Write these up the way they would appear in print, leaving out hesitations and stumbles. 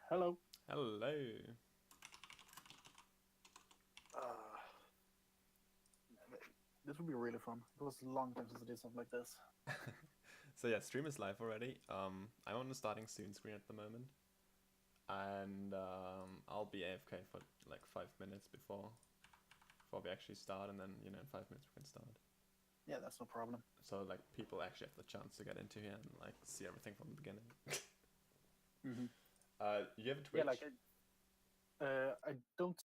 Hello. Hello. Uh, this would be really fun. It was a long time since I did something like this. So yeah, stream is live already. I'm on the starting soon screen at the moment, and I'll be AFK for like 5 minutes before we actually start, and then in 5 minutes we can start. Yeah, that's no problem. So like people actually have the chance to get into here and like see everything from the beginning. Hmm. You have a Yeah, Twitch? I don't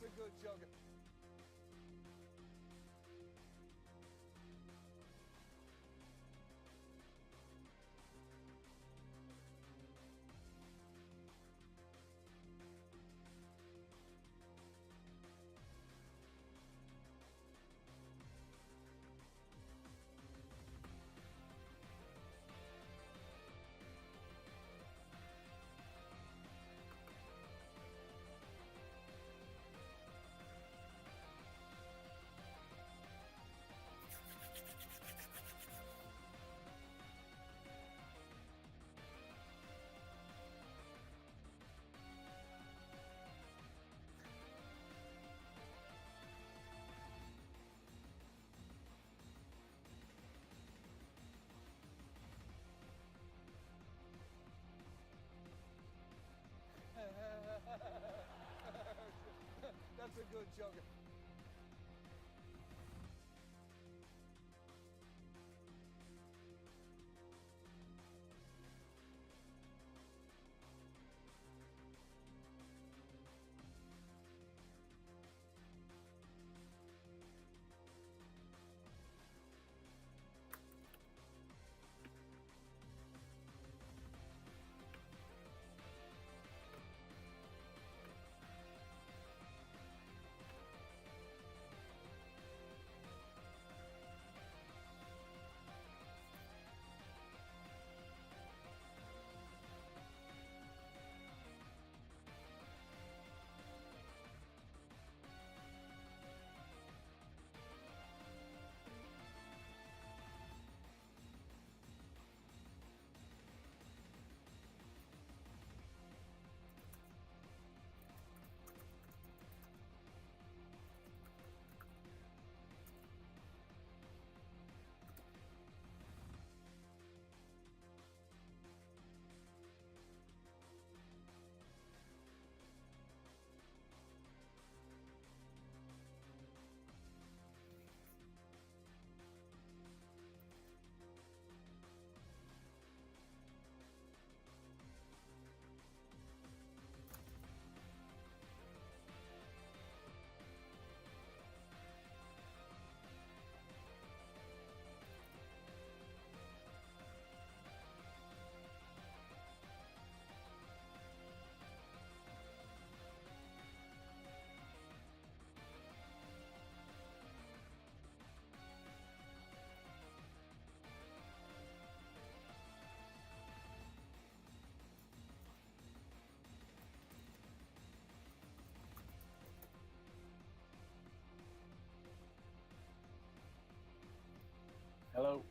That's a good joke. That's a good joke. Hello.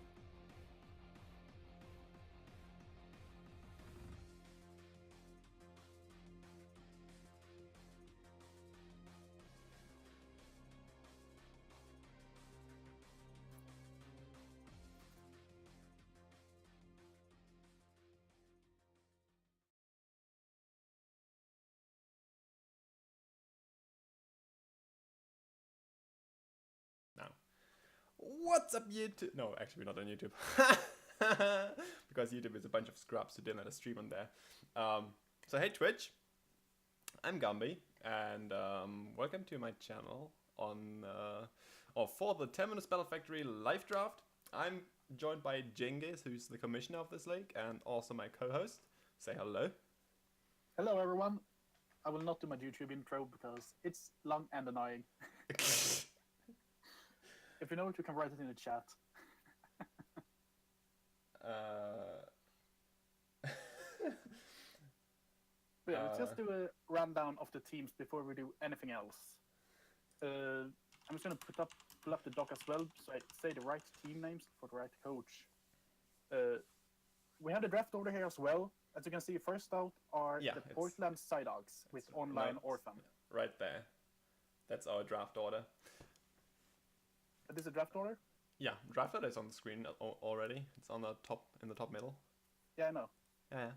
Now, what's up, YouTube? No, actually, we're not on YouTube. Because YouTube is a bunch of scrubs who didn't let us stream on there. So, hey, Twitch. I'm Gumby, and welcome to my channel on for the Terminus Battle Factory live draft. I'm joined by Genghis, who's the commissioner of this league, and also my co-host. Say hello. Hello, everyone. I will not do my YouTube intro because it's long and annoying. If you know it, you can write it in the chat. But yeah, let's just do a rundown of the teams before we do anything else. I'm just going to pull up the doc as well, so I say the right team names for the right coach. We have the draft order here as well. As you can see, first out are the Portland Psydogs with Online Orphan. Right there. That's our draft order. This is a draft order? Yeah, draft order is on the screen already. It's on the top, in the top middle. Yeah, I know. Yeah.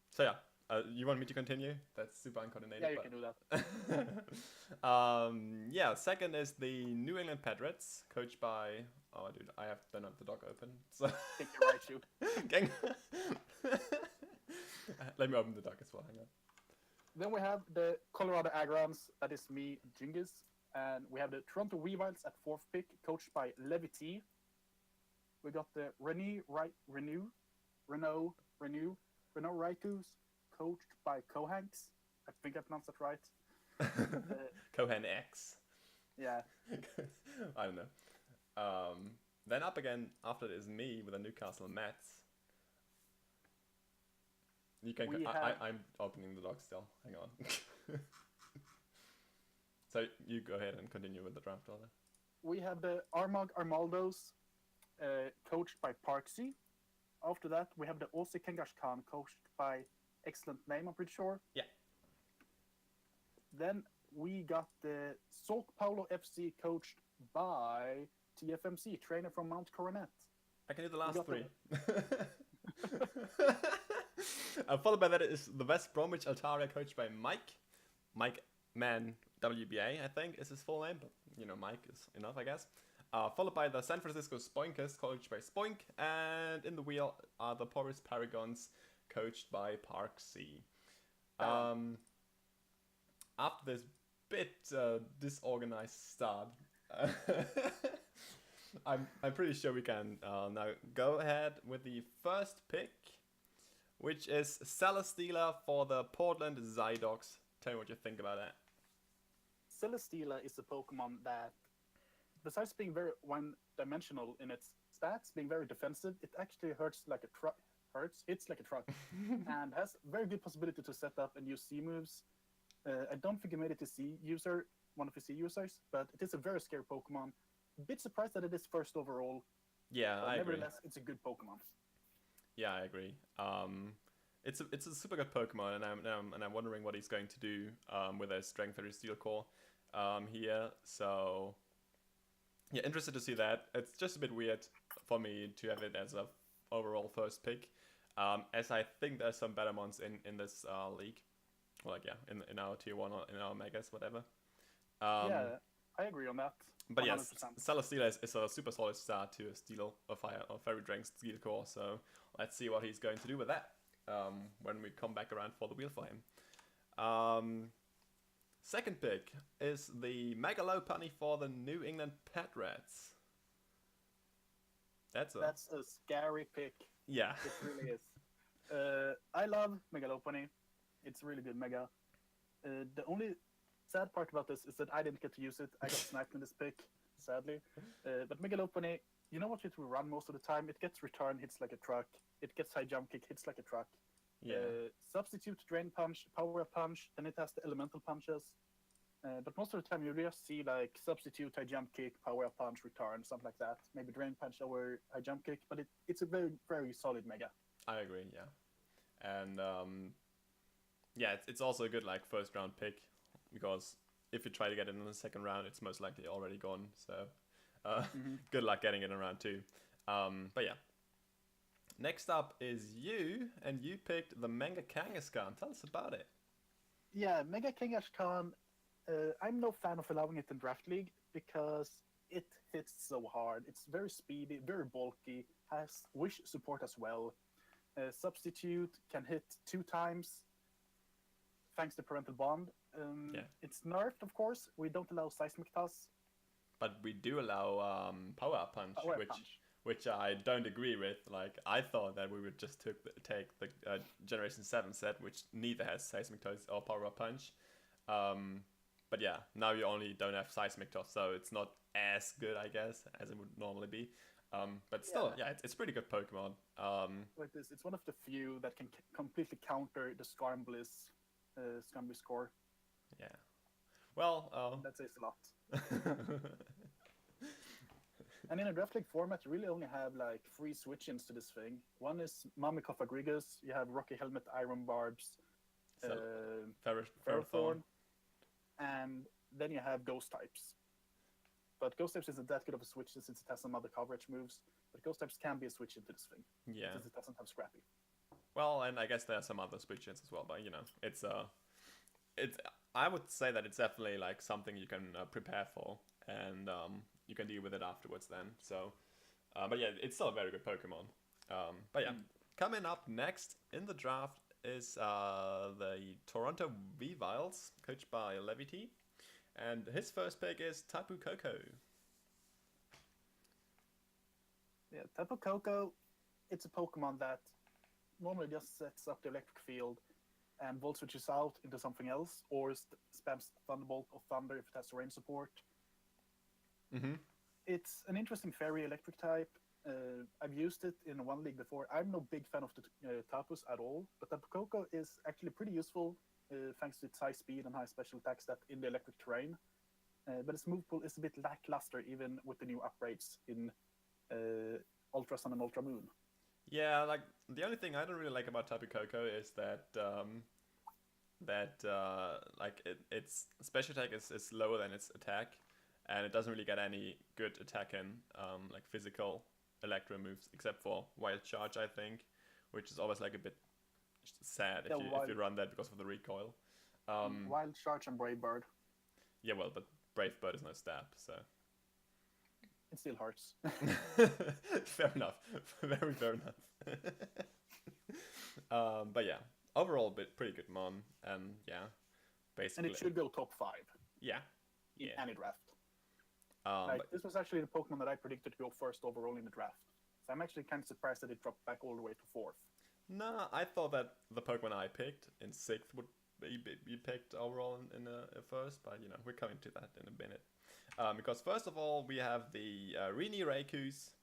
So yeah, you want me to continue? That's super uncoordinated. Yeah, you can do that. Yeah, second is the New England Patriots, coached by... Oh, dude, I don't have the doc open. So I think you're right, you. Gang. Let me open the doc as well, hang on. Then we have the Colorado Agrams, that is me, Genghis. And we have the Toronto Weaviles at 4th pick, coached by Levy T. We got the Renault Raikus, coached by Cohanks. I think I pronounced that right. Cohen X. Yeah. I don't know. Then up again after it is me with the Newcastle Mets. You can. I'm opening the doc still. Hang on. So you go ahead and continue with the draft order. We have the Armagh Armaldos, coached by Parksy. After that, we have the Aussie Kangash Khan, coached by excellent name, I'm pretty sure. Yeah. Then we got the Sao Paulo FC, coached by TFMC, trainer from Mount Coronet. I can do the last three. Followed by that is the West Bromwich Altaria, coached by Mike Man WBA, I think is his full name, but you know, Mike is enough, I guess. Followed by the San Francisco Spoinkers, coached by Spoink, and in the wheel are the Porus Paragons, coached by Parksy. After this bit disorganized start, I'm pretty sure we can now go ahead with the first pick, which is Celesteela for the Portland Zydox. Tell me what you think about that. Celesteela is a Pokemon that, besides being very one-dimensional in its stats, being very defensive, it actually hits like a truck, and has very good possibility to set up and use C moves. I don't think it made it to one of the C users, but it is a very scary Pokemon. A bit surprised that it is first overall. Yeah, I agree. Nevertheless, it's a good Pokemon. Yeah, I agree. It's a super good Pokemon, and I'm wondering what he's going to do with his Strength 30 Steel Core here. So yeah, interested to see that. It's just a bit weird for me to have it as a overall first pick, as I think there's some better ones in this league, or like in our tier 1 or in our megas, whatever. Yeah, I agree on that. But 100%. yes, Celesteela is a super solid start to a Steel or Fire or Fairy Dragon Steel Core. So let's see what he's going to do with that when we come back around for the wheel for him. Second pick is the Mega Lopunny for the New England Pet Rats. That's a scary pick. Yeah. It really is. I love Mega Lopunny. It's a really good Mega. The only sad part about this is that I didn't get to use it. I got sniped in this pick, sadly. But Mega Lopunny, you know what it will run most of the time? It gets return, hits like a truck. It gets high jump kick, hits like a truck. Yeah. Substitute, Drain Punch, Power Up Punch, then it has the Elemental Punches. But most of the time you just see like Substitute, High Jump Kick, Power Up Punch, Return, something like that. Maybe Drain Punch over High Jump Kick, but it's a very, very solid Mega. I agree, yeah. And yeah, it's also a good like first round pick, because if you try to get it in the second round, it's most likely already gone. So good luck getting it in round 2. But yeah. Next up is you, and you picked the Mega Kangaskhan. Tell us about it. Yeah, Mega Kangaskhan, I'm no fan of allowing it in Draft League because it hits so hard. It's very speedy, very bulky, has Wish support as well. Substitute can hit 2 times thanks to Parental Bond. It's nerfed, of course. We don't allow Seismic Toss. But we do allow Power Up Punch, which I don't agree with. Like, I thought that we would just take the Generation 7 set, which neither has Seismic Toss or Power Up Punch. But yeah, now you only don't have Seismic Toss, so it's not as good, I guess, as it would normally be. But still, yeah, it's pretty good Pokemon. Like this, it's one of the few that can completely counter the Skarmory's score. Yeah. Well, that says a lot. And in a Draft League format, you really only have like 3 switch-ins to this thing. One is Mamikov Agrigus, you have Rocky Helmet, Iron Barbs, Ferrothorn, and then you have Ghost types. But Ghost types isn't that good of a switch since it has some other coverage moves. But Ghost types can be a switch into this thing. Yeah. Since it doesn't have Scrappy. Well, and I guess there are some other switch-ins as well, but you know, it's I would say that it's definitely like something you can prepare for, and you can deal with it afterwards then. So, but yeah, it's still a very good Pokemon. But yeah, coming up next in the draft is the Toronto V-Vials, coached by Levity. And his first pick is Tapu Koko. Yeah, Tapu Koko, it's a Pokemon that normally just sets up the electric field and volt switches out into something else, or spams Thunderbolt or Thunder if it has rain support. Mm-hmm. It's an interesting fairy electric type. I've used it in one league before. I'm no big fan of the Tapus at all, but Tapu Koko is actually pretty useful thanks to its high speed and high special attacks that in the electric terrain. But its move pool is a bit lackluster even with the new upgrades in Ultra Sun and Ultra Moon. Yeah, like the only thing I don't really like about Tapu Koko is that its special attack is lower than its attack, and it doesn't really get any good attack in like physical electro moves except for Wild Charge, I think, which is always like a bit sad if you run that because of the recoil. Wild Charge and Brave Bird. Yeah, well, but Brave Bird is no stab, so it still hurts. Fair enough. Very fair enough. But yeah, overall, pretty good mon, and yeah, basically. And it should go top 5. Yeah. In any draft. But this was actually the Pokemon that I predicted to go first overall in the draft. So I'm actually kind of surprised that it dropped back all the way to 4th. Nah, I thought that the Pokemon I picked in 6th would be picked overall in first, but you know, we're coming to that in a minute. Because first of all, we have the Rini Raikus,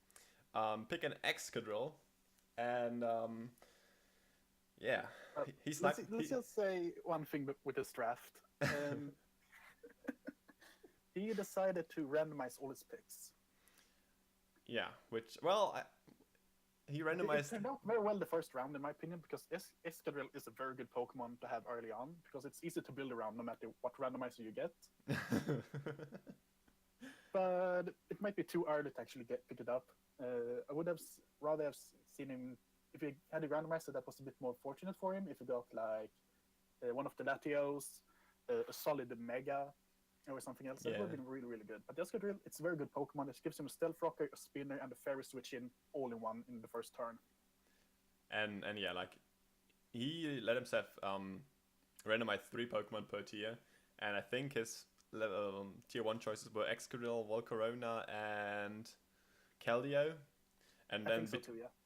pick an Excadrill, and yeah, let's just say one thing with this draft. He decided to randomize all his picks. Yeah, which, well, he randomized. It turned out very well the first round, in my opinion, because Excadrill is a very good Pokemon to have early on, because it's easy to build around no matter what randomizer you get. But it might be too early to actually pick it up. I would have rather have seen him, if he had a randomizer that was a bit more fortunate for him, if he got like one of the Latios, a solid Mega, or something else. That would have been really, really good. But the Excadrill, it's a very good Pokemon. It gives him a Stealth Rocker, a Spinner, and a Fairy Switch in all in one in the first turn. And yeah, like, he let himself randomize 3 Pokemon per tier, and I think his tier 1 choices were Excadrill, Volcarona, and Keldeo. And then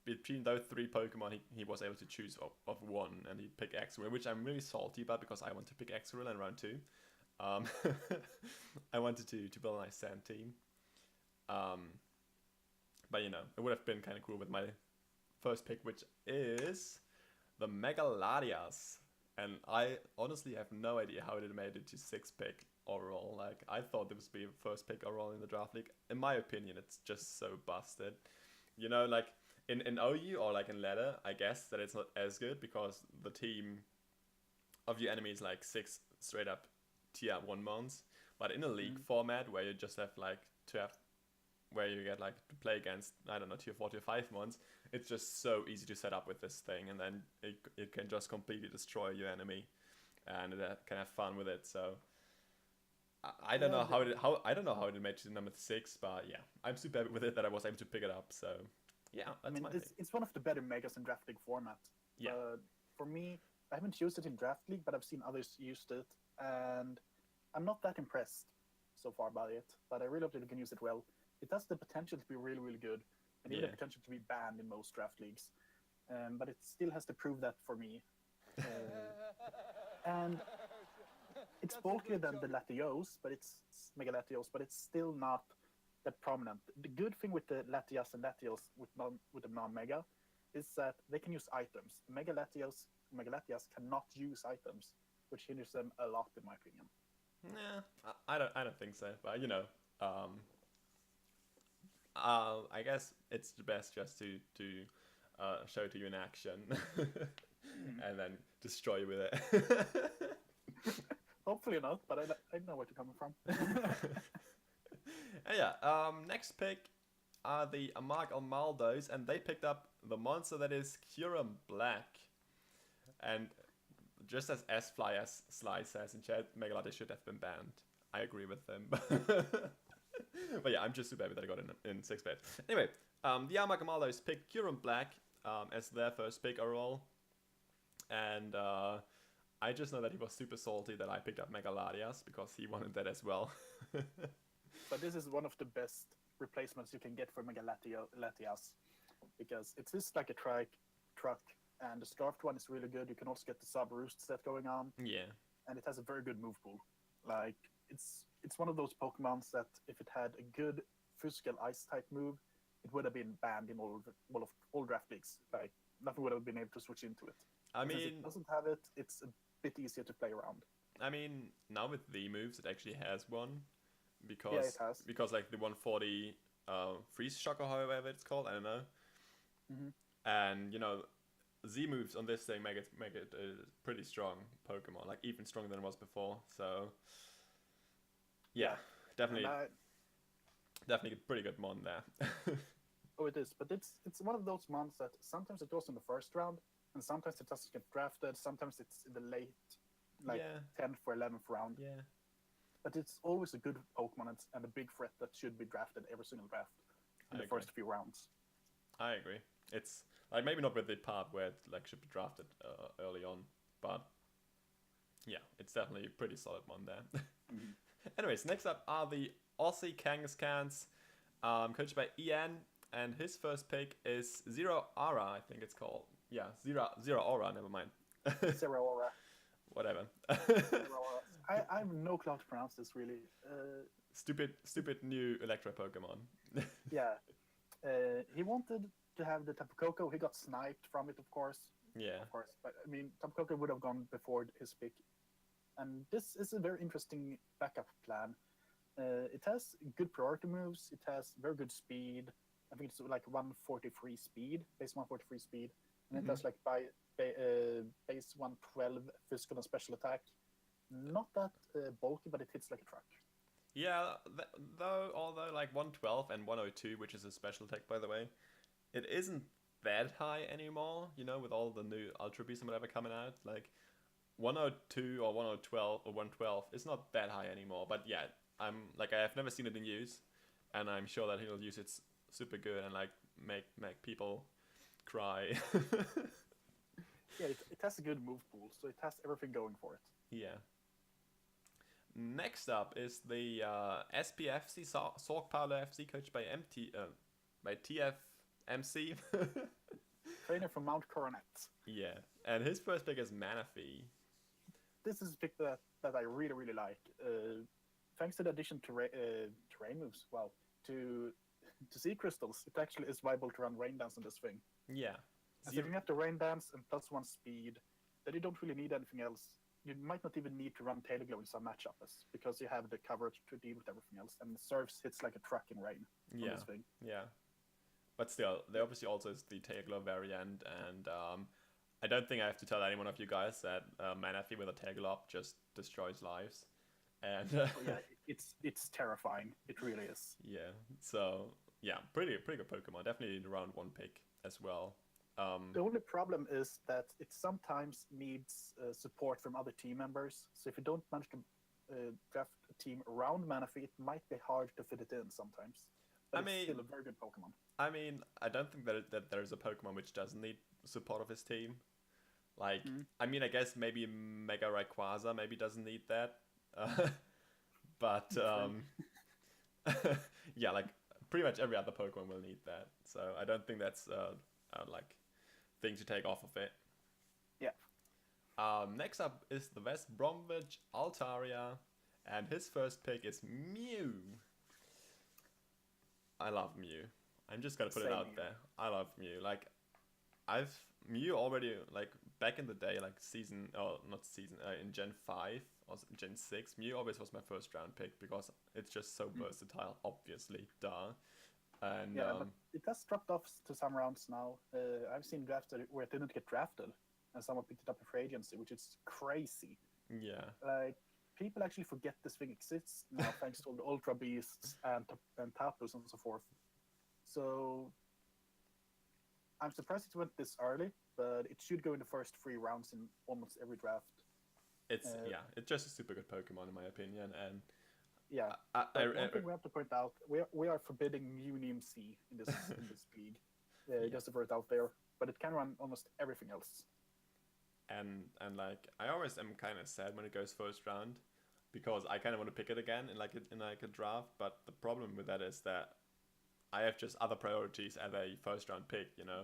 between those 3 Pokemon, he was able to choose of one, and he picked Excadrill, which I'm really salty about because I want to pick Excadrill in round 2. I wanted to build a nice sand team. But you know, it would have been kind of cool with my first pick, which is the Mega Latias. And I honestly have no idea how it made it to 6th pick overall. Like, I thought this would be first pick overall in the draft league. In my opinion, it's just so busted. You know, like in OU or like in ladder, I guess that it's not as good because the team of your enemy is like 6 straight up tier 1 mons. But in a league format where you just have like where you get like to play against, I don't know, tier 4, tier 5 mons, it's just so easy to set up with this thing, and then it can just completely destroy your enemy, and it can have fun with it. So I don't know how it made it to number 6, but yeah, I'm super happy with it that I was able to pick it up. So yeah, that's it's one of the better megas in draft league format. Yeah. For me, I haven't used it in draft league, but I've seen others used it, and I'm not that impressed so far by it. But I really hope that you can use it well. It has the potential to be really, really good, and even the potential to be banned in most draft leagues. But it still has to prove that for me. And it's bulkier than the Latios, but it's Mega Latios, but it's still not that prominent. The good thing with the Latias and Latios with the non-Mega is that they can use items. Mega Latias cannot use items, which hinders them a lot, in my opinion. Nah, I don't think so. But you know, I guess it's the best just to show it to you in action, and then destroy you with it. Hopefully not, but I know where you're coming from. Yeah. Next pick are the Amarg Almaldos, and they picked up the monster that is Kyurem Black. And just as Sly says in chat, Mega Latias should have been banned. I agree with them. But yeah, I'm just super happy that I got it in 6th place. Anyway, the Amarg Almaldos picked Kyurem Black as their first pick overall. And I just know that he was super salty that I picked up Megaladias because he wanted that as well. But this is one of the best replacements you can get for Megalatias, because it's just like a truck, and the Scarfed one is really good. You can also get the sub roost set going on, Yeah. and it has a very good move pool. Like it's one of those Pokemons that if it had a good physical ice type move, it would have been banned in all draft leagues. Like nothing would have been able to switch into it. I Since mean, it doesn't have it, it's a bit easier to play around. now with the moves, it actually has one because Yeah, it has. because like the 140 freeze shock or however it's called, I don't know. Mhm. And Z moves on this thing make it a pretty strong Pokemon, like even stronger than it was before. So yeah, definitely definitely a pretty good mon there. Oh, it is, but it's one of those months that sometimes it goes in the first round, and sometimes it doesn't get drafted. Sometimes it's in the late, like Yeah. 10th or 11th round. Yeah. But it's always a good Pokemon and a big threat that should be drafted every single draft in I the agree. first few rounds. I agree. It's like maybe not with the part where it like should be drafted early on, but yeah, it's definitely a pretty solid one there. Mhm. Anyways, next up are the Aussie Kangaskhan's, coached by Ian, and his first pick is Zero Aura, I think it's called. Yeah, Zero Aura. Never mind. Zero Aura. Whatever. Zero Aura. I have no clue how to pronounce this really. Stupid new Electro Pokemon. Yeah. He wanted to have the Tapu Koko. He got sniped from it, of course. Yeah. Of course. But I mean, Tapu Koko would have gone before his pick. And this is a very interesting backup plan. It has good priority moves. It has very good speed. I think it's like 143 speed, base 143 speed. And it has like base 112 physical and special attack. Not that bulky, but it hits like a truck. Yeah, although like 112 and 102, which is a special attack by the way, it isn't that high anymore, with all the new Ultra Beasts and whatever coming out. Like 102 or 112 or 112 is not that high anymore, but yeah, I've never seen it in use, and I'm sure that he'll use it super good and like make people cry. Yeah, it has a good move pool, so it has everything going for it. Yeah. Next up is the SPFC Sork Powder FC, coached by TFMC. Trainer from Mount Coronet. Yeah, and his first pick is Manaphy. This is a pick that I really, really like. Thanks to the addition to terrain moves, to Sea Crystals, it actually is viable to run Rain Dance on this thing. Yeah. And so if you have the Rain Dance and +1 speed, then you don't really need anything else. You might not even need to run Tailor Glow in some matchups because you have the coverage to deal with everything else, and Surfs hits like a truck in rain on Yeah. this thing. Yeah. But still, there obviously also is the Tailglow variant, and I don't think I have to tell anyone of you guys that Manaphy with a Tailglow just destroys lives. And Oh, yeah, it's terrifying. It really is. yeah, so yeah, pretty good Pokemon. Definitely the round 1 pick as well. The only problem is that it sometimes needs support from other team members. So if you don't manage to draft a team around Manaphy, it might be hard to fit it in sometimes. But it's still a very good Pokemon. I mean, I don't think that there's a Pokemon which doesn't need support of his team. Like, I mean, I guess maybe Mega Rayquaza maybe doesn't need that. But yeah, like pretty much every other Pokemon will need that. So I don't think that's like thing to take off of it. Yeah. Next up is the West Bromwich Altaria, and his first pick is Mew. I love Mew. I'm just gonna put it out there. I love Mew. Like, Mew already, like back in the day, like in Gen 5 or Gen 6, Mew always was my first round pick because it's just so versatile. Obviously, duh. And yeah, but it has dropped off to some rounds now. I've seen drafts where it didn't get drafted, and someone picked it up in free agency, which is crazy. Yeah. Like, people actually forget this thing exists now, thanks to all the Ultra Beasts and Tapus and so forth. So I'm surprised it went this early, but it should go in the first 3 rounds in almost every draft. It's just a super good Pokemon in my opinion, and yeah. One thing we have to point out: we are forbidding Mew C in this league. Just to put it out there, but it can run almost everything else. and like I always am kind of sad when it goes first round, because I kind of want to pick it again in like a draft. But the problem with that is that I have just other priorities as a first round pick, you know.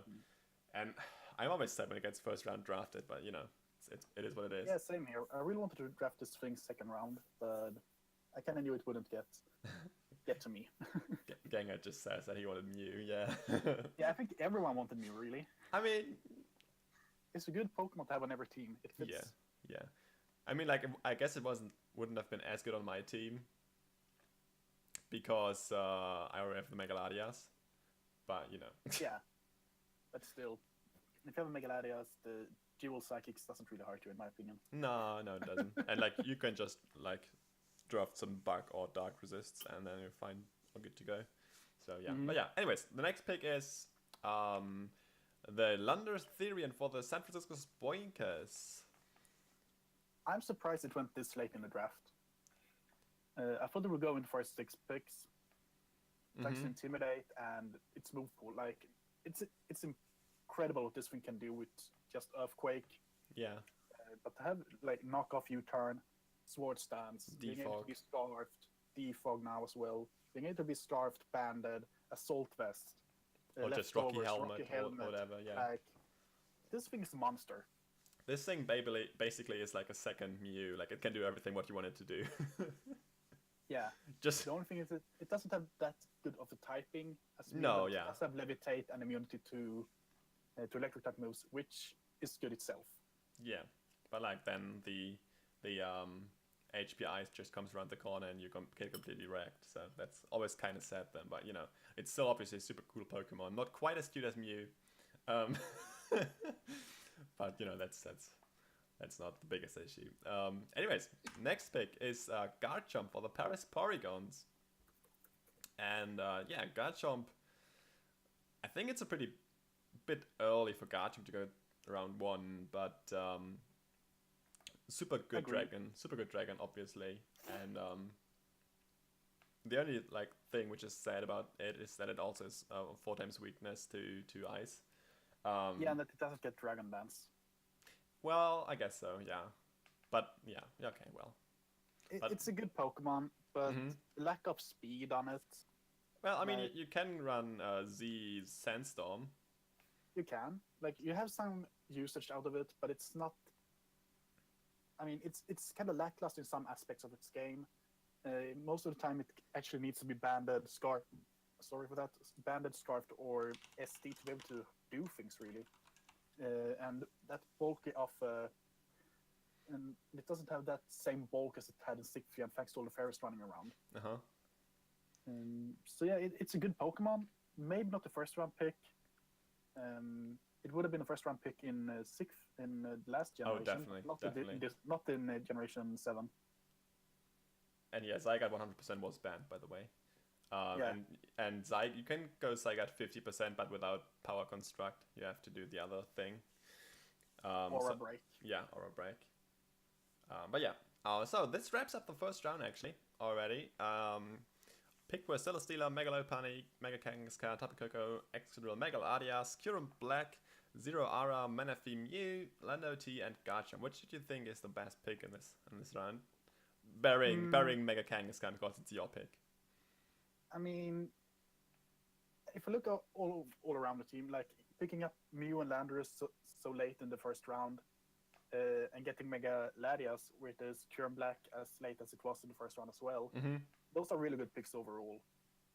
And I'm always sad when it gets first round drafted, but you know, it is what it is. Yeah, same here. I really wanted to draft this thing second round, but I kind of knew it wouldn't get to me. Gengar just says that he wanted Mew, yeah. Yeah, I think everyone wanted me, really. I mean, it's a good Pokemon to have on every team. It fits. yeah. I mean, like, I guess it wouldn't have been as good on my team because I already have the Megaladias, but you know. Yeah, but still, if you have a Megaladias, the dual Psychics doesn't really hurt you, in my opinion. No, it doesn't. And like, you can just like draft some Bug or Dark Resists, and then you're fine, all good to go. So yeah, but yeah. Anyways, the next pick is the Landers Therian for the San Francisco Spoinkers. I'm surprised it went this late in the draft. I thought they were going for 6 picks. Thanks to Intimidate and its move pool. Like, it's incredible what this thing can do with just Earthquake. Yeah. But to have, like, Knock Off U-Turn, Sword Stance, being able to be Starved, Defog now as well, being able to be Starved, Banded, Assault Vest, or just Rocky Helmet or whatever, yeah. Like, this thing is a monster. This thing basically is like a second Mew. Like, it can do everything what you want it to do. Yeah. Just the only thing is that it doesn't have that good of a typing as Mew. No, It yeah. does have Levitate and immunity to electric type moves, which is good itself. Yeah, but like then the HPI just comes around the corner and you get completely wrecked. So that's always kind of sad then. But you know, it's still obviously a super cool Pokemon. Not quite as cute as Mew, but you know that's not the biggest issue. Anyways, next pick is Garchomp for the Paris Porygons. And yeah, Garchomp, I think it's a pretty bit early for Garchomp to go round 1, but super good dragon, obviously. And the only like thing which is sad about it is that it also is 4 times weakness to ice. Yeah, and that it doesn't get Dragon Dance. Well, I guess so, yeah. But yeah, okay, well. It's a good Pokemon, but lack of speed on it. Well, I mean, you can run Z Sandstorm. You can. Like, you have some usage out of it, but it's not... I mean, it's kind of lackluster in some aspects of its game. Most of the time, it actually needs to be banded, scarfed. Sorry for that. Banded, scarfed, or SD to be able to do things, really. And that bulky of... and it doesn't have that same bulk as it had in Sickfried, thanks to all the fairies running around. Uh-huh. So yeah, it's a good Pokemon. Maybe not the first round pick. It would have been a first round pick in the last generation. Oh, definitely. Not in Generation 7. And yeah, Zygarde 100% was banned, by the way. Yeah. And you can go Zygarde 50%, but without Power Construct. You have to do the other thing. Aura Break. Yeah, Aura Break. But yeah, so this wraps up the first round, actually, already. Picked were Celesteela, Megalopunny, Mega Kangaskhan, Tapu Koko, Excadrill, Megaladias, Kyurem Black, Zero Ara, Manaphy Mew, Landoti, and Garchomp. Which did you think is the best pick in this round? Bearing Mega Kangaskhan, because it's your pick. I mean, if I look at all around the team, like picking up Mew and Landorus so late in the first round, and getting Megaladias with this Kyurem Black as late as it was in the first round as well. Those are really good picks overall.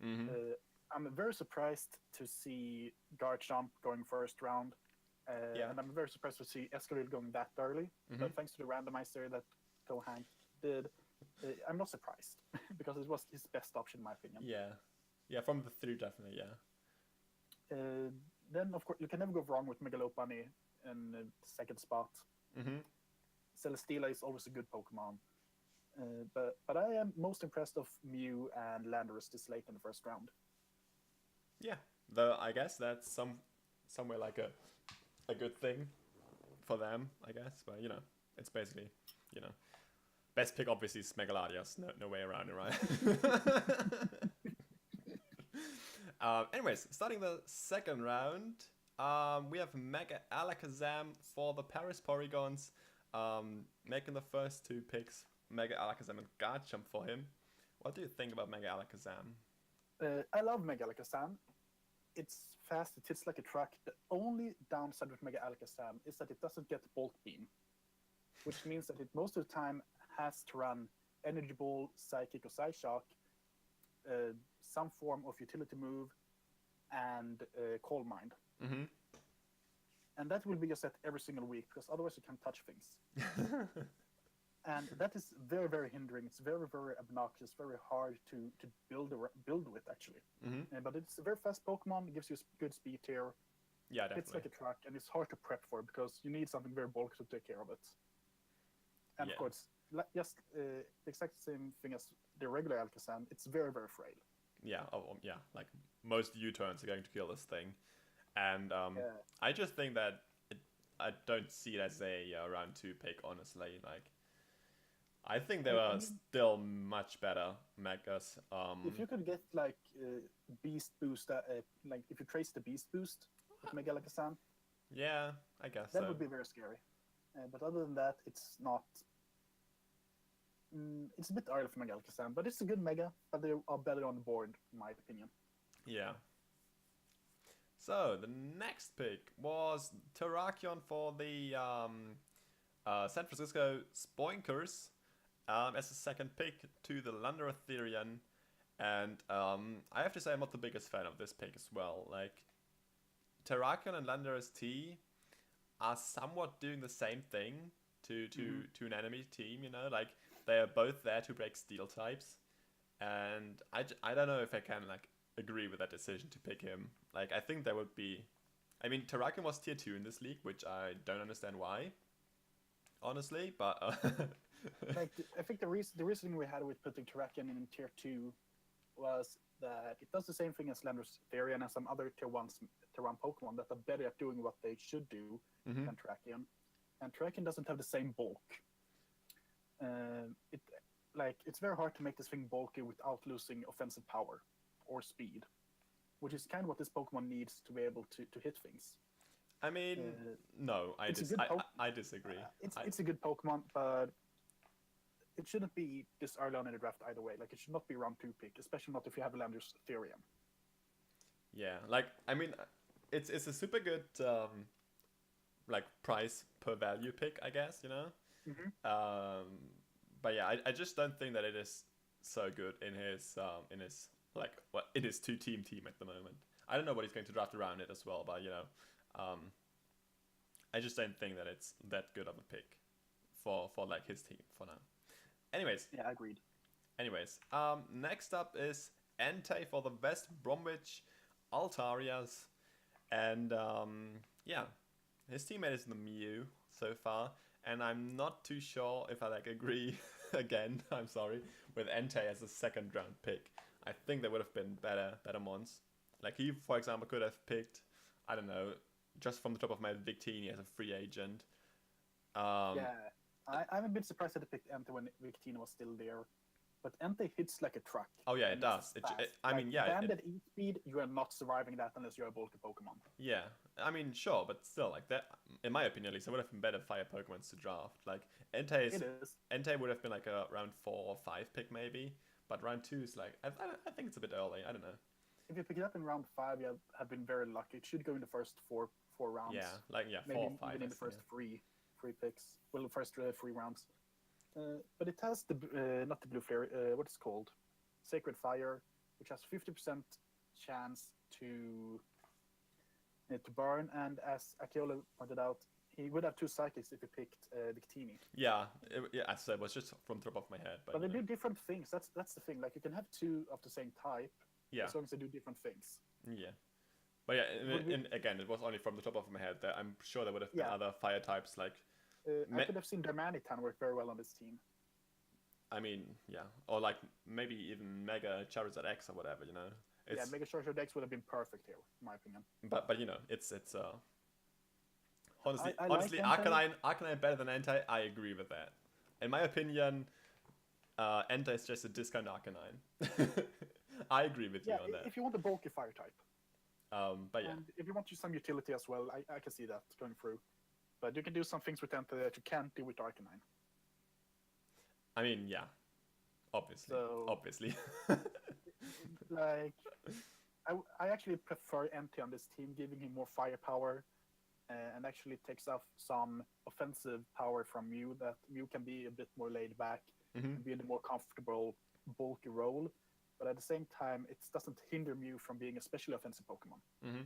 I'm very surprised to see Garchomp going first round. And I'm very surprised to see Escalade going that early. But thanks to the randomizer that Hank did, I'm not surprised because it was his best option in my opinion. Yeah, from the 3 definitely, yeah. Then of course you can never go wrong with Megalopunny in the second spot. Celesteela is always a good Pokemon. But I am most impressed of Mew and Landorus this late in the first round. Yeah, though I guess that's somewhere like a good thing for them, I guess. But you know, it's basically, you know, best pick obviously is Megaladias. No way around it, right? Anyways, starting the second round, We have Mega Alakazam for the Paris Polygons, making the first two picks, Mega Alakazam and Garchomp for him. What do you think about Mega Alakazam? I love Mega Alakazam. It's fast, it hits like a truck. The only downside with Mega Alakazam is that it doesn't get Bulk Beam, which means that it most of the time has to run Energy Ball, Psychic, or Psyshock, some form of utility move, and Calm Mind. Mm-hmm. And that will be your set every single week, because otherwise you can't touch things. And that is very, very hindering. It's very, very obnoxious, very hard to build with, actually. Mm-hmm. But it's a very fast Pokemon. It gives you good speed tier. Yeah, definitely. It's like a truck, and it's hard to prep for because you need something very bulky to take care of it. And of course, just the exact same thing as the regular Alakazam, it's very, very frail. Yeah, yeah, like most U-turns are going to kill this thing. And I just think that I don't see it as a round 2 pick, honestly. Like, I think there are still much better Megas. If you could get like Beast Boost, like if you trace the Beast Boost with Mega Alakazam, yeah, I guess that so. would be very scary. But other than that, it's not. It's a bit early for Mega Alakazam, but it's a good Mega. But they are better on the board, in my opinion. Yeah. So the next pick was Terrakion for the San Francisco Spoinkers. As a second pick to the Lander Ethereum, and I have to say I'm not the biggest fan of this pick as well. Like, Terrakion and Lander ST are somewhat doing the same thing to an enemy team, you know, like they are both there to break steel types, and I don't know if I can like agree with that decision to pick him. Like, I think there would be, I mean, Terrakion was tier 2 in this league, which I don't understand why, honestly, but like, I think the reasoning we had with putting Terrakion in tier 2 was that it does the same thing as Landorus Therian and some other tier 1 Pokemon that are better at doing what they should do than Terrakion. And Terrakion doesn't have the same bulk. It's very hard to make this thing bulky without losing offensive power or speed, which is kind of what this Pokemon needs to be able to hit things. I mean, no, I disagree. It's a good Pokemon, but it shouldn't be this early on in the draft either way. Like, it should not be round 2 pick, especially not if you have a Landorus Therian. Yeah, like, I mean, it's a super good like price per value pick, I guess, you know. But yeah, I just don't think that it is so good in his in his 2-team at the moment. I don't know what he's going to draft around it as well, but you know, I just don't think that it's that good of a pick for like his team for now. Anyways. Yeah, agreed. Anyways, next up is Entei for the West Bromwich Altarias, and yeah, his teammate is the Mew so far, and I'm not too sure if I like agree again. I'm sorry, with Entei as a second round pick. I think there would have been better mons. Like, he, for example, could have picked, I don't know, just from the top of my head, Victini as a free agent. Yeah, I'm a bit surprised that they picked Entei when Victini was still there. But Entei hits like a truck. Oh yeah, it does. I mean, yeah. Banded E-speed, you are not surviving that unless you're a bulky Pokemon. Yeah, I mean, sure, but still, like that, in my opinion, at least, it would have been better fire Pokemon to draft. Like, Entei would have been like a round 4 or 5 pick maybe, but round 2 is like, I think it's a bit early. I don't know. If you pick it up in round 5, you have been very lucky. It should go in the first four rounds. Yeah, like maybe 4 or 5. Even in the first three picks. Well, the first 3 rounds. But it has the not the blue flare. What it's called, Sacred Fire, which has 50% chance to burn. And as Akiola pointed out, he would have 2 psychics if he picked Victini. Yeah, so it was just from the top of my head. But they do different things. That's the thing. Like, you can have 2 of the same type, as long as they do different things. Yeah. But yeah, again, it was only from the top of my head. I'm sure there would have been other fire types like. I could have seen Darmanitan work very well on this team. I mean, yeah, or like maybe even Mega Charizard X or whatever, you know. Mega Charizard X would have been perfect here, in my opinion. But you know, it's honestly, like Arcanine better than Entei. I agree with that. In my opinion, Entei is just a discount Arcanine. I agree with you on that. If you want a bulky fire type. But yeah, And if you want to use some utility as well, I can see that going through. But you can do some things with Enter that you can't do with Arcanine. I mean, yeah, obviously, So- obviously. Like, I actually prefer Enti on this team, giving him more firepower, and actually takes off some offensive power from Mew, that Mew can be a bit more laid back Hmm. and be in a more comfortable, bulky role. But at the same time, it doesn't hinder Mew from being a specially offensive Pokemon. Hmm.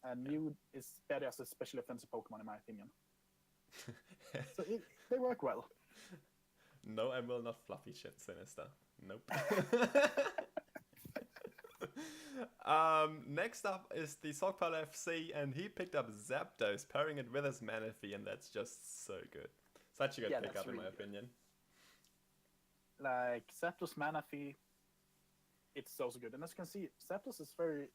And Mew is better as a specially offensive Pokemon, in my opinion. So they work well. No, I will not fluffy shit Sinister. Nope. Next up is the Sockpile FC, and he picked up Zapdos, pairing it with his Manaphy, and that's just so good. Such a good Yeah, pickup, that's in my really good. opinion. Like, Zapdos Manaphy, it's so good. And as you can see, Zapdos is very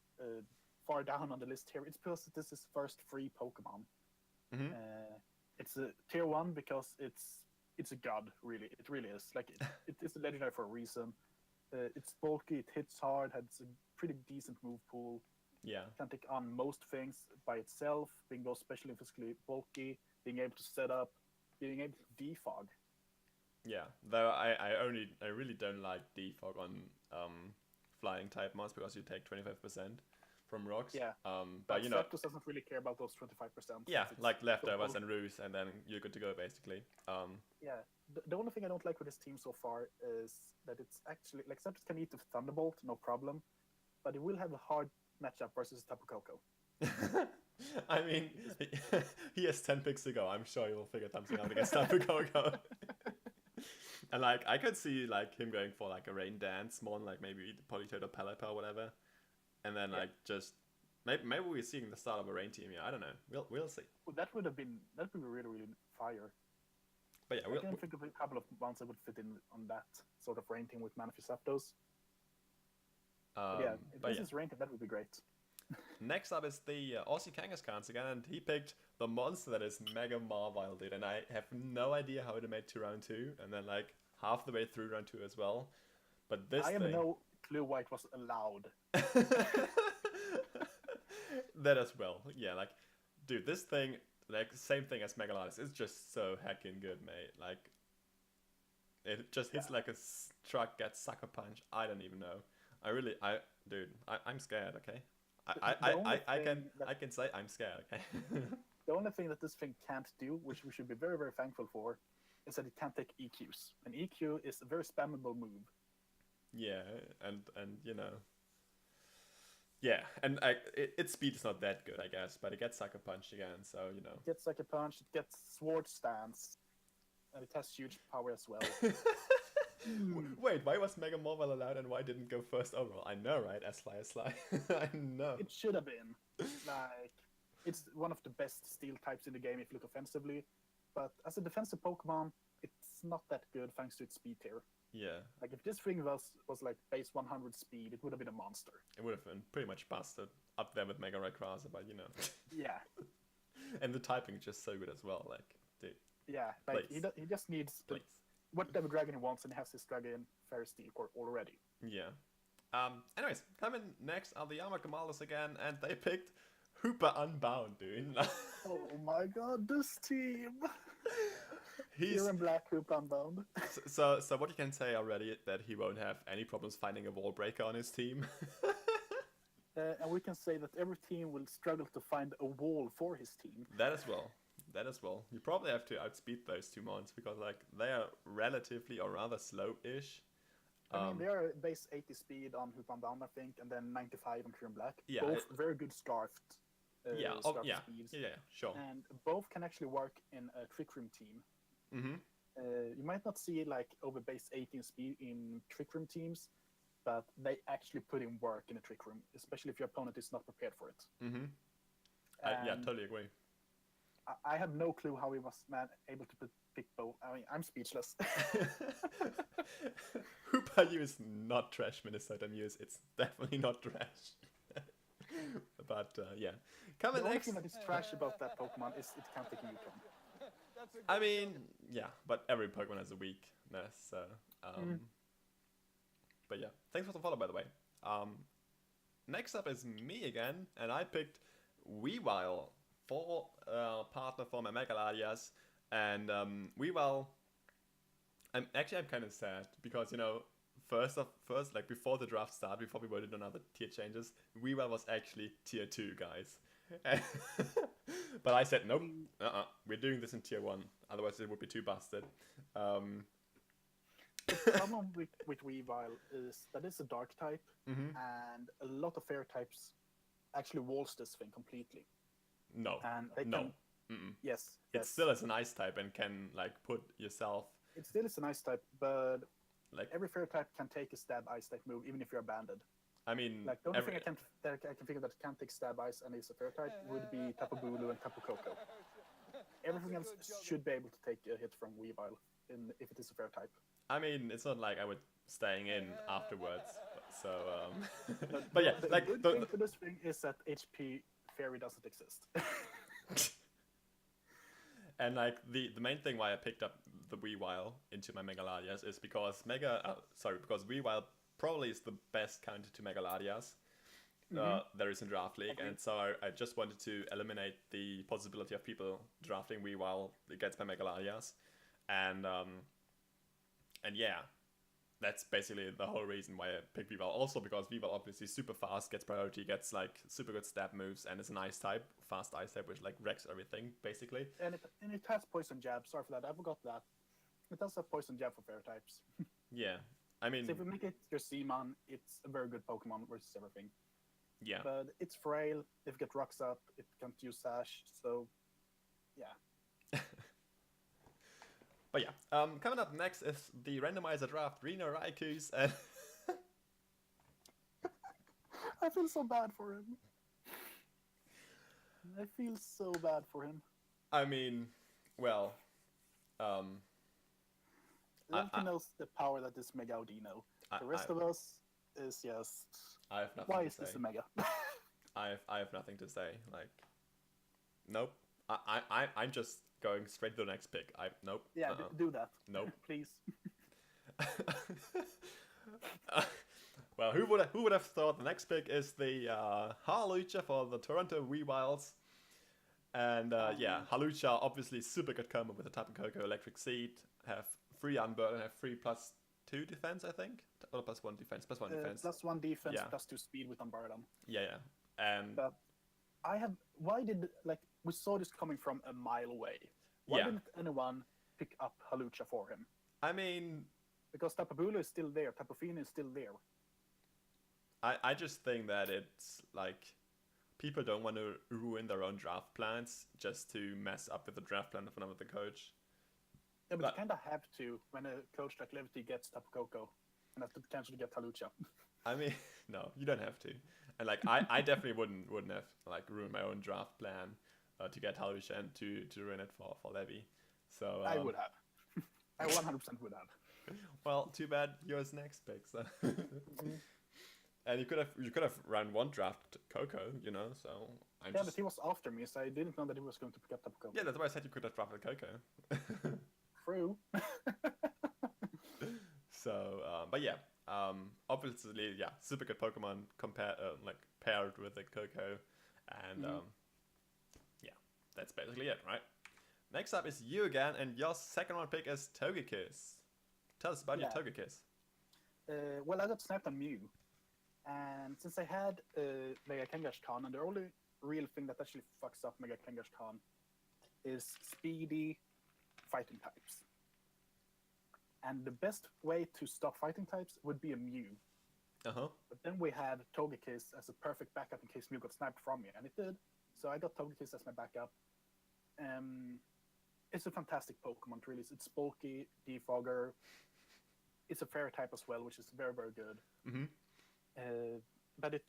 far down on the list here. It's because this is first free Pokemon. Hmm. It's a tier 1 because it's a god, really. It really is. Like, it is a legendary for a reason. It's bulky, it hits hard, has a pretty decent move pool. Yeah. Can take on most things by itself, being both specially and physically bulky, being able to set up, being able to defog. Yeah, though I really don't like defog on flying type mons because you take 25% from rocks. Yeah, but you know, Zapdos doesn't really care about those 25%. yeah, It's like so leftovers bulky. and ruse, and then you're good to go basically. Yeah, the only thing I don't like with this team so far is that it's actually like Zapdos can eat the Thunderbolt, no problem, but it will have a hard matchup versus Tapu Koko. I mean, he has 10 picks to go. I'm sure he'll figure something out against Tapu Koko. And like, I could see like him going for like a Rain Dance, more like maybe Politoed or Pelipper or whatever, and then like just maybe we're seeing the start of a Rain team. Yeah, I don't know. We'll see. Well, that would be really fire. But yeah, I can think of a couple of ones that would fit in on that sort of rain team with Manaphy Zapdos. If this is rain team, that would be great. Next up is the Aussie Kangaskhan again, and he picked the monster that is Mega Marvile, dude. And I have no idea how it made to round 2, and then like half the way through round 2 as well. But this I have thing... no clue why it was allowed. That as well. Yeah, like, dude, this thing, like, same thing as Megalotis. It's just so heckin' good, mate. Like, it just hits like a truck, gets sucker punch. I don't even know. Dude, I'm scared. Okay. I can say I'm scared. Okay. The only thing that this thing can't do, which we should be very, very thankful for, is that it can't take EQs. An EQ is a very spammable move. Yeah, and you know. Yeah, and its speed is not that good, I guess, but it gets sucker punched again, so you know. It gets like a punch, it gets sword stance, and it has huge power as well. Wait, why was Mega Marvel allowed and why didn't go first overall? I know, right? Sly. I know. It should have been. Like, it's one of the best steel types in the game if you look offensively, but as a defensive Pokemon, it's not that good thanks to its speed tier. Yeah. Like, if this thing was like base 100 speed, it would have been a monster. It would have been pretty much busted up there with Mega Rayquaza, but you know. Yeah. And the typing is just so good as well, like, dude. Yeah, like he just needs whatever dragon he wants, and he has his dragon Fairy Steel Core already. Yeah. Anyways, coming next are the Yamakamalus again, and they picked Hooper Unbound, dude. Oh my god, this team! He's Here in Black Hoop Unbound. so what you can say already that he won't have any problems finding a wall breaker on his team. And we can say that every team will struggle to find a wall for his team. That as well. You probably have to outspeed those two mons because like they are relatively or rather slow-ish. I mean, they are base 80 speed on Hoop Unbound, I think, and then 95 on Cure Black. Yeah, both very good scarfed. Scarf speeds. Yeah, sure. And both can actually work in a Trick Room team. Mm-hmm. You might not see like over base 18 speed in Trick Room teams, but they actually put in work in a Trick Room, especially if your opponent is not prepared for it. Mm-hmm. Yeah, totally agree. I have no clue how he was able to pick both. I mean, I'm speechless. Hooper U is not trash, Minnesota Muse. It's definitely not trash. But yeah, coming the only next. thing that is trash about that Pokemon is it can't take a U-turn. I mean, yeah, but every Pokemon has a weakness. So, but yeah, thanks for the follow, by the way. next up is me again, and I picked Weavile for partner for my Megaladias, and Weavile. I'm kind of sad because first like before the draft started, before we voted on other tier changes, Weavile was actually tier 2, guys. But I said nope, we're doing this in tier 1, otherwise it would be too busted. The problem with Weavile is that it's a dark type, Mm-hmm. and a lot of fair types actually walls this thing completely. No, And they no. can, Mm-mm. yes, It yes. still is an ice type and can like put yourself It still is a nice type, but like. every fair type can take a stab ice type move, even if you're abandoned. I mean, Like the only thing I can figure that can take stab ice and is a fair type would be Tapu Bulu and Tapu Koko. Everything else should be able to take a hit from Weavile if it is a fair type. I mean, it's not like I would staying in afterwards. So, but yeah, the like good thing for this thing is that HP fairy doesn't exist. and like the main thing why I picked up the Weavile into my Megaladias is because because Weavile probably is the best counter to Megaladias there is in Draft League, and so I just wanted to eliminate the possibility of people drafting Weavile against my Megaladias, and yeah, that's basically the whole reason why I picked Weavile. Also because Weavile obviously super fast, gets priority, gets like super good stab moves, and it's an ice type, fast ice type, which like wrecks everything basically. And it has poison jab. Sorry for that, I forgot that. It does have poison jab for fair types. Yeah, I mean, So if you make it your Seamon, it's a very good Pokemon versus everything. yeah. But it's frail. If it gets rocks up, it can't use Sash. So, yeah. But yeah, coming up next is the randomizer draft, Reno Raikus, and I feel so bad for him. I feel so bad for him. I mean, well, Lemke knows the power that is Mega Audino. The rest of us is just... I have nothing Why to is say. this a Mega? I have nothing to say. Like, nope. I'm just going straight to the next pick. Nope. Yeah, do that. Nope. Please. Well, who would have thought the next pick is the Halucha for the Toronto Weaviles, and yeah, Halucha obviously super good combo with the Tapu Koko Electric Seed, have 3 Unburden, have 3+2 defense, I think, or +1 defense, +1 defense. +1 defense, Yeah. +2 speed with Unburden. Yeah, and But we saw this coming from a mile away. Why Yeah. didn't anyone pick up Halucha for him? I mean, Because Tapu Bulu is still there, Tapu Fini is still there. I just think that it's like people don't want to ruin their own draft plans just to mess up with the draft plan of another coach. Yeah, but But- you kind of have to when a coach like Levity gets Tapu Koko and has the potential to get Halucha. I mean, no, you don't have to. And like, I definitely wouldn't have like ruined my own draft plan to get Halucha and to ruin it for Levy. So I would have. I 100% would have. Well, too bad yours next pick. So. And you could have run one draft Coco, So But he was after me, so I didn't know that he was going to pick up Tapu Koko. Yeah, that's why I said you could have drafted Coco. True. So, but yeah, obviously, yeah, super good Pokemon paired with the Coco, and yeah, that's basically it, right? Next up is you again, and your second round pick is Togekiss. Tell us about your Togekiss. Well, I got sniped on Mew, and since I had Mega Kangaskhan, and the only real thing that actually fucks up Mega Kangaskhan is speedy fighting types. And the best way to stop fighting types would be a Mew. Uh-huh. But then we had Togekiss as a perfect backup in case Mew got sniped from me, and it did. So I got Togekiss as my backup. It's a fantastic Pokemon to release. It's bulky, defogger. It's a fairy type as well, which is very, very good. Mm-hmm. But it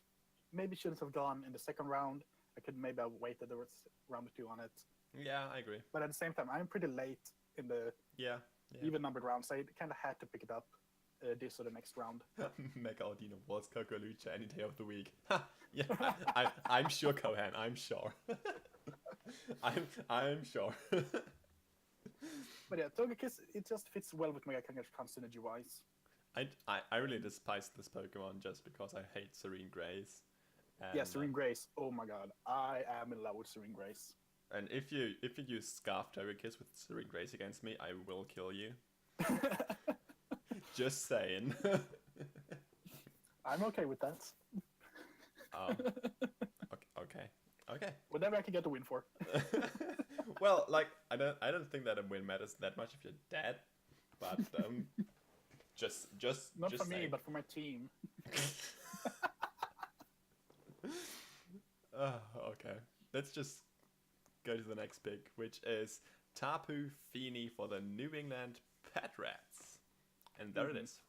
maybe shouldn't have gone in the second round. I could maybe have waited the round or 2 on it. Yeah, I agree. But at the same time, I'm pretty late in the Yeah. even numbered round, so I kind of had to pick it up this or the next round. Mega Audino Wars Coco Lucha any day of the week. Yeah, I'm sure, Kohan. I'm sure. I'm sure. But yeah, Togekiss, it just fits well with Mega Kangaskhan synergy-wise. I really despise this Pokemon just because I hate Serene Grace. And, Yeah, Serene Grace. Oh my god, I am in love with Serene Grace. and if you use Scarf Terrorkiss with Serene Grace against me, I will kill you. Just saying. I'm okay with that. Okay. Whatever I can get a win for. Well, like I don't think that a win matters that much if you're dead, but just Not just for me, saying. but for my team. Okay. Let's just go to the next pick, which is Tapu Fini for the New England Pet Rats. And there it is.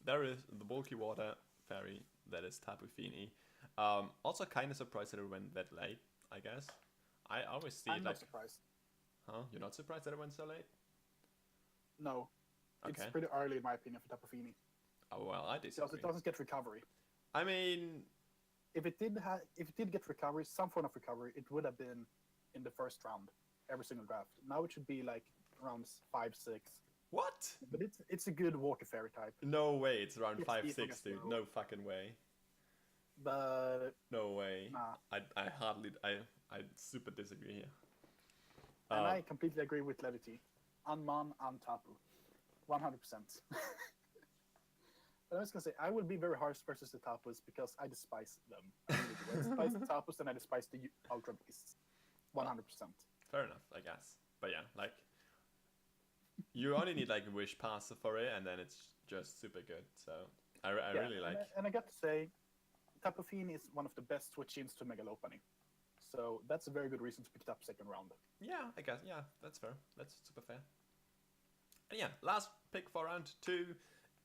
There is the bulky water fairy that is Tapu Fini. Also kind of surprised that it went that late, I guess. I always see I'm it not like... surprised. Huh? You're not surprised that it went so late? No. Okay. It's pretty early, in my opinion, for Tapu Fini. Oh, well, I Because disagree. it doesn't get recovery. I mean... If it did get recovery, some form of recovery, it would have been in the first round, every single draft. Now it should be like rounds 5, 6. What? But it's a good water fairy type. No way, it's around It's 5, easy 6, as dude. well. No fucking way. But No way. nah. I super disagree here. And I completely agree with Levity. Unman, Untapu. 100%. But I was going to say, I will be very harsh versus the Tapus because I despise them. I really do. I despise the Tapus and I despise the Ultra Beasts. 100%. Fair enough, I guess. But yeah, like... You only need like a wish passer for it, and then it's just super good. So I really like... And I got to say, Tapu Fini is one of the best switch-ins to Megalopony. So that's a very good reason to pick it up second round. Yeah, I guess. Yeah, that's fair. That's super fair. And yeah, last pick for round 2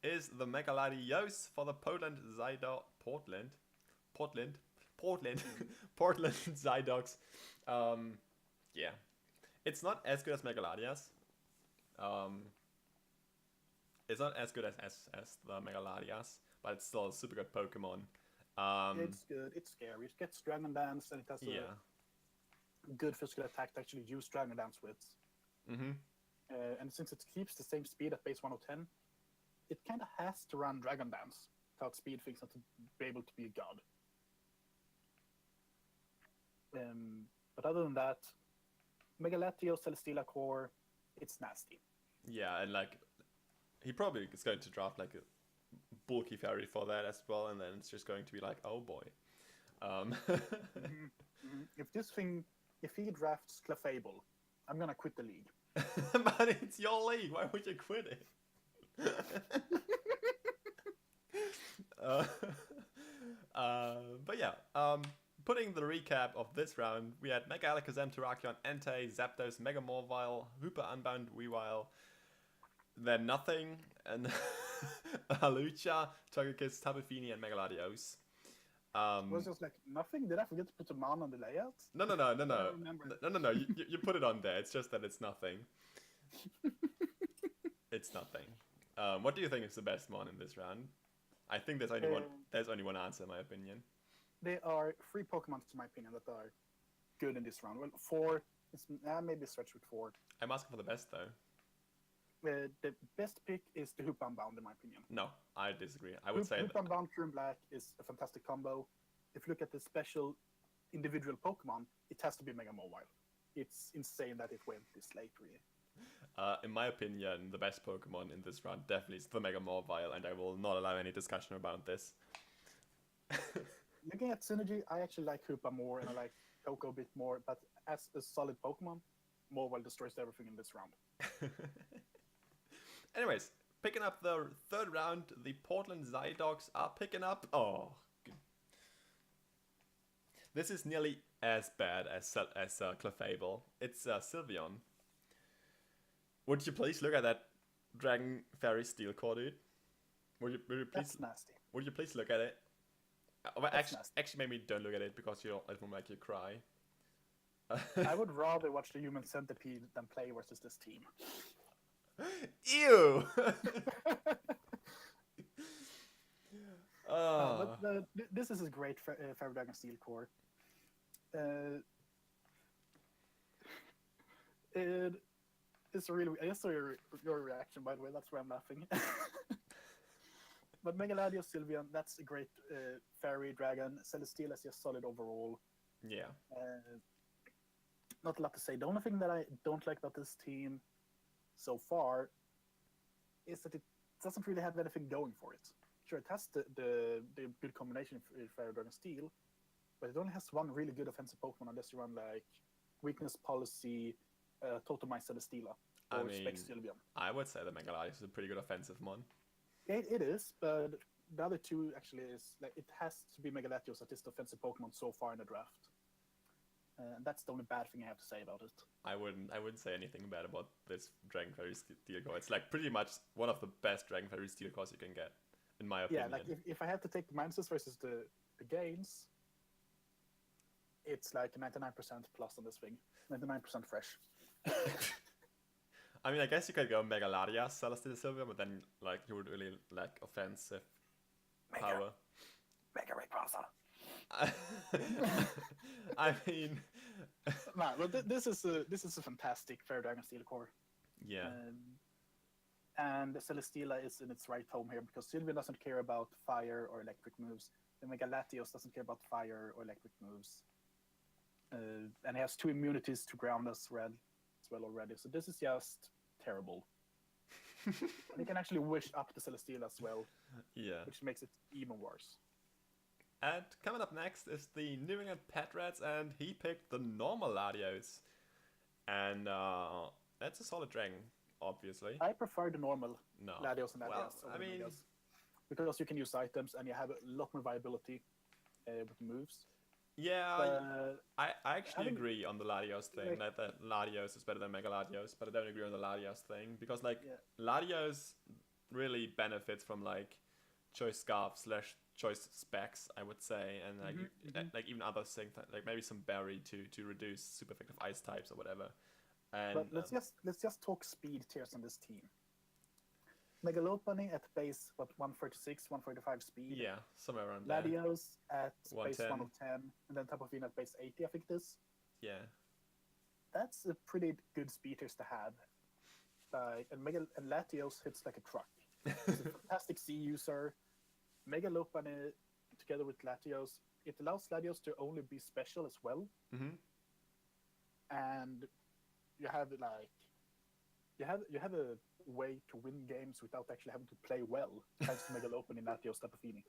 is the Megaladios for the Portland Zydox. Yeah, it's not as good as Megaladias. It's not as good as the Megaladias, but it's still a super good Pokemon. It's good. It's scary. It gets Dragon Dance, and it has a good physical attack to actually use Dragon Dance with. Mm-hmm. And since it keeps the same speed at base 110, it kind of has to run Dragon Dance to outspeed things and to be able to be a god. But other than that, Megalatio, Celesteela Core, it's nasty. Yeah, and like, he probably is going to draft like a bulky fairy for that as well, and then it's just going to be like, oh boy. If he drafts Clefable, I'm gonna quit the league. But it's your league. Why would you quit it? But yeah, putting the recap of this round, we had Mega Alakazam, Terrakion, Entei, Zapdos, Mega Morvile, Hooper Unbound, Weavile, then nothing, and Halucha, Togekiss, Tapu Fini, and Megaladios. Was just like nothing? Did I forget to put a man on the layout? No. No. You put it on there. It's just that it's nothing. It's nothing. What do you think is the best mon in this round? I think there's only one. There's only one answer, in my opinion. There are 3 Pokemon, in my opinion, that are good in this round. Well, 4. It's maybe a stretch with 4. I'm asking for the best, though. The best pick is the Hoop Unbound, in my opinion. No, I disagree. I would say Hoop Unbound Pure and Black is a fantastic combo. If you look at the special individual Pokemon, it has to be Mega Mobile. It's insane that it went this late, really. In my opinion, the best Pokemon in this round definitely is the Mega Morvile, and I will not allow any discussion about this. Looking at Synergy, I actually like Hoopa more, and I like Koko a bit more, but as a solid Pokemon, Morvile destroys everything in this round. Anyways, picking up the third round, the Portland Zydogs are picking up... Oh, good. This is nearly as bad as Clefable. It's Sylveon. Would you please look at that Dragon Fairy Steel Core, dude? Would you please? That's nasty. Would you please look at it? Well, That's actually, maybe don't look at it because it will make you cry. I would rather watch the Human Centipede than play versus this team. Ew! But this is a great Fairy Dragon Steel Core. It's really... I saw your reaction, by the way. That's why I'm laughing. But Megaladios, Sylveon, that's a great fairy dragon. Celesteela is just solid overall. Yeah. Not a lot to say. The only thing that I don't like about this team so far is that it doesn't really have anything going for it. Sure, it has the good combination with Fairy Dragon Steel, but it only has one really good offensive Pokemon unless you run like Weakness Policy, Totemize Celesteela, or Spec Sylveon. I would say the Megalodius is a pretty good offensive one. It is, but the other two actually is like it has to be Megalatios that is the offensive Pokemon so far in the draft. That's the only bad thing I have to say about it. I wouldn't say anything bad about this Dragon Fairy Steel Core. It's like pretty much one of the best Dragon Fairy Steel Cores you can get, in my opinion. Yeah, like if I have to take the minuses versus the gains, it's like 99% plus on this thing. 99% fresh. I mean, I guess you could go Megaladias, Celesteela Sylveon, but then like you would really lack offensive power. Mega Rayquaza. I mean, Man, well, this is a fantastic Fairy Dragon Steel Core. yeah. And Celesteela is in its right home here because Sylveon doesn't care about fire or electric moves. The Megalatios doesn't care about fire or electric moves. And it has 2 immunities to ground as well already. So this is just terrible. And you can actually wish up the Celesteela as well. Yeah. Which makes it even worse. And coming up next is the New England Pet Rats, and he picked the normal Latios. And that's a solid dragon, obviously. I prefer the normal Latios and Latios. Well, I mean, because you can use items and you have a lot more viability with moves. Yeah, I actually agree on the Latios thing, that Latios is better than Megaladios, but I don't agree on the Latios thing, because like Latios really benefits from like choice scarf / choice specs, I would say, and like like even other things, like maybe some berry to reduce super effective ice types or whatever. And but let's just talk speed tiers on this team. Megalopony at base 136, 145 speed. Yeah, somewhere around there. Latios at base 110. 110, and then Tapu Fini at base 80, I think it is. Yeah. That's a pretty good speed tiers to have. And Latios hits like a truck. It's a fantastic C user. Megalopony together with Latios, it allows Latios to only be special as well. Mm-hmm. And you have like you have a way to win games without actually having to play well, thanks to Megalopony, Latios, Tapu Fini.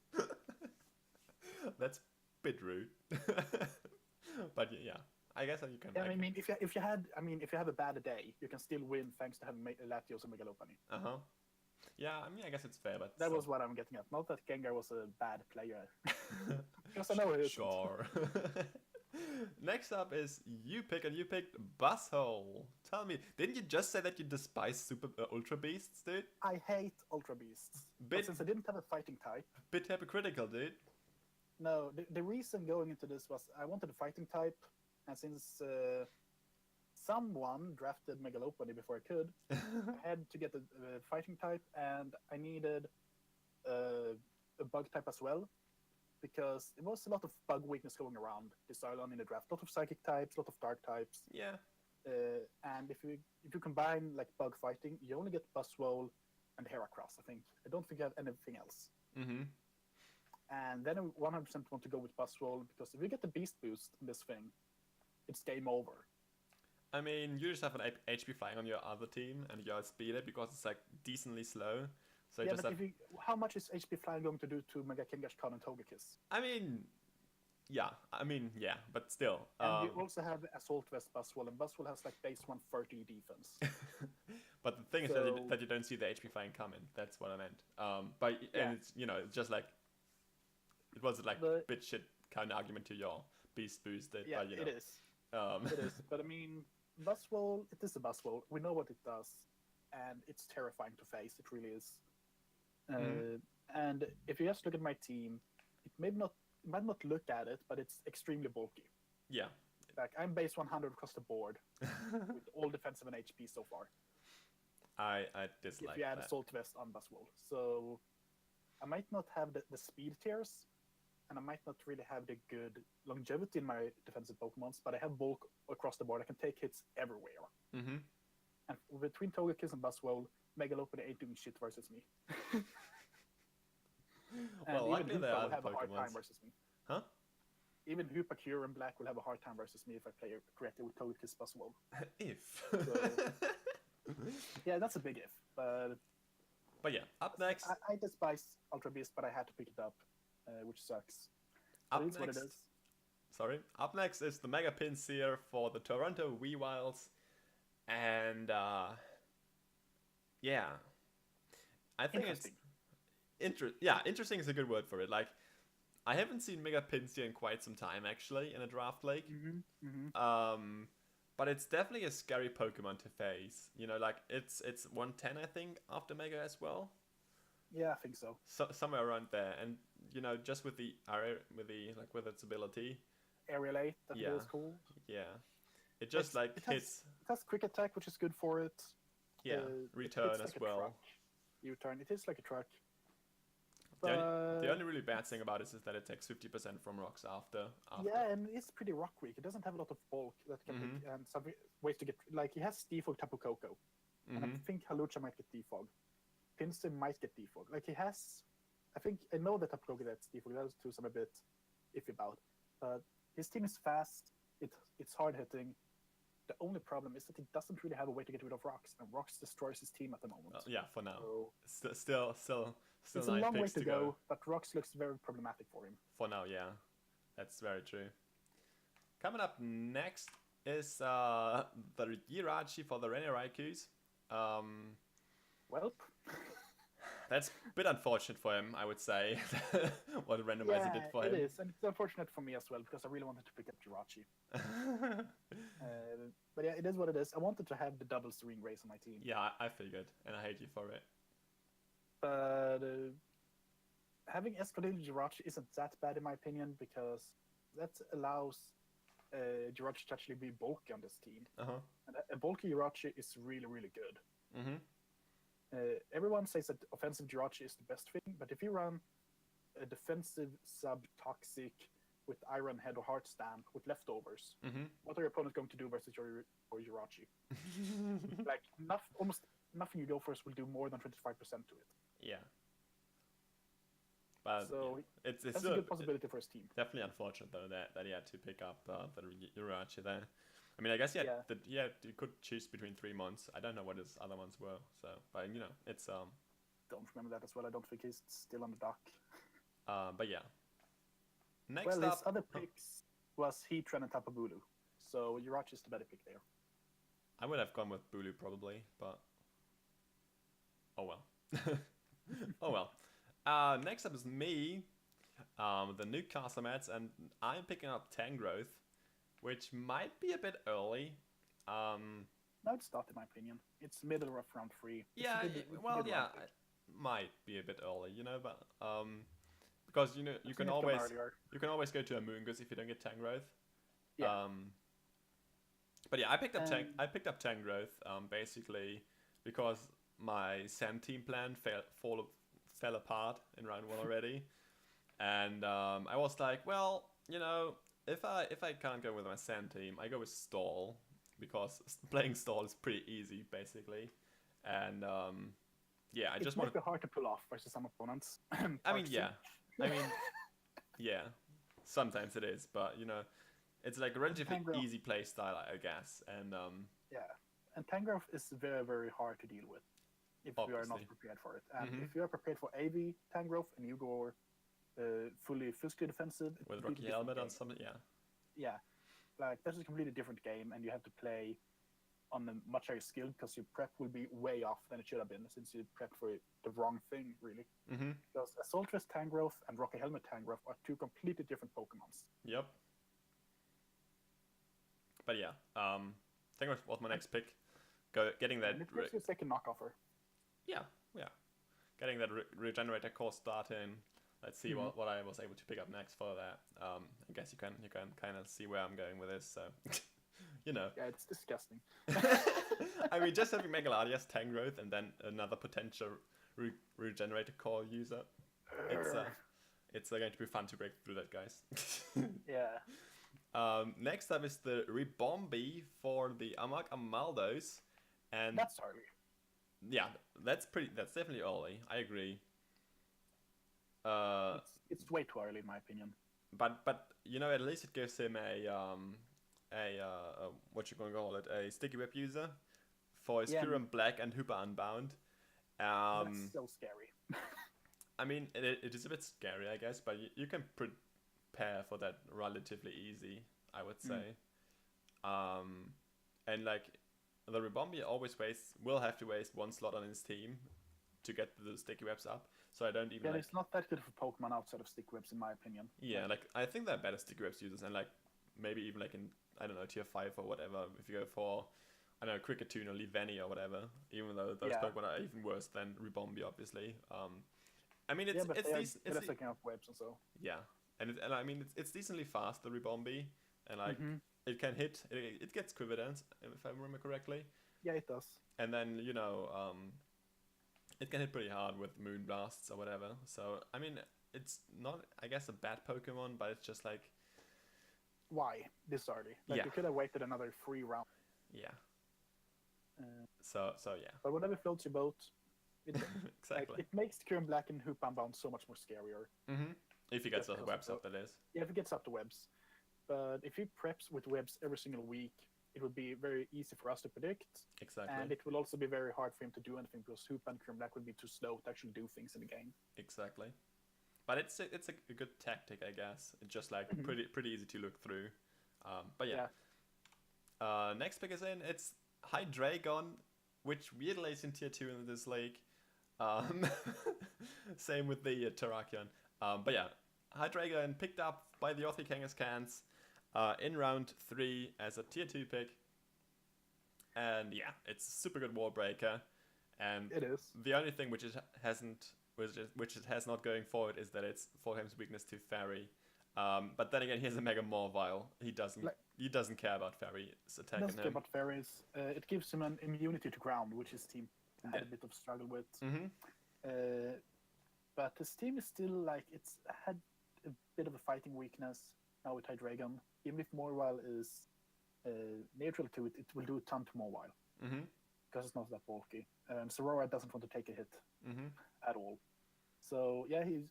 That's a bit rude. But yeah, I guess you can. Yeah, I mean, if you have a bad day, you can still win thanks to having Latios and Megalopony. Yeah, I mean, I guess it's fair, but that was what I'm getting at. Not that Gengar was a bad player, because I know it isn't. Sure. Next up is you picked Busshole. Tell me, didn't you just say that you despise super Ultra Beasts, dude? I hate Ultra Beasts. But since I didn't have a fighting type. Bit hypocritical, dude. No, the reason going into this was I wanted a fighting type, and since someone drafted Megalopony before I could, I had to get a fighting type, and I needed a bug type as well. Because there was a lot of bug weakness going around this island in the draft. A lot of psychic types, a lot of dark types. Yeah. And if you combine like bug fighting, you only get Buzzwole and Heracross, I think. I don't think you have anything else. Mm-hmm. And then I 100% want to go with Buzzwole, because if you get the Beast Boost in this thing, it's game over. I mean, you just have an HP flying on your other team, and you outspeed it because it's like decently slow. So yeah, but how much is HP Flying going to do to Mega Kangaskhan and Togekiss? I mean, yeah, but still. And you also have Assault Vest Buzzwole, and Buzzwole has like base 130 defense. But the thing is that you don't see the HP Flying coming. That's what I meant. And it's, it's just like, it was like a bit shit kind of argument to your Beast Boosted. Yeah, but, it is. It is. But I mean, Buzzwole, it is a Buzzwole. We know what it does, and it's terrifying to face. It really is. And if you just look at my team, it might not look at it, but it's extremely bulky. Yeah. Like I'm base 100 across the board with all defensive and HP so far. I dislike if you add that. Assault Vest on Buzzwole. So I might not have the speed tiers, and I might not really have the good longevity in my defensive Pokemons, but I have bulk across the board. I can take hits everywhere. Mm-hmm. And between Togekiss and Buzzwole, Megalopony ain't doing shit versus me. And Well, even luckily Hoopa there are will the have a hard time Pokemons. versus me. Huh? Even Hoopa, Cure, and Black will have a hard time versus me if I play correctly with Togekiss possible. If. Yeah, that's a big if. But yeah, up next. I despise Ultra Beast, but I had to pick it up, which sucks. Up But it's what next. it is. Sorry. Up next is the Mega Pinsir for the Toronto Weavils. And yeah. I think Interesting. Interesting is a good word for it. Like, I haven't seen Mega Pinsir in quite some time, actually, in a draft league. But it's definitely a scary Pokemon to face. You know, like, it's 110, I think, after Mega as well. Yeah, I think so. Somewhere around there. And, you know, just with with its ability. Aerial 8, that Yeah. is cool. Yeah. It just, hits... It has Quick Attack, which is good for it. Yeah, return it's as like a well. truck. U-turn. It is like a truck. The only really bad thing about it is that it takes 50% from rocks after. Yeah, and it's pretty rock weak. It doesn't have a lot of bulk that can Mhm. and some ways to get like he has Defog Tapu Koko. And I think Halucha might get Defog. Pinsir might get Defog. Like he has I know that Tapu Koko gets Defog, those two I'm a bit iffy about. But his team is fast, it's hard hitting. The only problem is that he doesn't really have a way to get rid of rocks, and rocks destroys his team at the moment. Yeah, for now. So Still it's a 9 long way picks to go, but rocks looks very problematic for him. For now, yeah. That's very true. Coming up next is the Jirachi for the Rene Raikus. Welp. That's a bit unfortunate for him, I would say, what randomizer did for him. It is, and it's unfortunate for me as well, because I really wanted to pick up Jirachi. But yeah, it is what it is. I wanted to have the double Serene Race on my team. Yeah, I figured, and I hate you for it. But having Escodillo Jirachi isn't that bad in my opinion, because that allows Jirachi to actually be bulky on this team. Uh-huh. And a bulky Jirachi is really, really good. Mm-hmm. Everyone says that offensive Jirachi is the best thing, but if you run a defensive sub-toxic with Iron Head or Heart Stamp with leftovers, what are your opponents going to do versus your Jirachi? Like, almost nothing you go for will do more than 25% to it. Yeah. But So it's that's still a good possibility for his team. definitely unfortunate, though, that he had to pick up the Jirachi there. I mean, I guess you could choose between 3 months. I don't know what his other ones were, so, but you know, it's Don't remember that as well. I don't think he's still on the dock. but yeah. Next Well, up, his other picks was Heatran and Tapu Bulu, so Jirachi is the better pick there. I would have gone with Bulu probably, but oh well. Oh well. Next up is me, the Newcastle Mets, and I'm picking up Tangrowth, which might be a bit early. No, it's not in my opinion. It's middle of round 3. Might be a bit early, you know, but because you know you can always go to Amoonguss if you don't get Tangrowth. Yeah. But yeah, I picked up Tangrowth basically because my Sand team plan fell apart in round 1 already, and I was like, well, you know, if I can't go with my Sand team, I go with Stall, because playing Stall is pretty easy basically, and yeah, I just want to be hard to pull off versus some opponents. I mean, yeah, sometimes it is, but you know, it's like a relatively easy play style, I guess, and yeah, and Tangrowth is very, very hard to deal with if you are not prepared for it. And if you are prepared for AV Tangrowth and you go fully physically defensive with Rocky Helmet on something, yeah, like that's a completely different game, and you have to play on a much higher skill because your prep will be way off than it should have been, since you prepped for the wrong thing, really. Because Assault Vest Tangrowth and Rocky Helmet Tangrowth are 2 completely different Pokemons. Yep. But yeah, Tangrowth was my next pick. Getting that. And it makes you take a knockoffer. Yeah. Getting that regenerator core start in. Let's see what I was able to pick up next for that. I guess you can kind of see where I'm going with this. So, you know. Yeah, it's disgusting. I mean, just having Megaladius, Tangrowth, and then another potential regenerator core user. It's going to be fun to break through that, guys. Yeah. Next up is the Ribombi for the Amag Amaldos, and that's early. Yeah, that's definitely early. I agree. It's way too early in my opinion. But you know, at least it gives him what you gonna call it, a sticky web user for his Yeah, Kyurem Black and Hoopa Unbound. that's so scary. I mean, it is a bit scary, I guess, but you can prepare for that relatively easy, I would say. And like the Ribombi will have to waste one slot on his team to get the sticky webs up. So I don't even Yeah, like. it's not that good of a Pokemon outside of stick webs in my opinion. Yeah, like I think they're better sticky webs users, and like maybe even like in, I don't know, tier 5 or whatever. If you go for, I don't know, Cricketune or Liveni or whatever, even though those Yeah. Pokemon are even worse than Ribombi, obviously. I mean, Yeah, but it's they're decent. good at picking up webs and so. Yeah, and I mean it's decently fast, the Ribombi, and like it can hit. It gets Quiver Dance, if I remember correctly. Yeah, it does. And then you know, it can hit pretty hard with Moon Blasts or whatever. So I mean, it's not, I guess, a bad Pokemon, but it's just like, Why this early? Like Yeah. you could have waited another 3 rounds. yeah. Uh, So yeah, but whatever floats your boat, it, like, exactly. it makes Kyurem Black and Hoop Unbound so much more scarier. If he gets just the because webs of up, that is. Yeah, if it gets up to webs. But if he preps with webs every single week, it would be very easy for us to predict. Exactly. And it will also be very hard for him to do anything because Hoop and Kyurem Black would be too slow to actually do things in the game. Exactly. But it's a good tactic, I guess. It's just like pretty easy to look through. But yeah. Next pick is in. It's Hydreigon, which weirdly is in tier 2 in this league. Same with the Terrakion. But yeah, Hydreigon picked up by the Orthic Kangaskhan's in round 3 as a tier 2 pick. And yeah, it's a super good wall breaker. And It is. the only thing which it has not going forward is that it's 4 times weakness to Fairy. But then again, he has a Mega Mawile. He doesn't care about Fairy's attacking Doesn't care him. about fairies. It gives him an immunity to ground, which his team had a bit of struggle with. But his team is still like, it's had a bit of a fighting weakness now with Hydreigon. Even if Mawile is neutral to it, it will do a ton to Mawile because it's not that bulky. Sorora doesn't want to take a hit at all. So yeah, he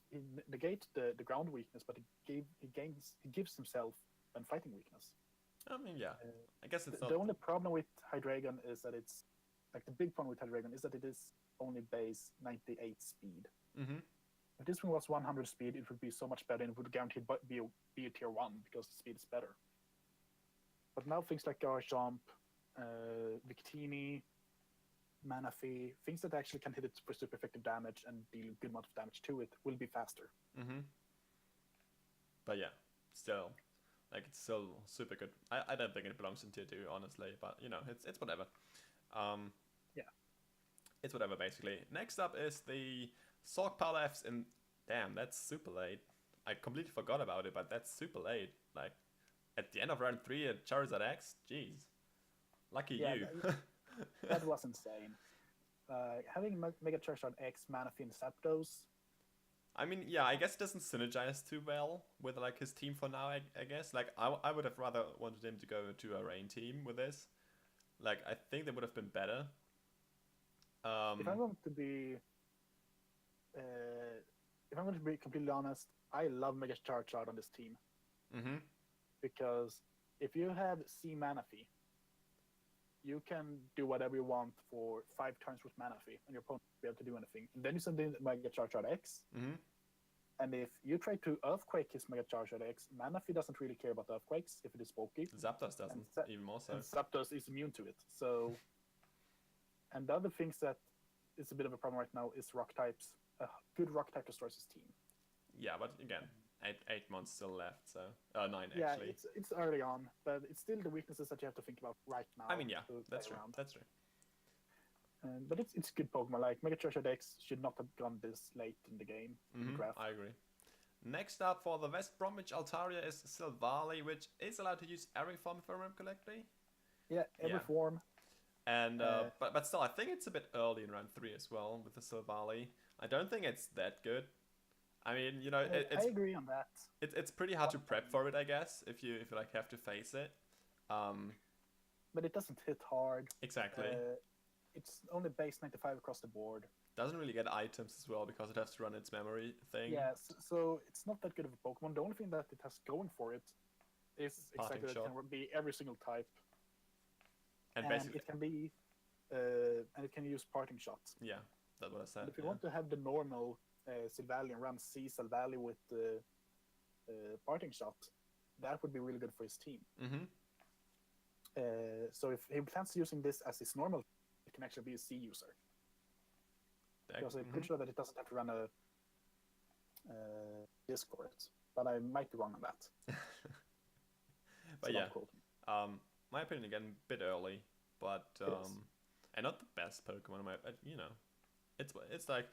negates the ground weakness, but he gives himself a fighting weakness. I mean, yeah. I guess it's The not. only problem with Hydreigon is that it's like the big problem with Hydreigon is that it is only base 98 speed. If this one was 100 speed, it would be so much better and it would guaranteed be a tier 1 because the speed is better. But now things like Garchomp, Victini, Manaphy, things that actually can hit it for super effective damage and deal a good amount of damage to it will be faster. But yeah, still, like it's still super good. I don't think it belongs in tier 2, honestly, but you know, it's whatever. Yeah. It's whatever, basically. Next up is the Sork Palafs in... Damn, that's super late. I completely forgot about it, but that's super late. Like, at the end of round 3 at Charizard X? Jeez. Lucky you. That was insane. Having Mega Charizard X, Manaphy, and Zapdos. I mean, yeah, I guess it doesn't synergize too well with like his team for now, I guess. Like, I would have rather wanted him to go to a Rain team with this. Like, I think they would have been better. If I'm going to be completely honest, I love Mega Charizard on this team. Because if you have C Manaphy, you can do whatever you want for 5 turns with Manaphy, and your opponent won't be able to do anything. And then you send in Mega Charizard X, and if you try to Earthquake his Mega Charizard X, Manaphy doesn't really care about Earthquakes if it is bulky. Zapdos doesn't, even more so. And Zapdos is immune to it. So, and the other things that is a bit of a problem right now is rock types. A good rock type destroys his team. Yeah, but again, 8 months still left, so 9 actually. Yeah, it's early on, but it's still the weaknesses that you have to think about right now. I mean, yeah, that's true. That's true. But it's good Pokemon. Like Mega Charizard X should not have gone this late in the game. In the draft. I agree. Next up for the West Bromwich Altaria is Silvally, which is allowed to use every form, if I remember correctly. Yeah, every form. And but still, I think it's a bit early in round 3 as well with the Silvally. I don't think it's that good. I mean, you know, I agree on that. It's pretty hard to prep for it, I guess, if you like have to face it. But it doesn't hit hard. Exactly. It's only base 95 across the board. doesn't really get items as well because it has to run its memory thing. Yeah, so it's not that good of a Pokemon. The only thing that it has going for it is Parting exactly that it shot. can be every single type, And and basically, it can be, and it can use parting shots. yeah, that's what I said. And if you Yeah. want to have the normal Sylvalian run C Sylvali with the parting shot, that would be really good for his team. Mm-hmm. So if he plans using this as his normal, it can actually be a C user. Because I'm pretty sure that it doesn't have to run a disk for it. But I might be wrong on that. But So yeah, don't quote me. my opinion again, a bit early, but Yes. and not the best Pokemon. You know, it's like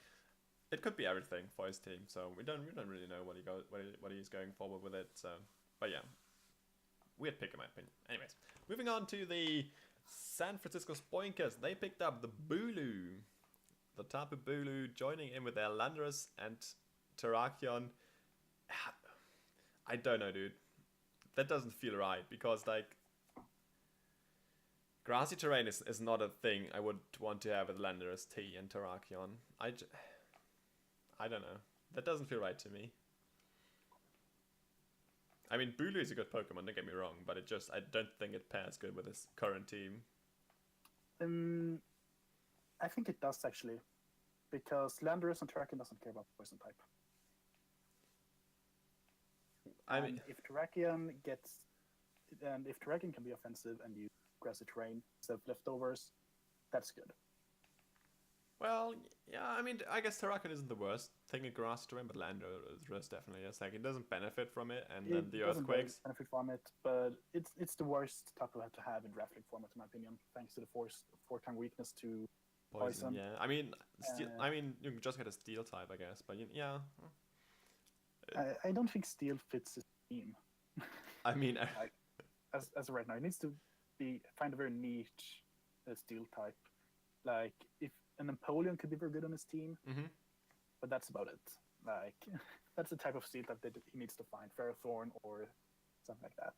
it could be everything for his team. So we don't really know what he's going forward with it. So, but yeah, weird pick in my opinion. Anyways, moving on to the San Francisco Spoinkers. They picked up the Bulu, the Tapu Bulu, joining in with their Landorus and Terrakion. I don't know, dude. That doesn't feel right because like grassy terrain is not a thing I would want to have with Landorus T and Terrakion. I don't know. That doesn't feel right to me. I mean, Bulu is a good Pokemon, don't get me wrong, but I don't think it pairs good with his current team. I think it does actually, because Landorus and Terrakion doesn't care about poison type. I mean, if Terrakion can be offensive and use grassy terrain instead of leftovers, that's good. well, yeah, I mean, I guess Terrakion isn't the worst thing in grass terrain, but Landorus definitely is. Like, it doesn't benefit from it, and then the It doesn't really earthquakes. benefit from it, but it's the worst type to have in draft league format, in my opinion, thanks to the four-time weakness to poison. Yeah. I mean, you can just get a steel type, I guess, but yeah. I don't think Steel fits his team. I mean, as of right now, it needs to find a very niche Steel type. Like if an Empoleon could be very good on his team, mhm. but that's about it. Like that's the type of Steel type that he needs to find, Ferrothorn or something like that.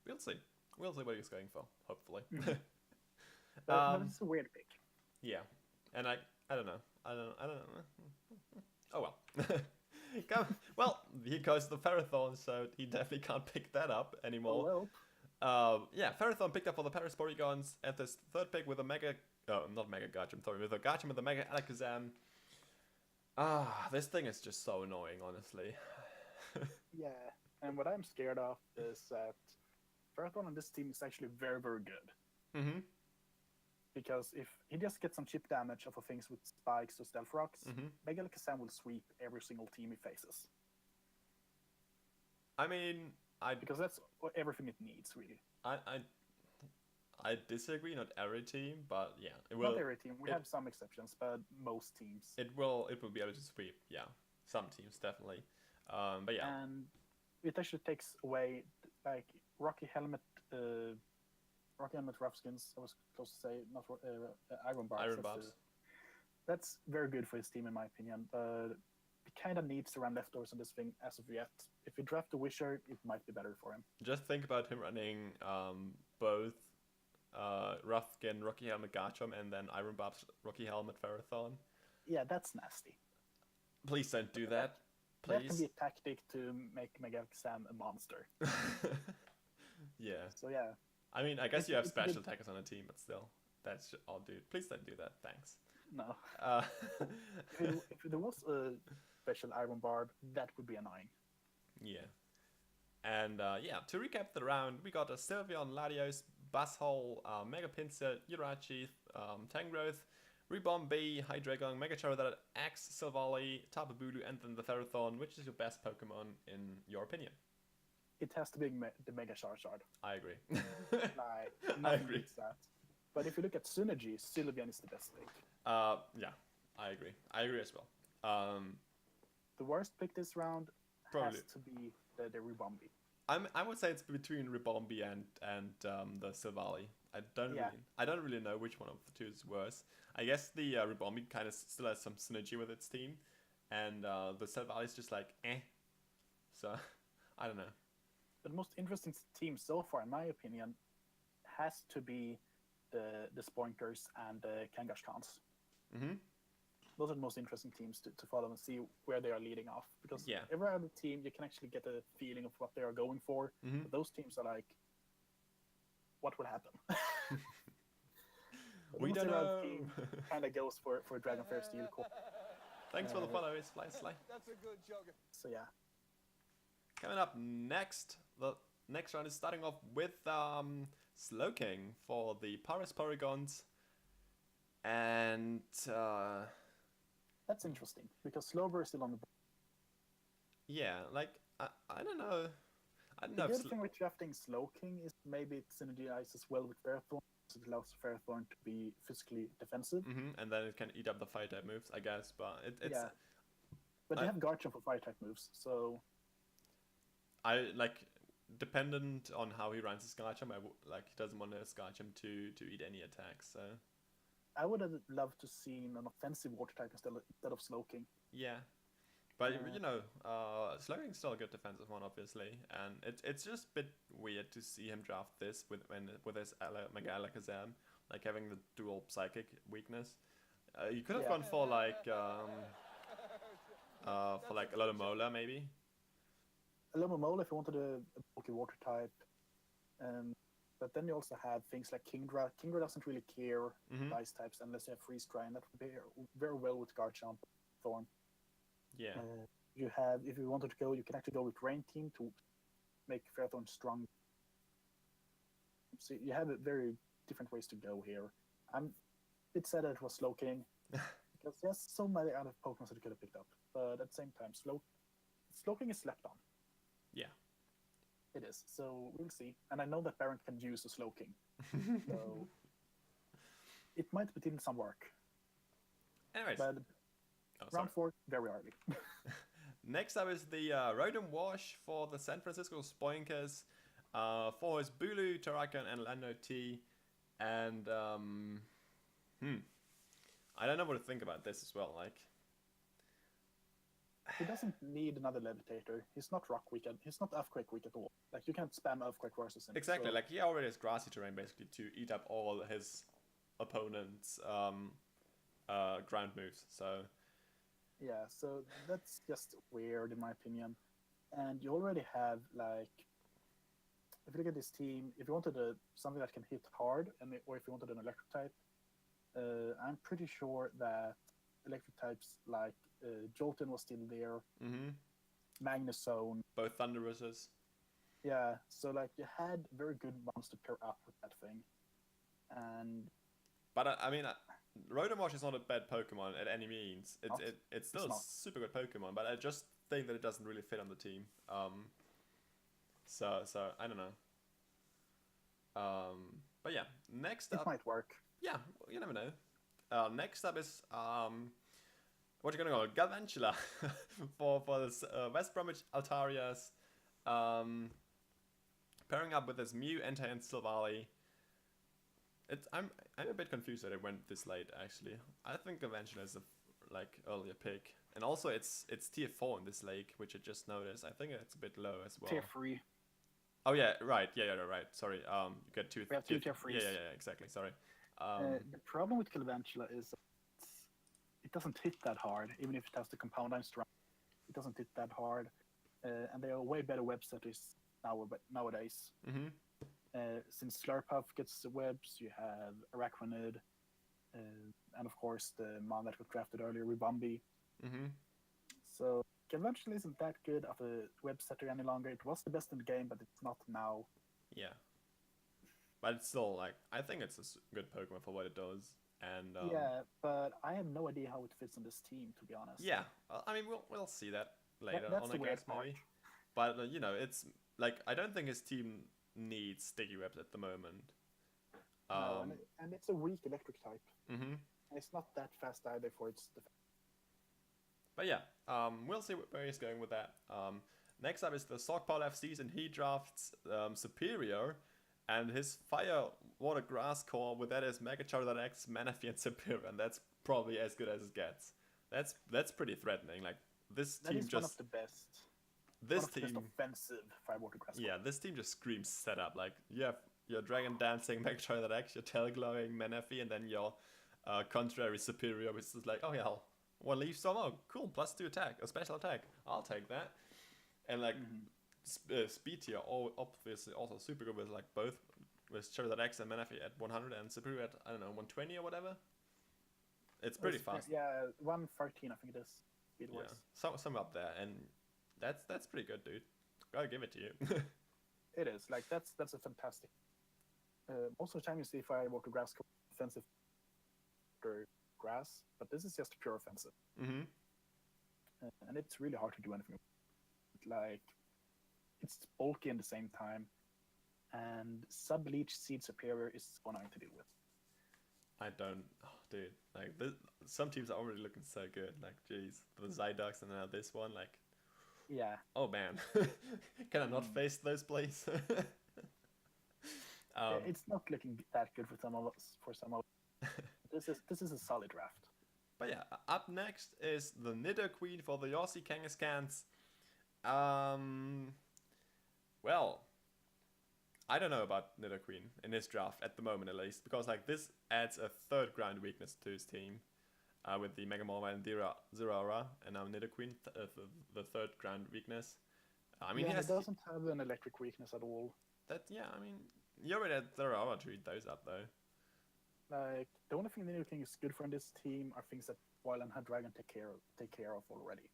We'll see. We'll see what he's going for. Hopefully. But it's a weird pick. Yeah, and I don't know. I don't know. Oh well. Well, he goes to the Ferrothorn, so he definitely can't pick that up anymore. Oh, well. Yeah, Ferrothorn picked up all the Paris Porygons at this third pick with a Mega... Oh, not Mega Garchomp, sorry, with a Garchomp with a Mega Alakazam. This thing is just so annoying, honestly. Yeah, and what I'm scared of is that Ferrothorn on this team is actually very, very good. Mm-hmm. Because if he just gets some chip damage off of things with spikes or stealth rocks, Mm-hmm. Mega Alakazam will sweep every single team he faces. I mean, Because that's everything it needs, really. I disagree, not every team, but yeah, it will. Not every team. We have some exceptions, but most teams. It will be able to sweep. Yeah, some teams definitely. But yeah. And it actually takes away like Rocky Helmet Rough Skins. I was close to say not Iron Barbs. Iron Barbs. That's very good for his team, in my opinion. But he kind of needs to run leftovers on this thing as of yet. If you draft a Wizard, it might be better for him. Just think about him running both Ruffkin, Rocky Helmet Garchomp, and then Iron Barbs, Rocky Helmet Ferrothorn. Yeah, that's nasty. Please don't do that. That can Please. be a tactic to make Mega Sam a monster. Yeah. So yeah. I mean, I guess you have it's a good- special attackers on a team, but still, that's all, dude. Please don't do that. Thanks. No. Uh, If there was a special Iron Barb, that would be annoying. yeah. And yeah, to recap the round, we got a Sylveon, Latios, Basshole, Mega Pinsir, Urachi, Tangrowth, Ribombee, Hydreigon, Mega Charizard, X, Silvally, Tapu Bulu, and then the Ferrothorn. Which is your best Pokemon in your opinion? It has to be the Mega Charizard. I agree. Like, nothing beats that. But if you look at synergy, Sylveon is the best pick. Yeah, I agree. I agree as well. The worst pick this round Probably. has to be the Ribombee. I would say it's between Ribombee and the Silvally. I don't really know which one of the two is worse. I guess the Ribombee kind of still has some synergy with its team, and the Silvally is just like eh. So I don't know. But the most interesting team so far, in my opinion, has to be the Spoinkers and the Kangaskhan's. Mm-hmm. those are the most interesting teams to follow and see where they are leading off. Because Yeah. every other team, you can actually get a feeling of what they are going for. Mm-hmm. But those teams are like, what will happen? We don't know. Kind of goes for Dragonfire Steel Core. Thanks for the follow, Sly. That's a good joke. So yeah. Coming up next, the next round is starting off with Slowking for the Paris Paragons. And That's interesting because Slowbro is still on the board. yeah, like I don't know. I don't The know. good thing with drafting Slowking is maybe it synergizes well with Fairthorn. So it allows Fairthorn to be physically defensive. And then it can eat up the fire type moves, I guess. But it's Yeah. But you have Garchomp for fire type moves, so I like dependent on how he runs his Garchomp. Like he doesn't want his Garchomp to eat any attacks. So I would have loved to see an offensive water type instead of Slowking. yeah. But you know, Slowking's still a good defensive one, obviously, and it's just a bit weird to see him draft this with his Mega Alakazam, like having the dual psychic weakness. You could have gone for like Alomola maybe. Alomomola if you wanted a bulky water type, but then you also have things like Kingdra. Kingdra doesn't really care ice types unless you have freeze dry, and that would pair very well with Garchomp, Thorn. Yeah. You have, if you wanted to go, you can actually go with Rain Team to make Fairthorn strong. So you have very different ways to go here. I'm a bit sad that it was Slowking because there's so many other Pokemon that you could have picked up, but at the same time, Slowking is slept on. Yeah. It is. So we'll see. And I know that Baron can use a Slowking, so it might put in some work. Anyways. But round 4, very early. Next up is the Rotom Wash for the San Francisco Spoinkers for his Bulu, Tarakan, and Lando T. And I don't know what to think about this as well. Like, he doesn't need another Levitator. He's not Rock Weak. He's not Earthquake Weak at all. Like, you can't spam Earthquake versus him. Exactly. So. Like, he already has grassy terrain basically to eat up all his opponent's ground moves. So. Yeah, so that's just weird in my opinion. And you already have, like, if you look at this team, if you wanted something that can hit hard, or if you wanted an electric type, I'm pretty sure that electric types like Jolteon was still there, Magnezone. Both Thunderuses. Yeah, so like you had very good ones to pair up with that thing. But I mean, Rotom Wash is not a bad Pokemon at any means. It's still a super good Pokemon, but I just think that it doesn't really fit on the team. So I don't know. But yeah, next up. It might work. Yeah, you never know. Next up is what you gonna call it? Galvantula for the West Bromwich Altarias. Pairing up with this Mew, Entei, and Silvally. I'm a bit confused that it went this late. Actually, I think Galvantula is a earlier pick, and also it's tier 4 in this lake, which I just noticed. I think it's a bit low as well. Tier 3. Oh yeah, right. Yeah, right. Sorry. You get two. We have two tier 3s. Yeah. Exactly. Sorry. The problem with Galvantula is it doesn't hit that hard, even if it has the compound strength. It doesn't hit that hard, and they are way better web setters nowadays. Since Slurpuff gets webs, you have Arachnid, and of course the mon that got drafted earlier, Ribombee. So Galvantula isn't that good of a web setter any longer. It was the best in the game, but it's not now. Yeah. But it's still, I think it's a good Pokemon for what it does. And yeah, but I have no idea how it fits on this team, to be honest. Yeah, I mean, we'll see that later That's on, the I weird guess, part. maybe. But, it's, I don't think his team needs sticky webs at the moment. No, and it's a weak electric type. And it's not that fast either for its defense. But yeah, we'll see where he's going with that. Next up is the Stockpile FCs, and he drafts Superior, and his Fire, Water, Grass core with that is Mega Charizard X, Manaphy, and Superior, and that's probably as good as it gets. That's pretty threatening. This team just one of the best. This one of the team best offensive Fire, Water, Grass. Yeah, this team just screams setup. You have your Dragon Dancing, Mega Charizard X, your Tail Glowing, Manaphy, and then your contrary Superior, which is oh yeah, one leaf storm. Oh, cool, +2 attack, a special attack. I'll take that. And like speed tier, obviously also super good with like both with Charizard X and Manaphy at 100 and Subaru at, I don't know, 120 or whatever. It's pretty fast. Yeah, 113 I think it is. Speed wise. Yeah, some up there, and that's pretty good, dude. Gotta give it to you. It is like that's a fantastic. Most of the time you see if I walk a grass offensive or grass, but this is just pure offensive, Mm-hmm. and it's really hard to do anything. Like it's bulky at the same time, and sub leech seed superior is one I have to deal with. I don't, dude. Like some teams are already looking so good. Like, jeez, the Zyducks and now this one. Like, Yeah. oh man, can I not face those plays? It's not looking that good for some of us. This is a solid draft. But yeah, up next is the Nidoqueen for the Aussie Kangaskhan's. Well, I don't know about Nidoqueen in this draft at the moment, at least, because like this adds a third ground weakness to his team, with the Mega Mole and Zeraora, and now Nidoqueen, the third ground weakness. I mean, it doesn't have an electric weakness at all. I mean, you already had Zeraora to read those up though. Like the only thing Nidoking is good for in this team are things that Wild and Dragon take care of already.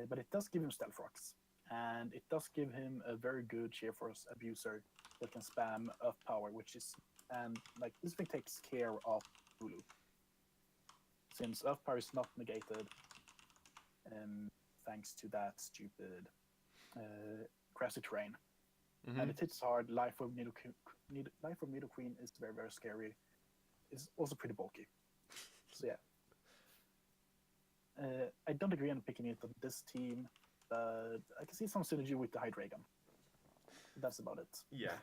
But it does give him Stealth Rocks, and it does give him a very good Sheer Force abuser that can spam Earth Power, and like this thing takes care of Hulu. Since Earth Power is not negated, thanks to that stupid grassy terrain, and it hits hard. Life of Nidoqueen is very, very scary. It's also pretty bulky. So yeah. I don't agree on picking it on this team, but I can see some synergy with the Hydreigon. That's about it. Yeah,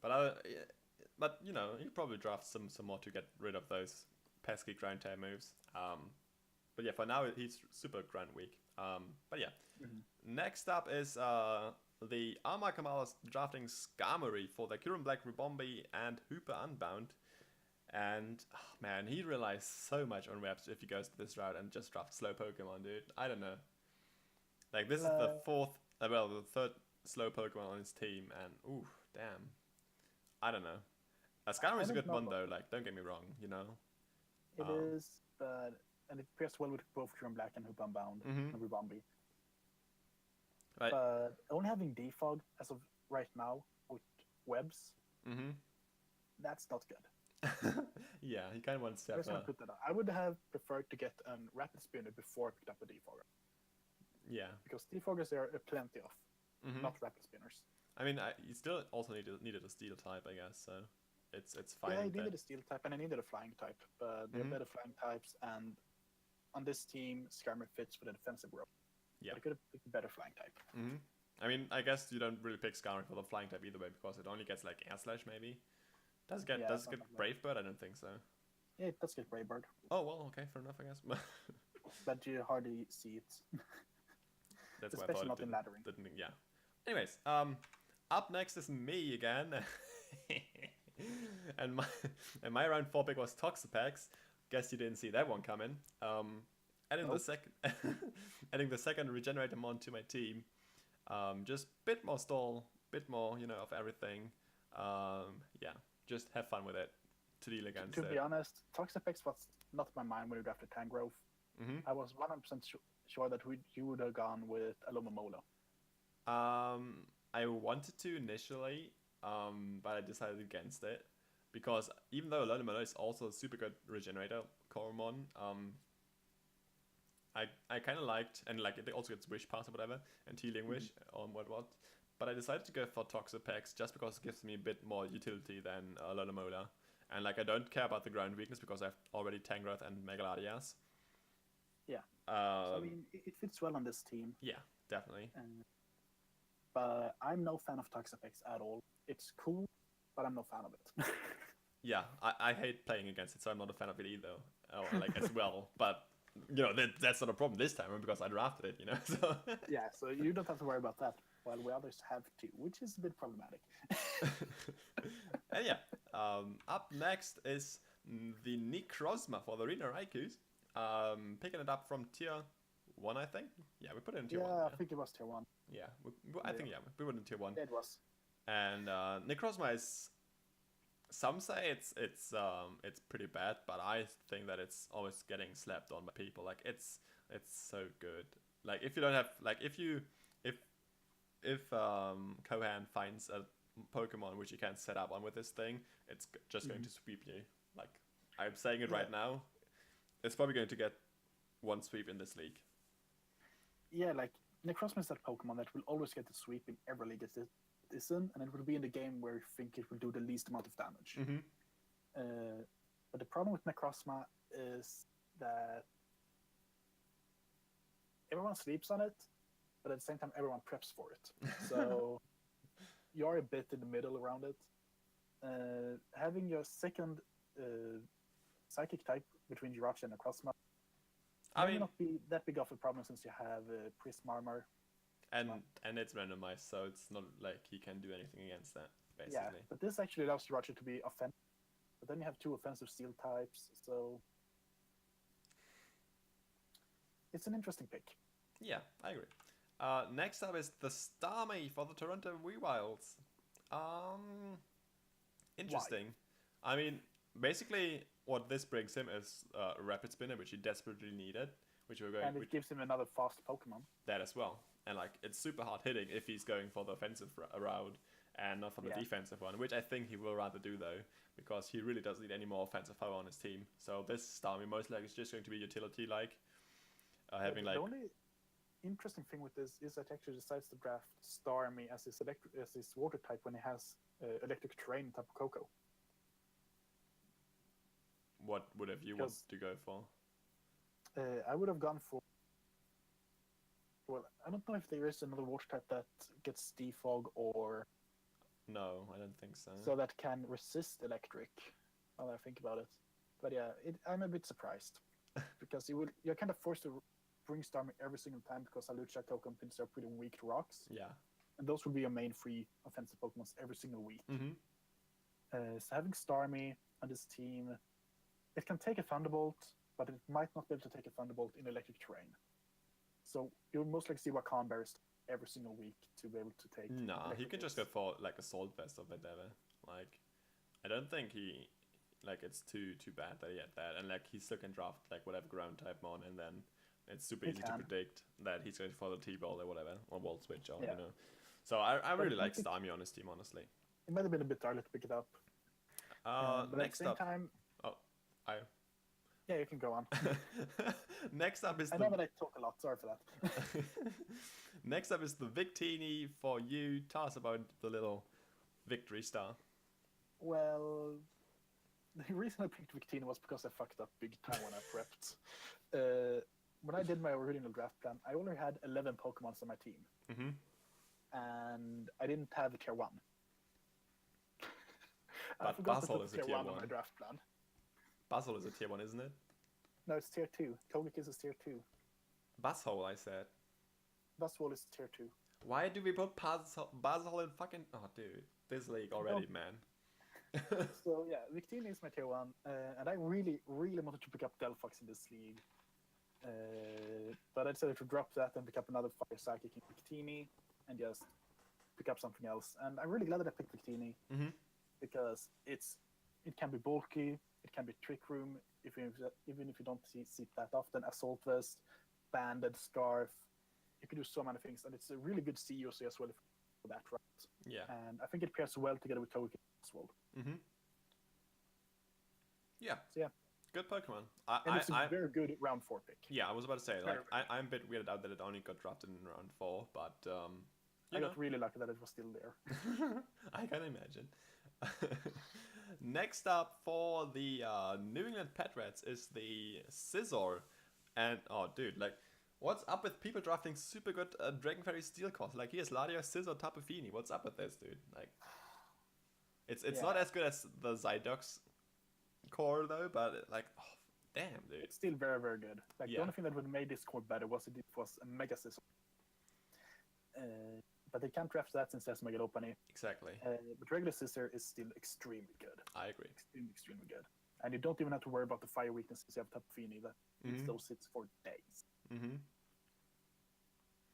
but you know, you probably draft some more to get rid of those pesky ground tear moves. But yeah, for now he's super ground weak. But yeah, next up is the Arma Kamalas drafting Skarmory for the Kirin Black Ribombi and Hooper Unbound. And oh man, he relies so much on reps if he goes to this route and just drafts slow Pokemon, dude. I don't know. Like this is the third slow Pokemon on his team, and ooh, damn. I don't know. Skarmory is a good one though. Like, don't get me wrong, you know. It is, and it pairs well with both Kirin Black and Hoopa Unbound and Ribombi. Right. But only having Defog as of right now with webs, that's not good. Yeah, he kind of wants to have put that out. I would have preferred to get a Rapid Spinner before I picked up a Defogger. Yeah. Because Defoggers there are plenty of, not Rapid Spinners. I mean, you still also needed a Steel type, I guess, so it's fine. Yeah, I needed a Steel type and I needed a Flying type, but they're better Flying types, and on this team, Skarmory fits for the defensive role. Yeah. But I could have picked a better Flying type. I mean, I guess you don't really pick Skarmory for the Flying type either way, because it only gets like Air Slash maybe. Does it get Brave Bird? I don't think so. Yeah, it does get Brave Bird. Oh, well, okay, fair enough, I guess. But you hardly see it. That's especially why I thought not in laddering. Yeah. Anyways, up next is me again. and my round 4 pick was Toxapex. Guess you didn't see that one coming. Adding the second Regeneratormon to my team. Just bit more stall, bit more, you know, of everything. Yeah, just have fun with it to deal against it. To be honest, Toxapex was not my mind when you drafted Tangrowth. I was 100% sure that you would have gone with Alomomola. I wanted to initially, but I decided against it. Because even though Alomomola is also a super good Regenerator Coromon, I kind of liked, and like it also gets Wish Pass or whatever, and Healing Wish or what. But I decided to go for Toxapex just because it gives me a bit more utility than Alomomola. And like I don't care about the ground weakness because I have already Tangrowth and Megaladias. Yeah. So, I mean, it fits well on this team. Yeah, definitely. But I'm no fan of Toxapex at all. It's cool, but I'm no fan of it. Yeah, I hate playing against it, so I'm not a fan of it either. Or like as well, but you know that's not a problem this time because I drafted it, you know. So yeah, so you don't have to worry about that. While we others have to, which is a bit problematic. And yeah, up next is the Necrozma for the Arena Raikus. Picking it up from tier 1, I think. Yeah, we put it in tier 1. Yeah, I think it was tier 1. Yeah, I think we put it in tier 1. Yeah, it was. And Necrozma is. Some say it's pretty bad, but I think that it's always getting slapped on by people. Like it's so good. Like if you don't have like if Kohan finds a Pokemon which you can't set up on with this thing, it's just going to sweep you. Like I'm saying it right now, it's probably going to get one sweep in this league. Yeah, like Necrozma is that Pokemon that will always get the sweep in every league it is in, and it will be in the game where you think it will do the least amount of damage. But the problem with Necrozma is that everyone sleeps on it, but at the same time everyone preps for it. So you're a bit in the middle around it. Having your second psychic type between Jirachi and Necrozma may not be that big of a problem since you have Prism Armor. And it's randomized, so it's not like he can do anything against that, basically. Yeah, but this actually allows Jirachi to be offensive. But then you have 2 offensive steel types, so it's an interesting pick. Yeah, I agree. Next up is the Starmie for the Toronto Rewilds. Interesting. Why? I mean, basically, what this brings him is a Rapid Spinner, which he desperately needed. And it gives him another fast Pokemon. That as well. And like it's super hard hitting if he's going for the offensive route and not for the defensive one, which I think he will rather do though, because he really doesn't need any more offensive power on his team. So this Starmie most likely is just going to be utility like. The only interesting thing with this is that he actually decides to draft Starmie as his water type when he has electric terrain type of Koko. What would have you wanted to go for? I would have gone for. Well, I don't know if there is another water type that gets defog or. No, I don't think so. So that can resist electric. Now that I think about it, but yeah, I'm a bit surprised because you're kind of forced to bring Starmie every single time because Alucha Token pins are pretty weak to rocks. Yeah. And those will be your main 3 offensive Pokemons every single week. So having Starmie on this team, it can take a Thunderbolt, but it might not be able to take a Thunderbolt in electric terrain. So you'll most likely see Rakan Bears every single week to be able to take. Nah, he can just go for like Assault Vest or whatever. Like, I don't think it's too bad that he had that, and like he still can draft like whatever ground type on, and then it's super easy to predict that he's going for the T-Ball or whatever, or Volt Switch or you know. So I really like Starmie on his team, honestly. It might have been a bit early to pick it up. But next at the same time. Yeah, you can go on. Next up is I know that I talk a lot. Sorry for that. Next up is the Victini for you. Tell us about the little victory star. Well, the reason I picked Victini was because I fucked up big time when I prepped. When I did my original draft plan, I only had 11 Pokemons on my team. And I didn't have a tier 1. I forgot to put tier 1 on my draft plan. Buzzhole is a tier 1, isn't it? No, it's tier 2. Togekiss is tier 2. Buzzhole, I said. Buzzhole is tier 2. Why do we put Buzzhole in fucking... Oh, dude. This league already, man. So, yeah, Victini is my tier 1. And I really, really wanted to pick up Delphox in this league. But I decided to drop that and pick up another Fire Psychic in Victini. And just pick up something else. And I'm really glad that I picked Victini. Because it can be bulky. It can be Trick Room, even if you don't see it that often. Assault Vest, Banded, Scarf. You can do so many things, and it's a really good CUC as well for that route. Yeah. And I think it pairs well together with Togekiss as well. Yeah. So yeah. Good Pokemon. And it's a very good round 4 pick. Yeah, I was about to say, like, I'm a bit weirded out that it only got drafted in round 4, but I got really lucky that it was still there. I can imagine. Next up for the New England Pet Rats is the Scizor. And, oh, dude, like, what's up with people drafting super good Dragon Fairy Steel Cores? Like, here's Latios, Scizor, Tapu Fini. What's up with this, dude? Like, it's not as good as the Zydox core, though, but, like, oh, damn, dude. It's still very, very good. Like, the only thing that would have made this core better was it was a Mega Scizor. But they can't draft that since there's Mega Lopunny. Exactly. But regular Scizor is still extremely good. I agree. Extremely, extremely good. And you don't even have to worry about the fire weaknesses. You have Tapu Fini that eats Mhm. those hits for days. Mhm.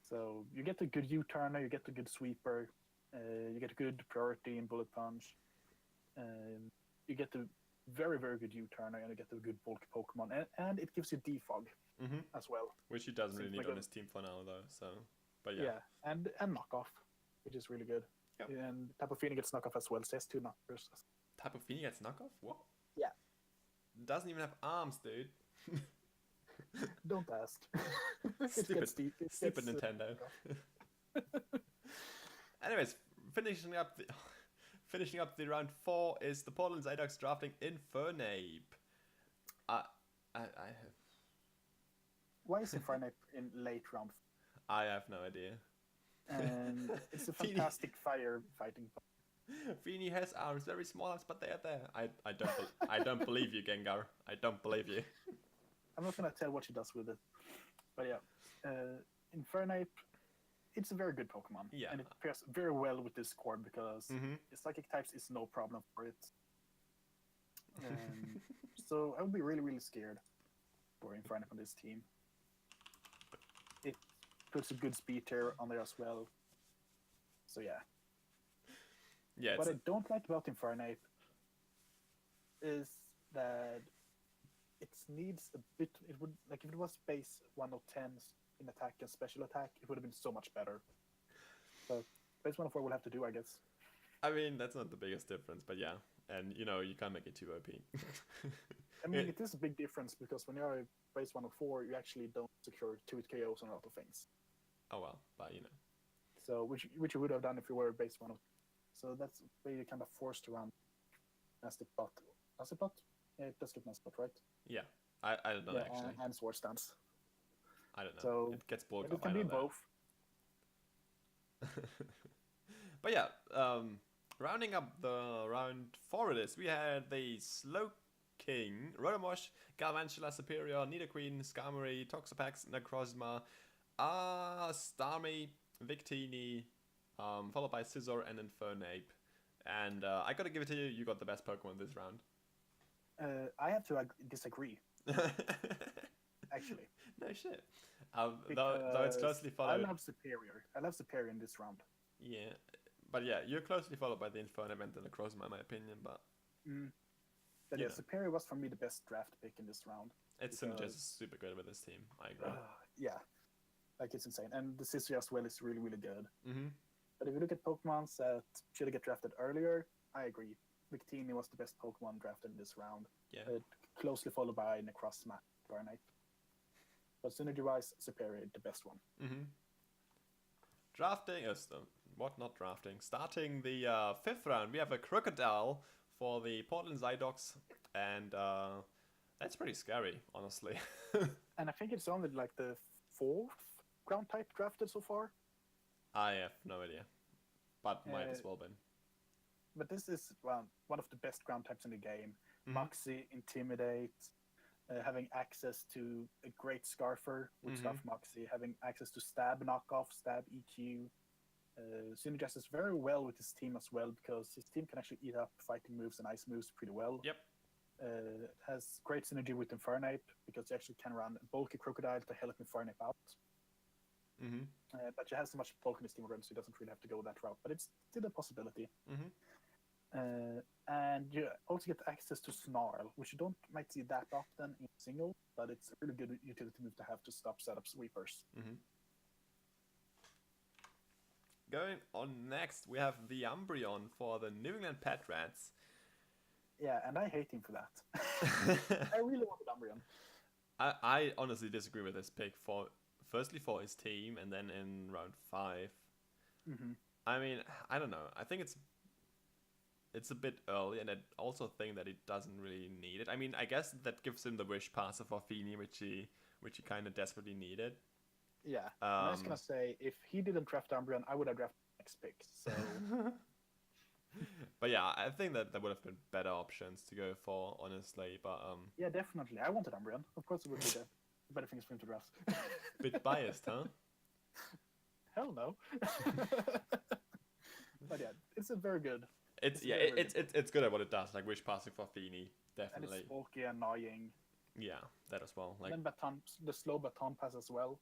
So you get a good U-turner, you get a good sweeper, you get a good priority in bullet punch, you get a very, very good U-turner, and you get a good bulk Pokemon, and it gives you defog Mhm. as well. Which he doesn't really Seems need like on a- his team for now, though. So, but yeah. Yeah, and knockoff, which is really good. Yep. And Tapu Fini gets knockoff as well, so he has 2 knockers. Tapu Fini gets knockoff. What? Yeah. Doesn't even have arms, dude. Don't ask. Stupid Nintendo. Anyways, finishing up the round 4 is the Portland Zydox drafting Infernape. Why is Infernape in late round? I have no idea. And it's a Fini. fantastic fire fighting. Fini has arms, very small arms, but they are there. I don't believe you, Gengar. I don't believe you. I'm not gonna tell what she does with it, but yeah, Infernape. It's a very good Pokemon, Yeah. and it pairs very well with this core because Mm-hmm. the Psychic types is no problem for it. So I would be really, really scared for Infernape on this team. It puts a good speed tier on there as well. So yeah. Yeah. What I don't like about Infernape is that it needs a bit. It would like if it was base 110s in attack and special attack, it would have been so much better. But base 104 will have to do, I guess. I mean, that's not the biggest difference, but yeah. And you know, you can't make it too OP. I mean, it is a big difference because when you're base 104, you actually don't secure 2 KOs on a lot of things. Oh well, but you know. So which you would have done if you were base 104. So that's where you're kind of forced to run Nasty Plot. Nasty Plot? Yeah, it does get Nasty Plot, right? Yeah. I don't know actually. And Sword Stance. I don't know. So it gets bulk it up. can I be know both. that. But yeah, rounding up the round 4 it is, we had the Slowking, Rotomosh, Galvantula Superior, Nidoqueen, Skarmory, Toxapex, Necrozma, Starmie, Victini, followed by Scizor and Infernape. And I gotta give it to you, you got the best Pokemon this round. I have to disagree, actually. No shit. Though it's closely followed. I love Superior in this round. Yeah, but yeah, you're closely followed by the Infernape and the Necrozma, in my opinion. But But Yeah. yeah, Superior was for me the best draft pick in this round. it's Because- just super good with this team. I agree. Yeah, like it's insane, and the Scizor as well is really, really good. Mm-hmm. But if you look at Pokemon that should have get drafted earlier, I agree. Victini was the best Pokemon drafted in this round. Yeah. Closely followed by Necrozma, Burnipe. But synergy-wise, Superior, the best one. Mm-hmm. Starting the 5th round, we have a Crocodile for the Portland Zydox, and that's pretty scary, honestly. And I think it's only like the 4th ground type drafted so far. I have no idea, but might as Uh, well been. But this is one of the best ground types in the game. Mhm. Moxie, Intimidate, having access to a great Scarfer with Mhm. Scarf Moxie, having access to Stab Knockoff, Stab EQ. Synergizes very well with his team as well because his team can actually eat up fighting moves and ice moves pretty well. Yep. Has great synergy with Infernape because you actually can run Bulky Crocodile to help Infernape out. Mm-hmm. But you have so much bulk in his team already, so he doesn't really have to go that route. But it's still a possibility. Mm-hmm. And you also get access to Snarl, which you don't might see that often in single, but it's a really good utility move to have to stop setup sweepers. Mm-hmm. Going on next, we have the Umbreon for the New England Pet Rats. Yeah, and I hate him for that. I really wanted Umbreon. I honestly disagree with this pick firstly for his team and then in round 5. Mm-hmm. I mean, I don't know. I think it's a bit early, and I also think that he doesn't really need it. I mean, I guess that gives him the wish pass for Fini, which he kind of desperately needed. Yeah, I was Um, gonna say if he didn't draft Umbreon, I would have drafted next pick. So But yeah, I think that there would have been better options to go for, honestly. But yeah, definitely, I wanted Umbreon. Of course, it would be the better things for him to draft. bit biased, huh? Hell no. But yeah, it's a very good It's yeah, very, very it's good at what it does. Like wish passing for Feeny, and definitely. it's bulky, annoying. Yeah, that as well. Like, And then the slow baton pass as well.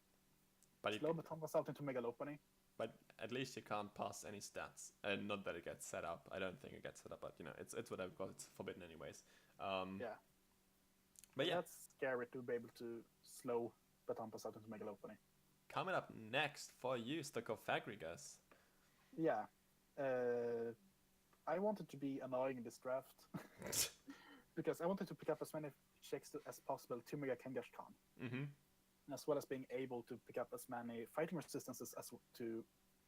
but it, Slow baton pass out into Megalopony. but at least you can't pass any stats, and not that it gets set up. I don't think it gets set up, but you know, it's whatever because it's forbidden anyways. Yeah. But yeah, That's scary to be able to slow baton pass out into Megalopony. coming up next for you, Stockophagrigus. Yeah. I wanted to be annoying in this draft because I wanted to pick up as many checks as possible to Mega Kangaskhan. Mm-hmm. As well as being able to pick up as many fighting resistances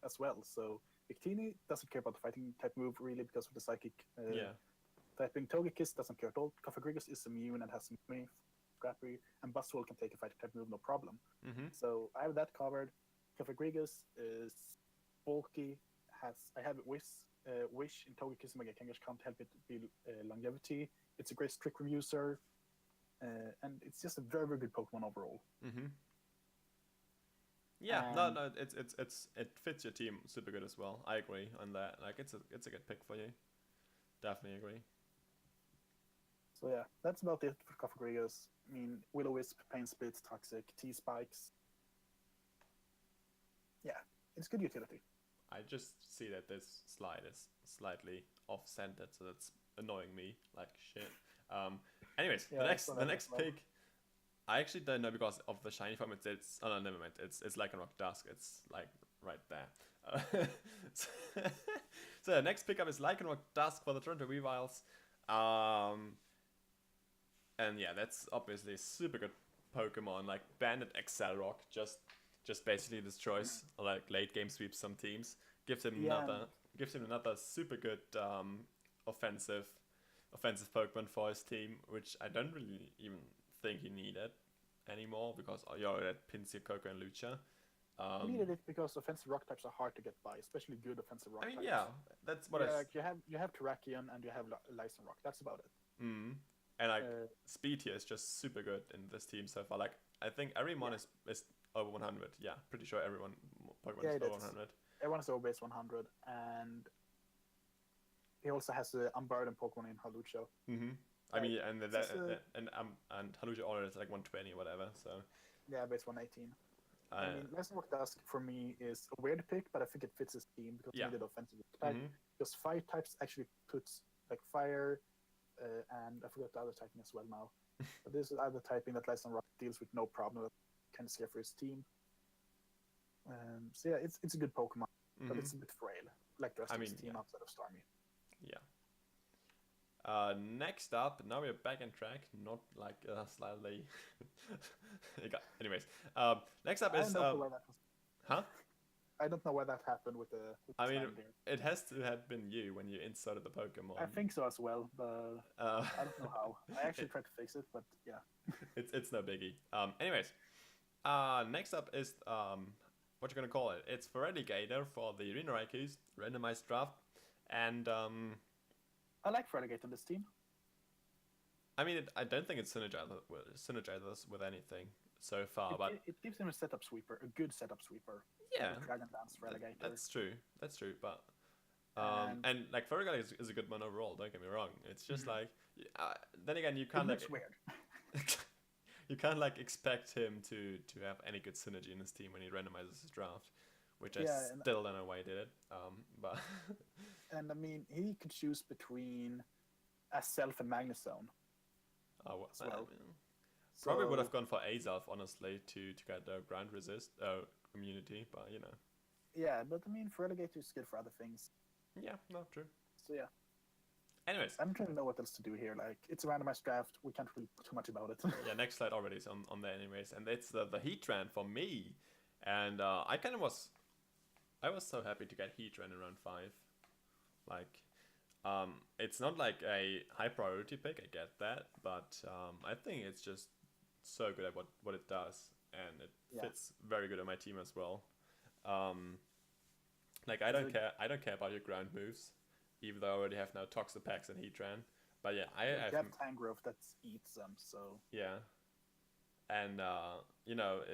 as well. So Victini doesn't care about the fighting type move really because of the psychic typing. Togekiss doesn't care at all. Cofagrigus is immune and has many Scrappy, and Buzzwole can take a fighting type move no problem. Mm-hmm. So I have that covered. Cofagrigus is bulky. I have Wish in Togekiss and Mega Kangaskhan to help it build longevity. It's a great trick room user. And it's just a very, very good Pokemon overall. Mm-hmm. Yeah, no, it fits your team super good as well. I agree on that. Like, it's a good pick for you. Definitely agree. So yeah, that's about it for Cofagrigus. I mean, Will-O-Wisp, Pain Split, Toxic, T-Spikes. Yeah, it's good utility. I just see that this slide is slightly off-centered, so that's annoying me like shit. Anyways, Yeah, the next pick, I actually don't know because of the shiny form. It's oh no, never mind. It's like a Rock Dusk. It's like right there. So the next pickup is Lycanroc Dusk for the Toronto Weaviles. And yeah, that's obviously a super good Pokemon. Like Bandit Accelerock just basically destroys like late game sweeps some teams. Gives him another super good offensive Pokemon for his team, which I don't really even think he needed anymore because you already had Pinsir, Coco, and Lucha. I needed it because offensive rock types are hard to get by, especially good offensive rock types. I mean, yeah, that's what like you have Terrakion and you have Lycanroc. That's about it. Mm. And like speed here is just super good in this team so far. Like I think everyone is over 100. Yeah, pretty sure everyone Pokemon is over 100. Everyone is over base 100, and he also has the unburdened Pokemon in Halucha. Mm-hmm. I mean, and Halucha already is like 120 or whatever. So yeah, base 118. I mean, Lycanroc Dusk for me is a weird pick, but I think it fits his team because he needed offensive type. Because fire types actually puts like fire, and I forgot the other typing as well now. But this is other typing that Lycanroc deals with no problem. That kind of scare for his team. So yeah, it's a good Pokemon, but it's a bit frail, like the rest of his team outside of Starmie. Yeah. Next up, now we're back on track, not like slightly. Anyways, next up is. Huh? I don't know why that happened with the. I mean, it has to have been you when you inserted the Pokemon. I think so as well, but I don't know how. I actually tried to fix it, but yeah. It's no biggie. Anyways, next up is what you're gonna call it? It's Feraligatr for the Arena Raikus randomized draft, and I like Feraligatr on this team. I mean, I don't think it synergizes with anything so far, but it gives him a setup sweeper, a good setup sweeper. Yeah, Dragon Dance Feraligatr. That's true. But and like Feraligatr is a good one overall. Don't get me wrong. It's just like then again, you can't like weird. You can't like expect him to have any good synergy in his team when he randomizes his draft, which I still don't know why he did it. But and I mean, he could choose between Azelf and Magnezone. As well. Probably would have gone for Azelf, honestly, to get the ground resist immunity, but you know. Yeah, but I mean, Feraligatr is good for other things. Yeah, no, true. So yeah. Anyways, I don't really know what else to do here. Like, it's a randomized draft. We can't really put too much about it. Yeah, next slide already is on there anyways, and it's the Heatran for me, and I was so happy to get Heatran in round 5. Like, it's not like a high priority pick, I get that, but I think it's just so good at what it does, and it fits very good on my team as well. Like I don't care about your ground moves, even though I already have now Toxapex and Heatran. But yeah, I have Tangrowth that eats them, so yeah, and you know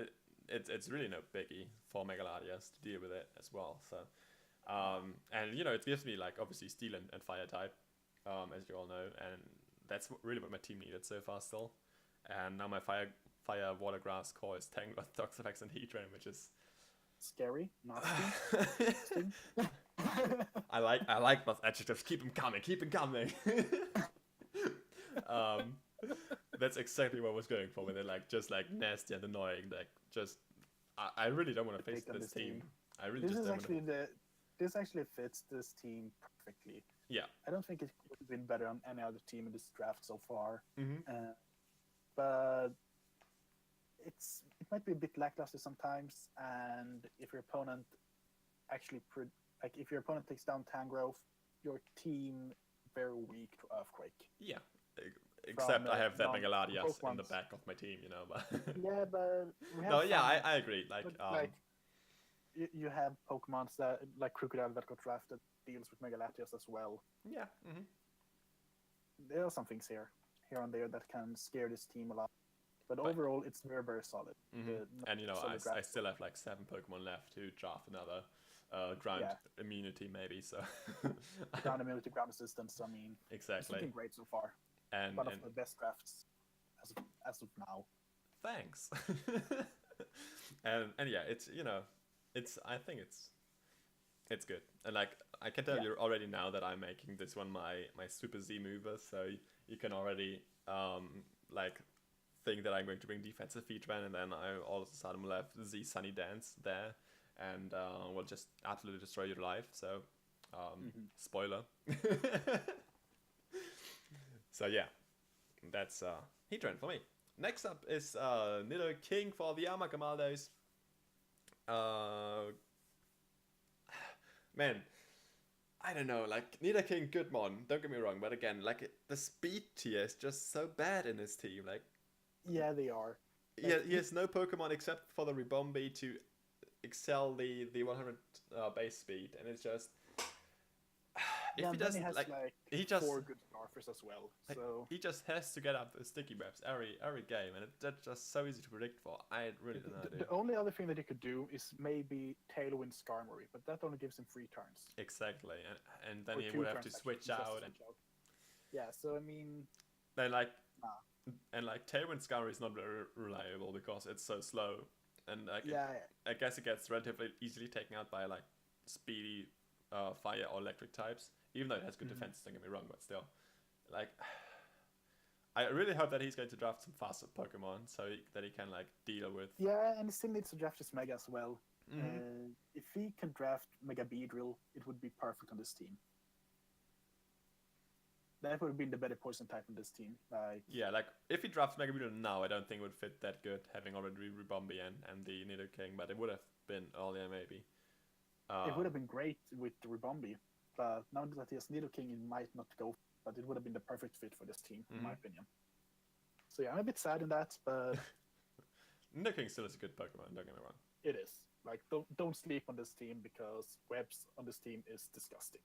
it's really no biggie for Megaladias to deal with it as well. So And you know, it gives me like obviously steel and fire type, as you all know, and that's really what my team needed so far still. And now my fire water grass core is tanked with Toxapex and Heat Drain, which is Scary, nasty. I like those adjectives. Keep them coming. Keep them coming. That's exactly what I was going for when they're like just like nasty and annoying. Like just I really don't want to face this team. I really just don't. This actually fits this team perfectly. Yeah. I don't think it could have been better on any other team in this draft so far. Mm-hmm. But it might be a bit lackluster sometimes, and if your opponent if your opponent takes down Tangrowth, your team very weak to Earthquake. Yeah. Except I have that Megaladias in the back of my team, you know. But yeah, but I agree. Like, you have Pokemons that like Crocodile that got drafted deals with Megaladias as well. Yeah. Mm-hmm. There are some things here and there that can scare this team a lot. But overall, it's very, very solid. Mm-hmm. And you know, I still have like 7 Pokemon left to draft another ground immunity maybe. So ground immunity, ground resistance. I mean, exactly. It's looking great so far. And one of the best drafts as of now. Thanks. and yeah, it's I think it's good. And like I can tell you already now that I'm making this one my Super Z mover, so you can already like think that I'm going to bring defensive feature, and then I all of a sudden will have Z Sunny Dance there, and will just absolutely destroy your life. So spoiler. So yeah, that's Heat Drain for me. Next up is Nido King for the Amagamaldos. Man, I don't know, like, Nido King, good mon, don't get me wrong, but again, like, the speed tier is just so bad in his team, like... Yeah, they are. Like, he has no Pokemon except for the Ribombi to excel the 100 base speed, and it's just... If he doesn't, he just 4 good Starfers as well. Like, so he just has to get up the sticky webs every game, and that's just so easy to predict for. I really don't know. The only other thing that he could do is maybe Tailwind Skarmory, but that only gives him 3 turns. Exactly, and then he would have to switch out. Yeah, so I mean, then and like Tailwind Skarmory is not very reliable because it's so slow, and like I guess it gets relatively easily taken out by like speedy fire or electric types. Even though it has good defense, don't get me wrong, but still, like, I really hope that he's going to draft some faster Pokemon so that he can like deal with. Yeah, and he still needs to draft his Mega as well. If he can draft Mega Beedrill, it would be perfect on this team. That would have been the better poison type in this team. Like if he drafts Mega Beedrill now, I don't think it would fit that good, having already Ribombi and the Nido King, but it would have been earlier maybe. It would have been great with the Ribombi, but now that he has Nido King, it might not go. But it would have been the perfect fit for this team, in my opinion. So yeah, I'm a bit sad in that, but Nido King still is a good Pokemon. Don't get me wrong. It is. Like, don't sleep on this team because webs on this team is disgusting.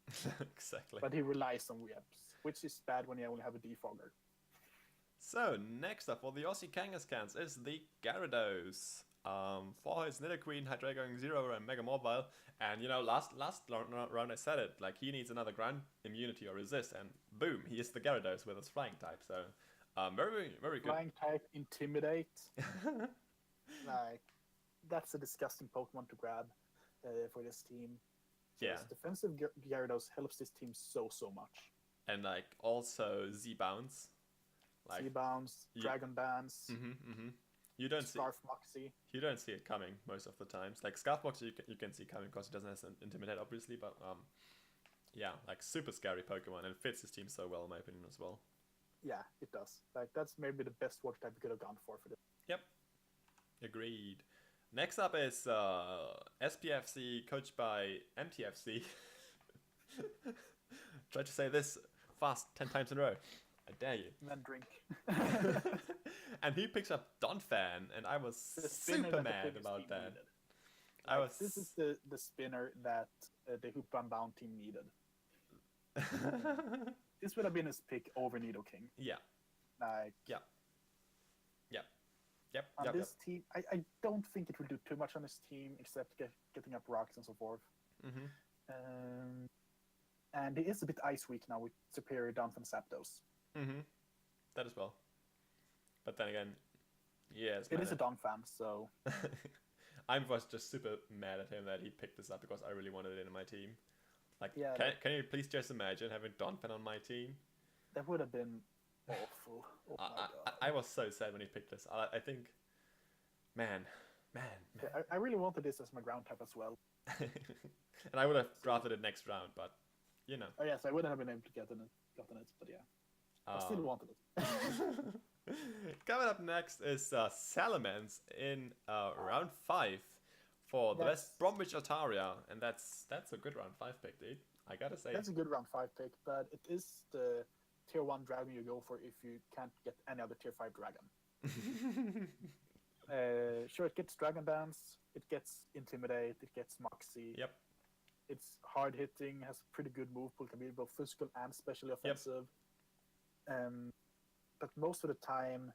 Exactly. But he relies on webs, which is bad when you only have a defogger. So next up for the Aussie Kangaskans is the Gyarados. For his Nidoqueen, Hydreigon Zero, and Mega Mobile, and you know, last round I said it, like he needs another ground immunity or resist, and boom, he is the Gyarados with his flying type. So, very, very good. Flying type, Intimidate. Like, that's a disgusting Pokemon to grab for this team. Yeah. Defensive Gyarados helps this team so much. And like also Z Bounce. Like, Z Bounce, Dragon Dance. You don't Scarf Moxie. You don't see it coming most of the times. Like Scarf Moxie, you can see coming because it doesn't have Intimidate, obviously. But yeah, like super scary Pokemon, and it fits his team so well, in my opinion, as well. Yeah, it does. Like that's maybe the best water type we could have gone for this. Yep, agreed. Next up is SPFC, coached by MTFC. Try to say this fast 10 times in a row. I dare you. And then drink. And he picks up Donphan, and I was super mad about that. This is the spinner that the Hoop-Bound team needed. This would have been his pick over Nido King. Yeah. Like. Yep. On this team, I don't think it will do too much on this team except getting up rocks and so forth. And he is a bit ice weak now with superior down from Zapdos. That as well. But then again, yes, It is a Don fan, so I was just super mad at him that he picked this up because I really wanted it in my team. Like, yeah, can you please just imagine having Donphan on my team? that would have been awful. Oh my god! I was so sad when he picked this. I think, man. Yeah, I really wanted this as my ground type as well. And I would have drafted it next round, but you know. Oh yes, I wouldn't have been able to gotten it, but yeah, I still wanted it. Coming up next is Salamence in round 5 for the best Bromwich Altaria, and that's a good round 5 pick, dude. I gotta say. That's a good round 5 pick, but it is the tier 1 dragon you go for if you can't get any other tier 5 dragon. Sure, it gets Dragon Dance, it gets Intimidate, it gets Moxie. Yep. It's hard hitting, has a pretty good move pool, can be both physical and specially offensive. Yep. But most of the time,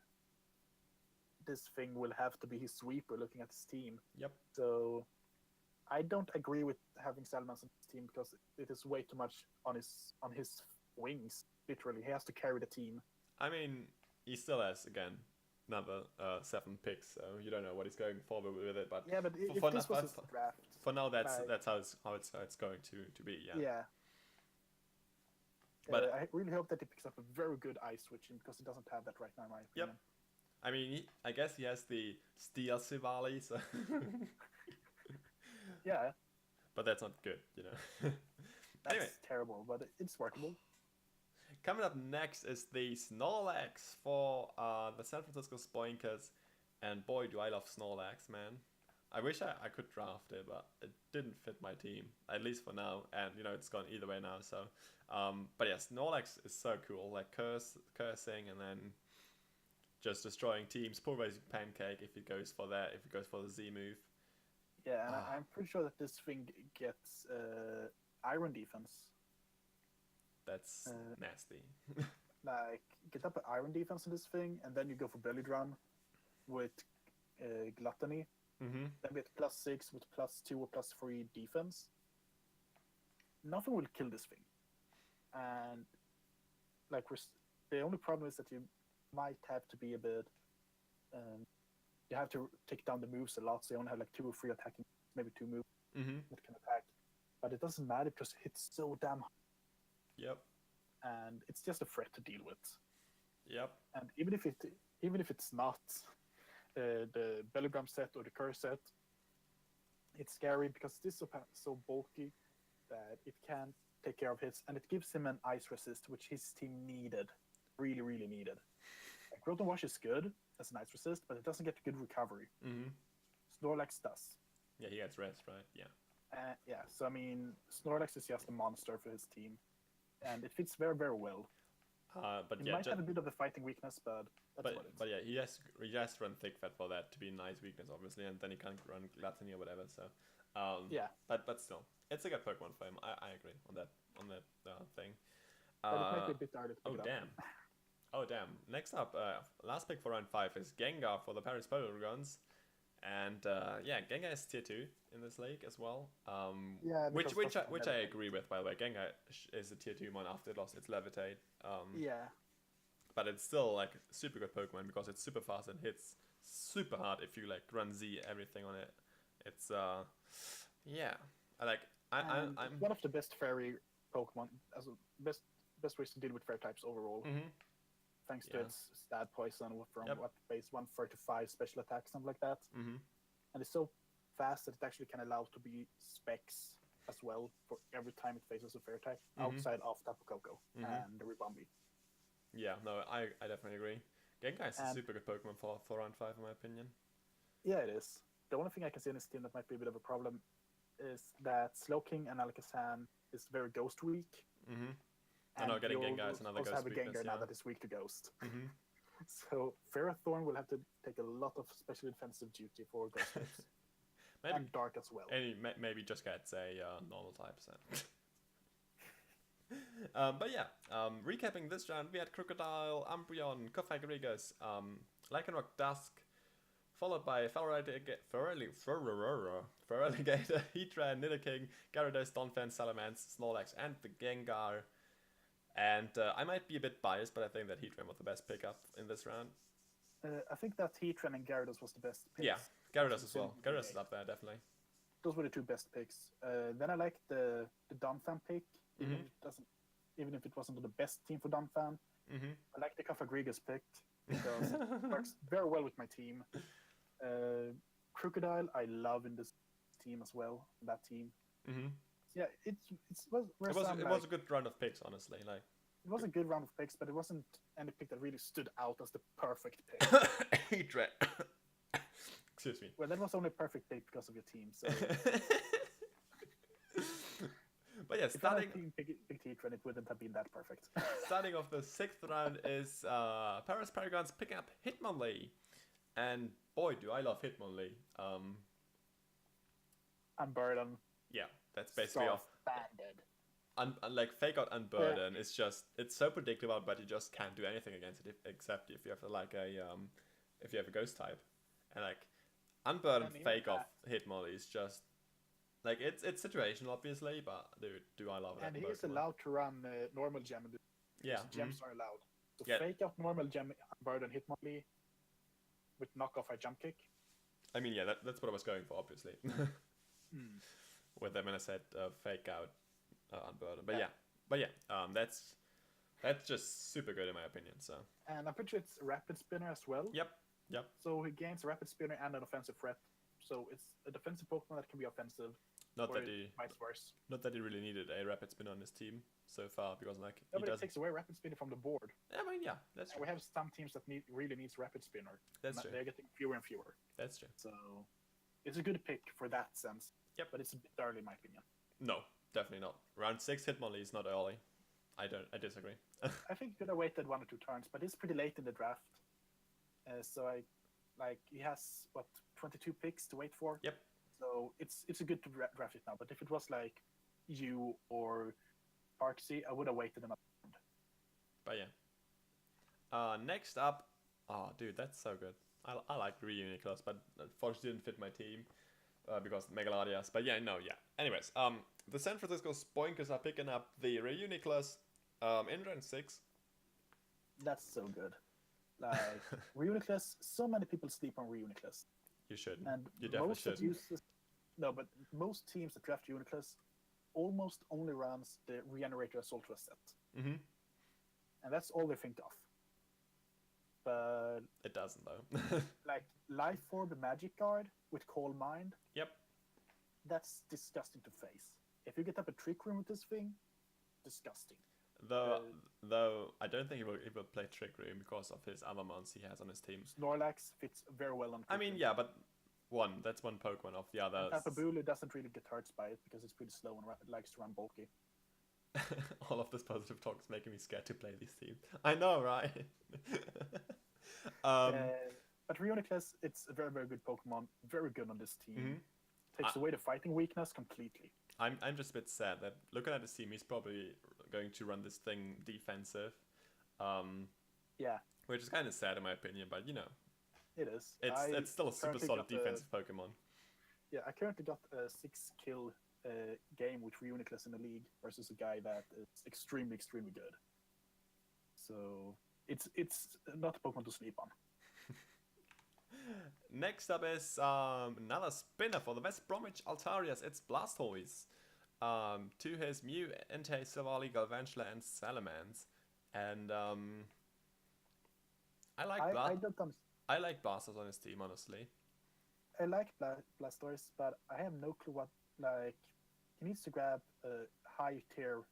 this thing will have to be his sweeper looking at his team. Yep. So I don't agree with having Salamence on his team because it is way too much on his wings. Literally, he has to carry the team. I mean, he still has another 7 picks, so you don't know what he's going forward with it. But yeah, but if this was his draft, for now, that's how it's going to be. Yeah. Yeah. But I really hope that he picks up a very good ice switching because he doesn't have that right now, in my opinion. Yep. I mean, I guess he has the Steel Sivali, so yeah. But that's not good, you know. That's anyway, terrible, but it's workable. Coming up next is the Snorlax for the San Francisco Spoinkers, and boy, do I love Snorlax, man. I wish I could draft it, but it didn't fit my team, at least for now, and you know it's gone either way now. So, but yeah, Snorlax is so cool, like cursing, and then just destroying teams, pulverizing Pancake if it goes for that, if it goes for the Z move. Yeah, and I'm pretty sure that this thing gets Iron Defense. That's nasty. Like, get up an Iron Defense in this thing, and then you go for Belly Drum with Gluttony. Mm-hmm. Then with +6 with +2 or +3 defense. Nothing will kill this thing. And like the only problem is that you might have to be a bit. You have to take down the moves a lot, so you only have like 2 or 3 attacking, maybe 2 moves that can attack. But it doesn't matter because it hits so damn hard. Yep. And it's just a threat to deal with. Yep. And even if it's not the Belly Drum set or the Curse set, it's scary because it is so bulky that it can take care of hits, and it gives him an ice resist, which his team needed, really, really needed. Like, Rotom Wash is good as an ice resist, but it doesn't get good recovery. Snorlax does. Yeah, he gets rest, right? Yeah. Yeah, so I mean, Snorlax is just a monster for his team, and it fits very, very well. But it yeah, might have a bit of a fighting weakness, but that's what it is. But yeah, he has to run Thick Fat for that to be a nice weakness, obviously, and then he can't run Gluttony or whatever. So, yeah. But still, it's a good Pokemon for him. I agree on that thing. But it might be a bit harder to pick it up. Damn. Oh damn. Next up, last pick for round 5 is Gengar for the Paris Polygons. And yeah, Gengar is tier 2 in this league as well. Yeah, which I agree with, by the way. Gengar is a tier 2 one after it lost its Levitate. Yeah. But it's still like a super good Pokemon because it's super fast and hits super hard if you like run Z everything on it. It's yeah. I'm one of the best fairy Pokemon, as best ways to deal with fairy types overall. Thanks to its stat poison from what base 135 special attack, something like that. And it's so fast that it actually can allow to be specs as well for every time it faces a fairy type outside of Tapu Koko and the Ribombee. Yeah, no, I definitely agree. Gengar is a super good Pokemon for round 5 in my opinion. Yeah, it is. The only thing I can see in this team that might be a bit of a problem is that Slowking and Alakazam is very ghost weak. And now getting Gengar is another ghost weakness. Gengar now that is weak to ghost. So Ferrothorn will have to take a lot of special defensive duty for ghost types. And dark as well. And maybe just gets a normal type set. But yeah, recapping this round, we had Crocodile, Umbreon, Cofagrigus, Lycanroc Dusk, followed by Feraligator, Hydra, Nidoking, Gyarados, Donphan, Salamence, Snorlax, and the Gengar. And I might be a bit biased, but I think that Heatran was the best pickup in this round. I think that Heatran and Gyarados was the best picks. Yeah, Gyarados as well. Gyarados is up there, definitely. Those were the two best picks. Then I liked the Donphan pick, even if it wasn't the best team for Donphan. I like the Cafagrigus pick because it works very well with my team. Crocodile, I love in this team as well. That team. Yeah, it was a good round of picks, honestly. Like it was a good round of picks, but it wasn't any pick that really stood out as the perfect pick. Heatran. Excuse me. Well, that was only a perfect pick because of your team. So. But yeah, starting. If I had picked Heatran, it wouldn't have been that perfect. Starting off the 6th round is Paris Paragons picking up Hitmonlee, and boy, do I love Hitmonlee. Unburden. Yeah, that's basically off. Banded. Like Fake Out Unburden is just, it's so predictable, but you just can't do anything against it except if you have like a if you have a ghost type, and like Unburden Fake Off Hitmonlee is just like it's situational obviously, but dude, do I love it. And he is allowed to run normal gem. Yeah, gems are allowed. So Fake Out normal gem Unburden Hitmonlee with knockoff a jump kick. I mean, yeah, that's what I was going for, obviously. With them, when I said Fake Out Unburden, but yeah, that's just super good in my opinion. So. And I'm pretty sure it's Rapid Spinner as well. Yep. So he gains a Rapid Spinner and an offensive threat. So it's a defensive Pokemon that can be offensive. Not that he vice versa. Not that he really needed a Rapid Spinner on his team so far, because like but it takes away Rapid Spinner from the board. I mean, yeah, that's true. We have some teams that really needs Rapid Spinner. That's true. They're getting fewer and fewer. That's true. So it's a good pick for that sense. Yep. But it's a bit early in my opinion. No, definitely not. Round 6 Hitmonlee is not early. I disagree. I think he could have waited 1 or 2 turns, but it's pretty late in the draft. So he has 22 picks to wait for. Yep. So it's a good to draft it now. But if it was like you or Parksy, I would have waited another round. But yeah. Next up, oh dude, that's so good. I like the Reuniclus, but unfortunately didn't fit my team because Megaladias. But yeah, no, yeah. Anyways, the San Francisco Spoinkers are picking up the Reuniclus in round 6. That's so good. Like Reuniclus, so many people sleep on Reuniclus. You should. And you definitely should. But most teams that draft Reuniclus almost only runs the Regenerator Assault set. And that's all they think of. But it doesn't though. Like Life Orb Magic Guard with Calm Mind. Yep. That's disgusting to face. If you get up a Trick Room with this thing, disgusting. Though I don't think he will play Trick Room because of his other mons he has on his team. Snorlax fits very well on Trick I mean, Room. yeah, but that's one Pokemon of the other. Tapabulu doesn't really get hurt by it because it's pretty slow and likes to run bulky. All of this positive talk is making me scared to play this team. I know, right? But Reuniclus, it's a very, very good Pokemon. Very good on this team. Takes away the fighting weakness completely. I'm just a bit sad that looking at this team, he's probably going to run this thing defensive. Yeah. Which is kind of sad in my opinion, but you know. It is. It's still a super solid defensive Pokemon. Yeah, I currently got a 6-kill game with Reuniclus in the league versus a guy that is extremely, extremely good. So it's not a Pokemon to sleep on. Next up is another spinner for the West Bromwich Altarias. It's Blastoise. To his Mew, Entei, Silvally, Galvantula, and Salamence. And I like Blastoise on his team, honestly. I like Blastoise, but I have no clue what, like, he needs to grab a high tier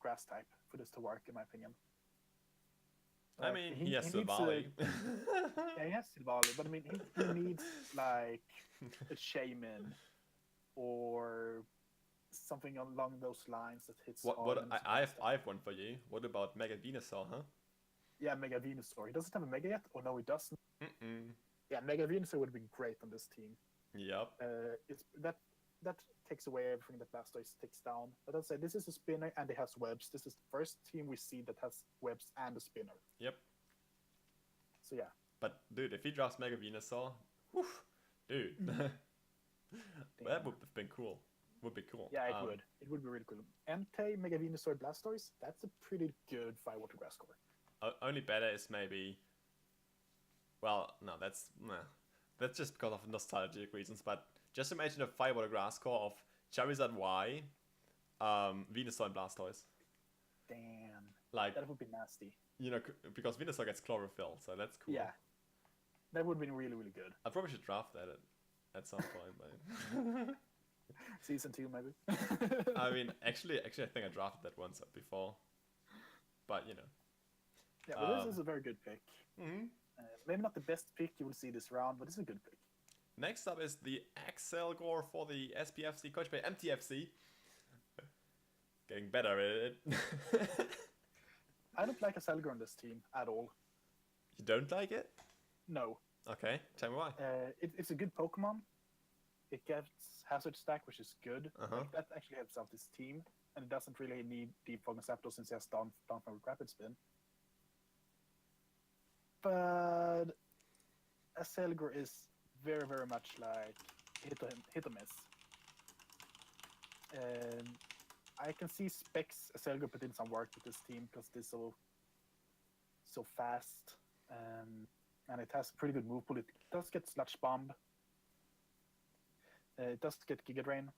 grass type for this to work, in my opinion. I mean, he has Silvally. Yeah, he has Silvally, but I mean, he needs, like, a Shaman or something along those lines that hits. I have one for you. What about Mega Venusaur, huh? Yeah, Mega Venusaur. He doesn't have a Mega yet? Or no, he doesn't? Yeah, Mega Venusaur would have been great on this team. Yep. That takes away everything that Blastoise takes down. But I'd say this is a spinner and it has webs. This is the first team we see that has webs and a spinner. Yep. So yeah. But dude, if he drafts Mega Venusaur, whew, dude, that would have been cool. Would be cool. Yeah, it would. It would be really cool. Entei, Mega Venusaur, Blastoise, that's a pretty good Firewater Grass core. Only better is maybe. Well, no, that's just because of nostalgic reasons. But just imagine a Firewater Grass core of Charizard Y, Venusaur and Blastoise. Damn. Like That would be nasty. you know, because Venusaur gets chlorophyll, so that's cool. Yeah. That would have been really, really good. I probably should draft that at some point, but Season 2, maybe. I mean, actually, I think I drafted that once before, but you know. Yeah, but this is a very good pick. Mhm. Maybe not the best pick you will see this round, but it's a good pick. Next up is the Axel Gore for the SPFC, coached by MTFC. Getting better at it. I don't like a Selgar on this team at all. You don't like it? No. Okay, tell me why. It's a good Pokemon. It gets Hazard Stack, which is good. Uh-huh. Like, that actually helps out this team. And it doesn't really need Deep Fog and Zapdos since it has down from Rapid Spin. But a Selgar is very, very much like hit or miss. I can see Specs a Selgar put in some work with this team because it's so fast. And it has pretty good move pool. It does get Sludge Bomb. It does get Giga Drain,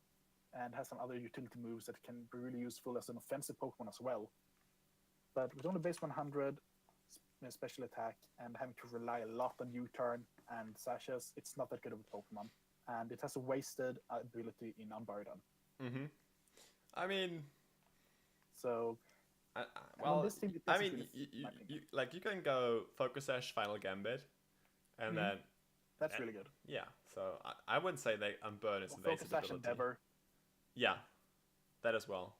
and has some other utility moves that can be really useful as an offensive Pokemon as well. But with only base 100, special attack, and having to rely a lot on U-turn and Sashes, it's not that good of a Pokemon. And it has a wasted ability in Unburden. Mm-hmm. I mean, so well, this team, I mean, you can go Focus Sash, Final Gambit, and then that's really good. Yeah, so I wouldn't say they Unburn is Focus Sash Endeavor. Yeah, that as well.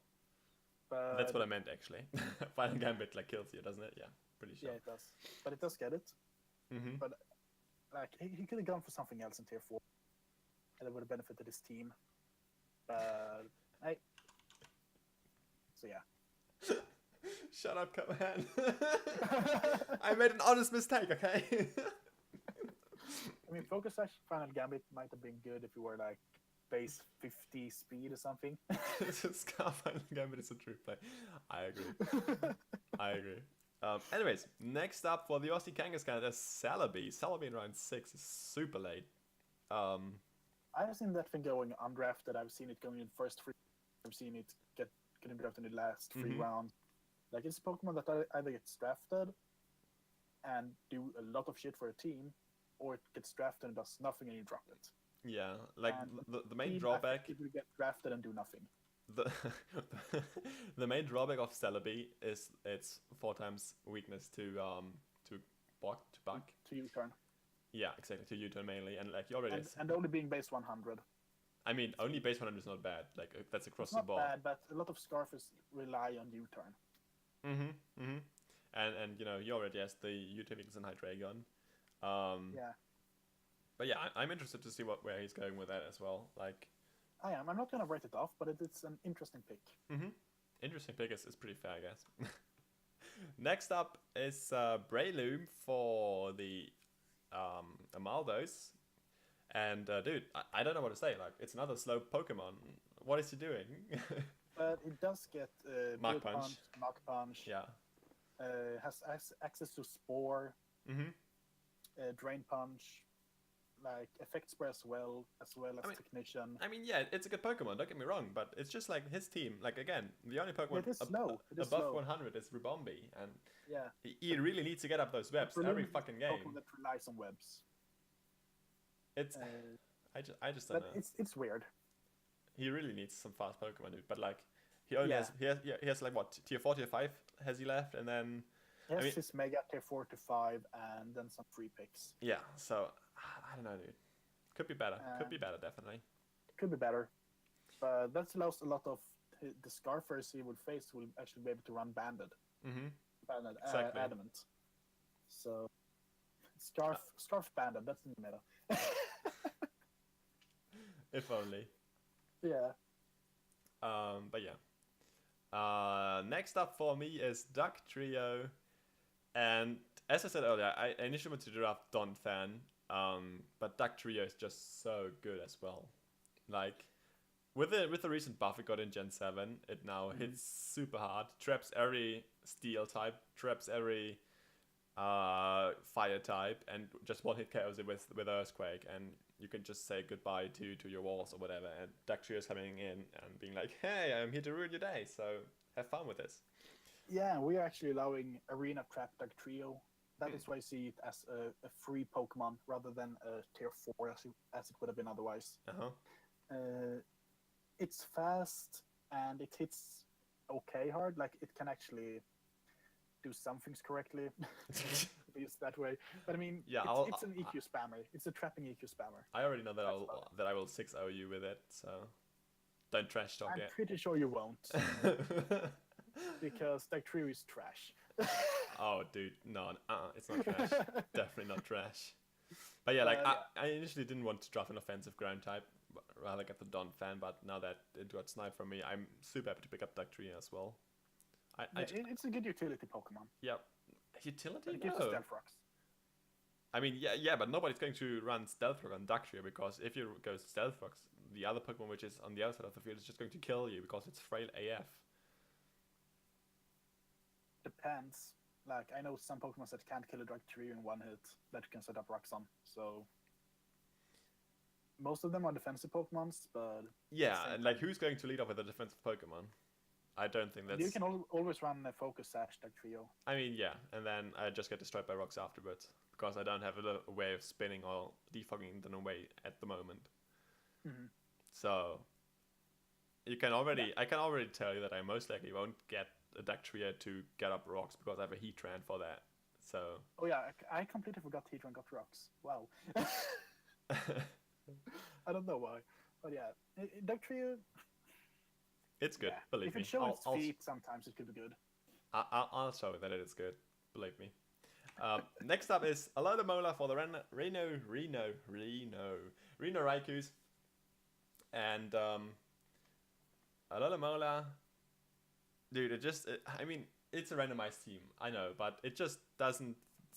But that's what I meant actually. Final Gambit like kills you, doesn't it? Yeah, pretty sure. Yeah, it does. But it does get it. Mm-hmm. But like he could have gone for something else in tier 4, and it would have benefited his team. But so yeah. Shut up, Cutman. I made an honest mistake, okay? I mean, Focus Sash Final Gambit might have been good if you were like base 50 speed or something. Scar Final Gambit is a true play. I agree. Anyways, next up for the Aussie Kangaskhan, there's Celebi. Celebi in round 6 is super late. I've seen that thing going undrafted. I've seen it going in first 3. I've seen it getting drafted in the last 3 rounds. Like, it's a Pokemon that either gets drafted and do a lot of shit for a team, or it gets drafted and does nothing and you drop it. Yeah, like the main team, drawback. It will get drafted and do nothing. The main drawback of Celebi is its 4 times weakness to bug. To U-turn. Yeah, exactly, to U-turn mainly, and like you already. And only being base 100. I mean, only base 100 is not bad. Like that's across the board. It's not bad, but a lot of Scarfers rely on U-turn. And you know he already has the U-turn weakness in Hydreigon. Yeah. But yeah, I'm interested to see where he's going with that as well. Like. I am. I'm not gonna write it off, but it's an interesting pick. Interesting pick is pretty fair, I guess. Next up is Breloom for the Amaldos. And dude, I don't know what to say. Like, it's another slow Pokemon. What is he doing? But it does get Mach Punch. Mach Punch. Yeah. Has access to Spore. Drain Punch. Like Effect Spray as well as Technician. I mean, yeah, it's a good Pokemon. Don't get me wrong, but it's just like his team. Like again, the only Pokemon above 100 is Ribombi, and he really needs to get up those webs every fucking game. Pokemon that relies on webs. It's I just don't know. It's weird. He really needs some fast Pokemon, dude. But like, he only has like what tier 4, tier 5 has he left, and then yes, his Mega tier 4 to 5, and then some free picks. Yeah, so. I don't know, dude. Could be better. Definitely. Could be better. But that allows a lot of the Scarfers he would face will actually be able to run Banded. Banded, exactly. Adamant. So, Scarf Banded, that's in the meta. If only. Yeah. But yeah. Next up for me is Duck Trio. And as I said earlier, I initially wanted to draft Don Fan, but Duck Trio is just so good as well. Like, with the recent buff it got in Gen 7, it now hits super hard, traps every steel type, traps every fire type, and just one hit KOs it with Earthquake, and you can just say goodbye to your walls or whatever, and Duck Trio is coming in and being like, hey, I'm here to ruin your day, so have fun with this. Yeah, we are actually allowing Arena Trap Duck Trio. That is why I see it as a free Pokemon rather than a tier 4 as it would have been otherwise. It's fast and it hits okay hard. Like, it can actually do some things correctly, used that way. But I mean, Yeah, it's an EQ spammer. It's a trapping EQ spammer. I already know that I will 6-0 you with it, so don't trash talk I'm it. pretty sure you won't, because Duck Trio is trash. Oh, dude, no, it's not trash. Definitely not trash. But yeah, like, I initially didn't want to draft an offensive ground type, but rather get the Don Fan, but now that it got sniped from me, I'm super happy to pick up Duck Trio as well. It's a good utility Pokemon. Yeah. Utility? It gives No. us Stealth Rocks. I mean, yeah, but nobody's going to run Stealth Rock on Duck Trio, because if you go Stealth Rocks, the other Pokemon which is on the other side of the field is just going to kill you, because it's frail AF. Depends. Like, I know some Pokemon that can't kill a Duck Trio in one hit that you can set up rocks on, so most of them are defensive Pokemons, but yeah, and like, who's going to lead off with a defensive Pokemon? I don't think that's... You can always run a Focus Sash Duck Trio. I mean, yeah, and then I just get destroyed by rocks afterwards, because I don't have a way of spinning or defogging them away at the moment. So you can already, I can already tell you that I most likely won't get a Duck Trio to get up rocks, because I have a Heat Trend for that. So... Oh yeah, I completely forgot Heat Trend got rocks. Wow. I don't know why, but yeah, Duck Trio... It's good, believe me. If it shows its feet, sometimes it could be good. I'll show that it is good, believe me. Next up is Alola for the Reno Raikus. And Alola, dude, I mean, it's a randomized team, I know, but it just doesn't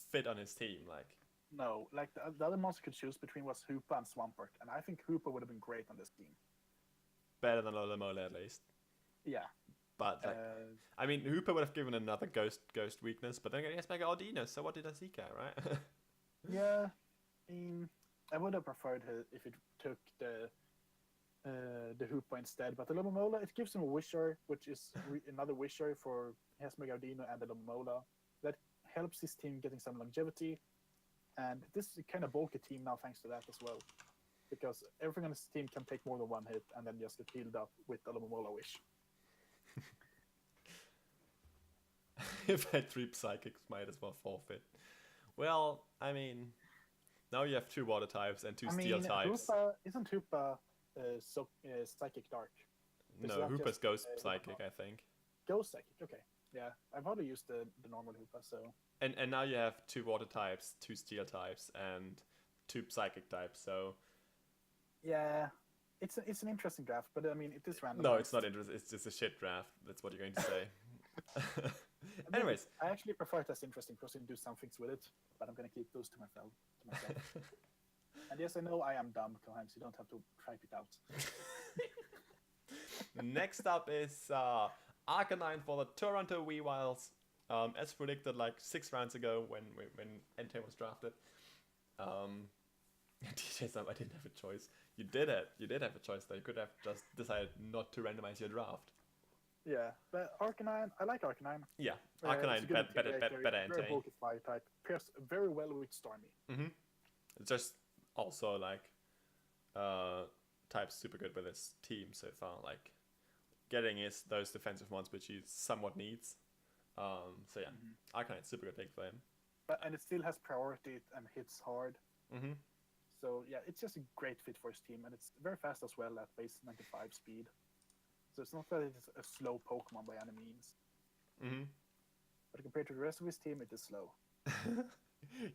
fit on his team, like. No, like, the other monster could choose between was Hoopa and Swampert, and I think Hoopa would have been great on this team. Better than Alola at least. Yeah. But, like, I mean, Hooper would have given another ghost weakness, but then I guess Mega Audino, so what did I see, right? Yeah, I mean, I would have preferred if it took the Hoopa instead, but the Lomomola, it gives him a Wisher, which is another Wisher for his Mega Audino and the Lomomola. That helps his team getting some longevity, and this is kind of bulky team now thanks to that as well, because everything on his team can take more than one hit and then just get healed up with the Lomomola Wish. If I had 3 Psychics, might as well forfeit. Well, I mean, now you have 2 Water types and 2 Steel types. Isn't Hoopa Psychic Dark? No, Hoopa's Ghost Psychic, I think. Ghost Psychic, okay. Yeah, I've already used the normal Hoopa, so... And now you have 2 Water types, 2 Steel types, and 2 Psychic types, so... Yeah, it's an interesting draft, but I mean, it is random. No, it's not interesting, it's just a shit draft, that's what you're going to say. Anyways. I actually prefer it as interesting because you can do some things with it, but I'm going to keep those to myself. And yes, I know I am dumb, Cohen, so you don't have to type it out. Next up is Arcanine for the Toronto Weaviles. As predicted like 6 rounds ago when Entei was drafted. DJ Sam, I didn't have a choice. You did have a choice though. You could have just decided not to randomize your draft. Yeah, but Arcanine, I like Arcanine. Yeah, Arcanine better Entei. Very bulky fire type. Pairs very well with Stormy. It's just also like types super good with his team so far. Like getting those defensive ones which he somewhat needs. So yeah, Arcanine super good pick for him. And it still has priority and hits hard. So yeah, it's just a great fit for his team, and it's very fast as well at base 95 speed. So it's not that it's a slow Pokemon by any means. But compared to the rest of his team, it is slow.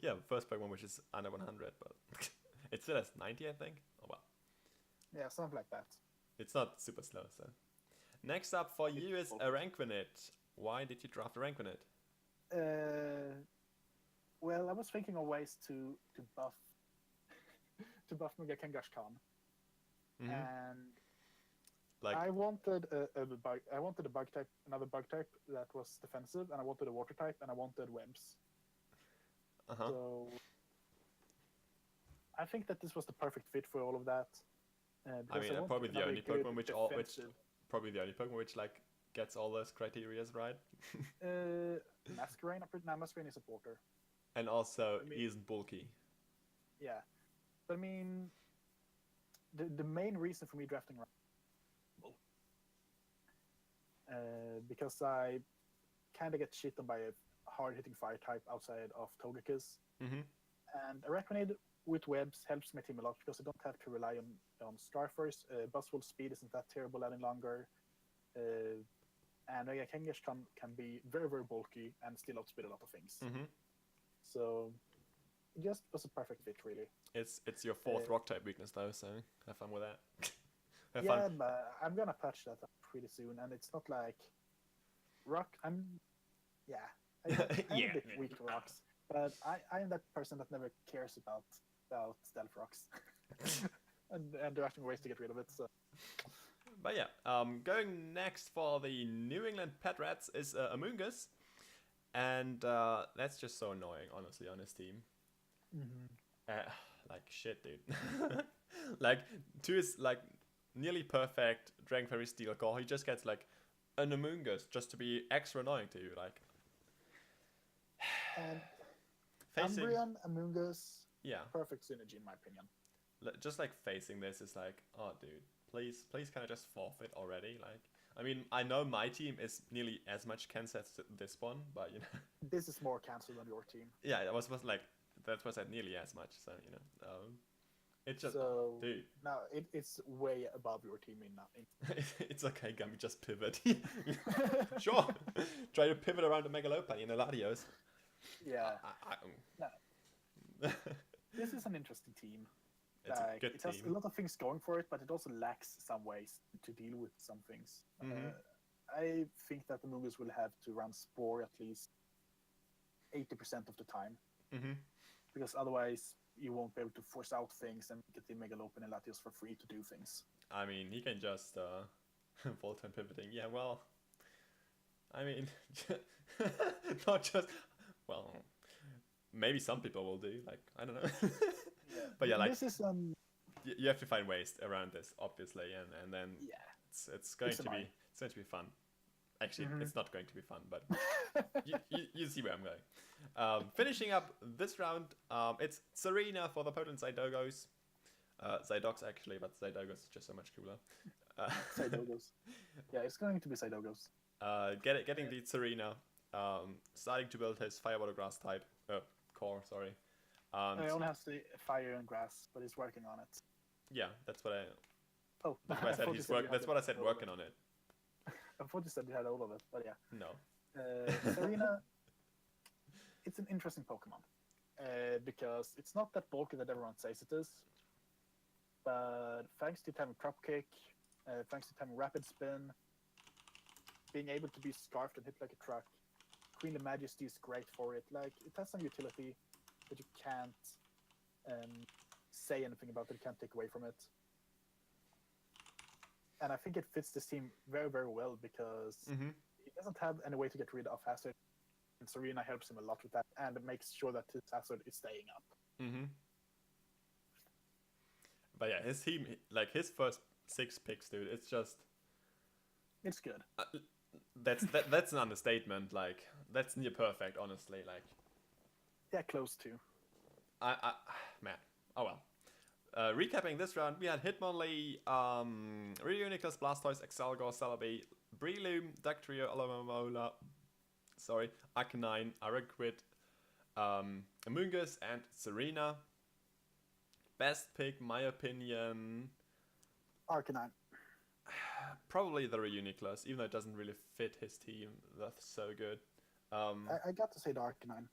Yeah, first Pokemon which is under 100, but it still has 90, I think. Oh well. Yeah, something like that. It's not super slow, so. Next up for you is Araquanid. Why did you draft Araquanid? Well, I was thinking of ways to buff to buff Mega Kangash Khan, Mhm. and Like, I wanted a bug. I wanted a bug type, another bug type that was defensive, and I wanted a water type, and I wanted webs. uh-huh. So I think that this was the perfect fit for all of that. I Because mean, want probably the another only good Pokemon which defensive. probably the only Pokemon which like gets all those criterias right. Masquerain, Masquerain is a porter. And also I mean- he isn't bulky. Yeah, but I mean, the main reason for me drafting because I kind of get shit on by a hard-hitting fire type outside of Togekiss, Mm-hmm. and Arachnid with webs helps my team a lot because I don't have to rely on Starfers. Buzzwole speed isn't that terrible any longer, and Kangash can be very, very bulky and still outspeed a lot of things. Mm-hmm. So it just was a perfect fit, really. It's your fourth rock type weakness though, so have fun with that. Have Yeah, fun. but I'm gonna patch that up pretty soon, and it's not like rock. I'm Yeah, a bit weak to rocks, but I'm that person that never cares about stealth rocks, and there are ways to get rid of it. So But yeah, going next for the New England Pet Rats is Amoongus, and that's just so annoying, honestly, on his team. Like shit, dude. Like to his like nearly perfect Dragon Fairy Steel Core, he just gets like an Amoongus just to be extra annoying to you, like. and Facing, Umbreon, Amoongus, yeah, perfect synergy in my opinion. just like facing this is like, oh, dude, please, kind of just forfeit already. Like, I mean, I know my team is nearly as much cancer as this one, but you know, This is more cancel than your team. yeah, it was like that was at nearly as much. So you know, it's just, So dude, now it's way above your team in nothing. it's okay, Gummy, just pivot. Sure, try to pivot around the Megalopa in Latios. Yeah, No. this is an interesting team. It's a good it has team. a lot of things going for it, but it also lacks some ways to deal with some things. Mhm. I think that the Amoongus will have to run Spore at least 80% of the time, Mm-hmm. because otherwise you won't be able to force out things and get the Megalopa and Latios for free to do things. I mean, he can just full time pivoting. Yeah, well, I mean, not just well, maybe some people will do. Like I don't know, but yeah, like this is you have to find ways around this, obviously, and then yeah. it's going It's to be annoying. it's going to be fun. Actually, Mhm. it's not going to be fun, but you see where I'm going. Finishing up this round, it's Serena for the potent Zydogos. Zydox actually, but Zydogos is just so much cooler. Psydogos. Yeah, it's going to be Psydogos. Getting the Serena, starting to build his Fire Water Grass type core. Sorry. It only has the fire and grass, but he's working on it. Yeah, that's what I. Oh, That's what I said. He's work. That's what I said. Working on it. I thought you said you had all of it, but yeah. No. Serena, it's an interesting Pokemon because it's not that bulky that everyone says it is. But thanks to having Crop Kick, thanks to having Rapid Spin, being able to be scarfed and hit like a truck, Queen of Majesty is great for it. Like, it has some utility, but you can't say anything about it. You can't take away from it. And I think it fits this team very, very well because Mm-hmm. he doesn't have any way to get rid of Hazard. And Serena helps him a lot with that and makes sure that his Hazard is staying up. Mm-hmm. But yeah, his team, like his first 6 picks, dude, it's just It's good. that's an understatement. Like that's near perfect, honestly. Like Yeah, close to. man, oh well. Recapping this round, we had Hitmonlee, Reuniculus, Blastoise, Excelgor, Celebi, Breloom, Dactrio, Alomomola, Arcanine, Araquid, Amoongus, and Serena. Best pick, my opinion, Arcanine. probably the Reuniculus, even though it doesn't really fit his team. That's so good. I got to say the Arcanine.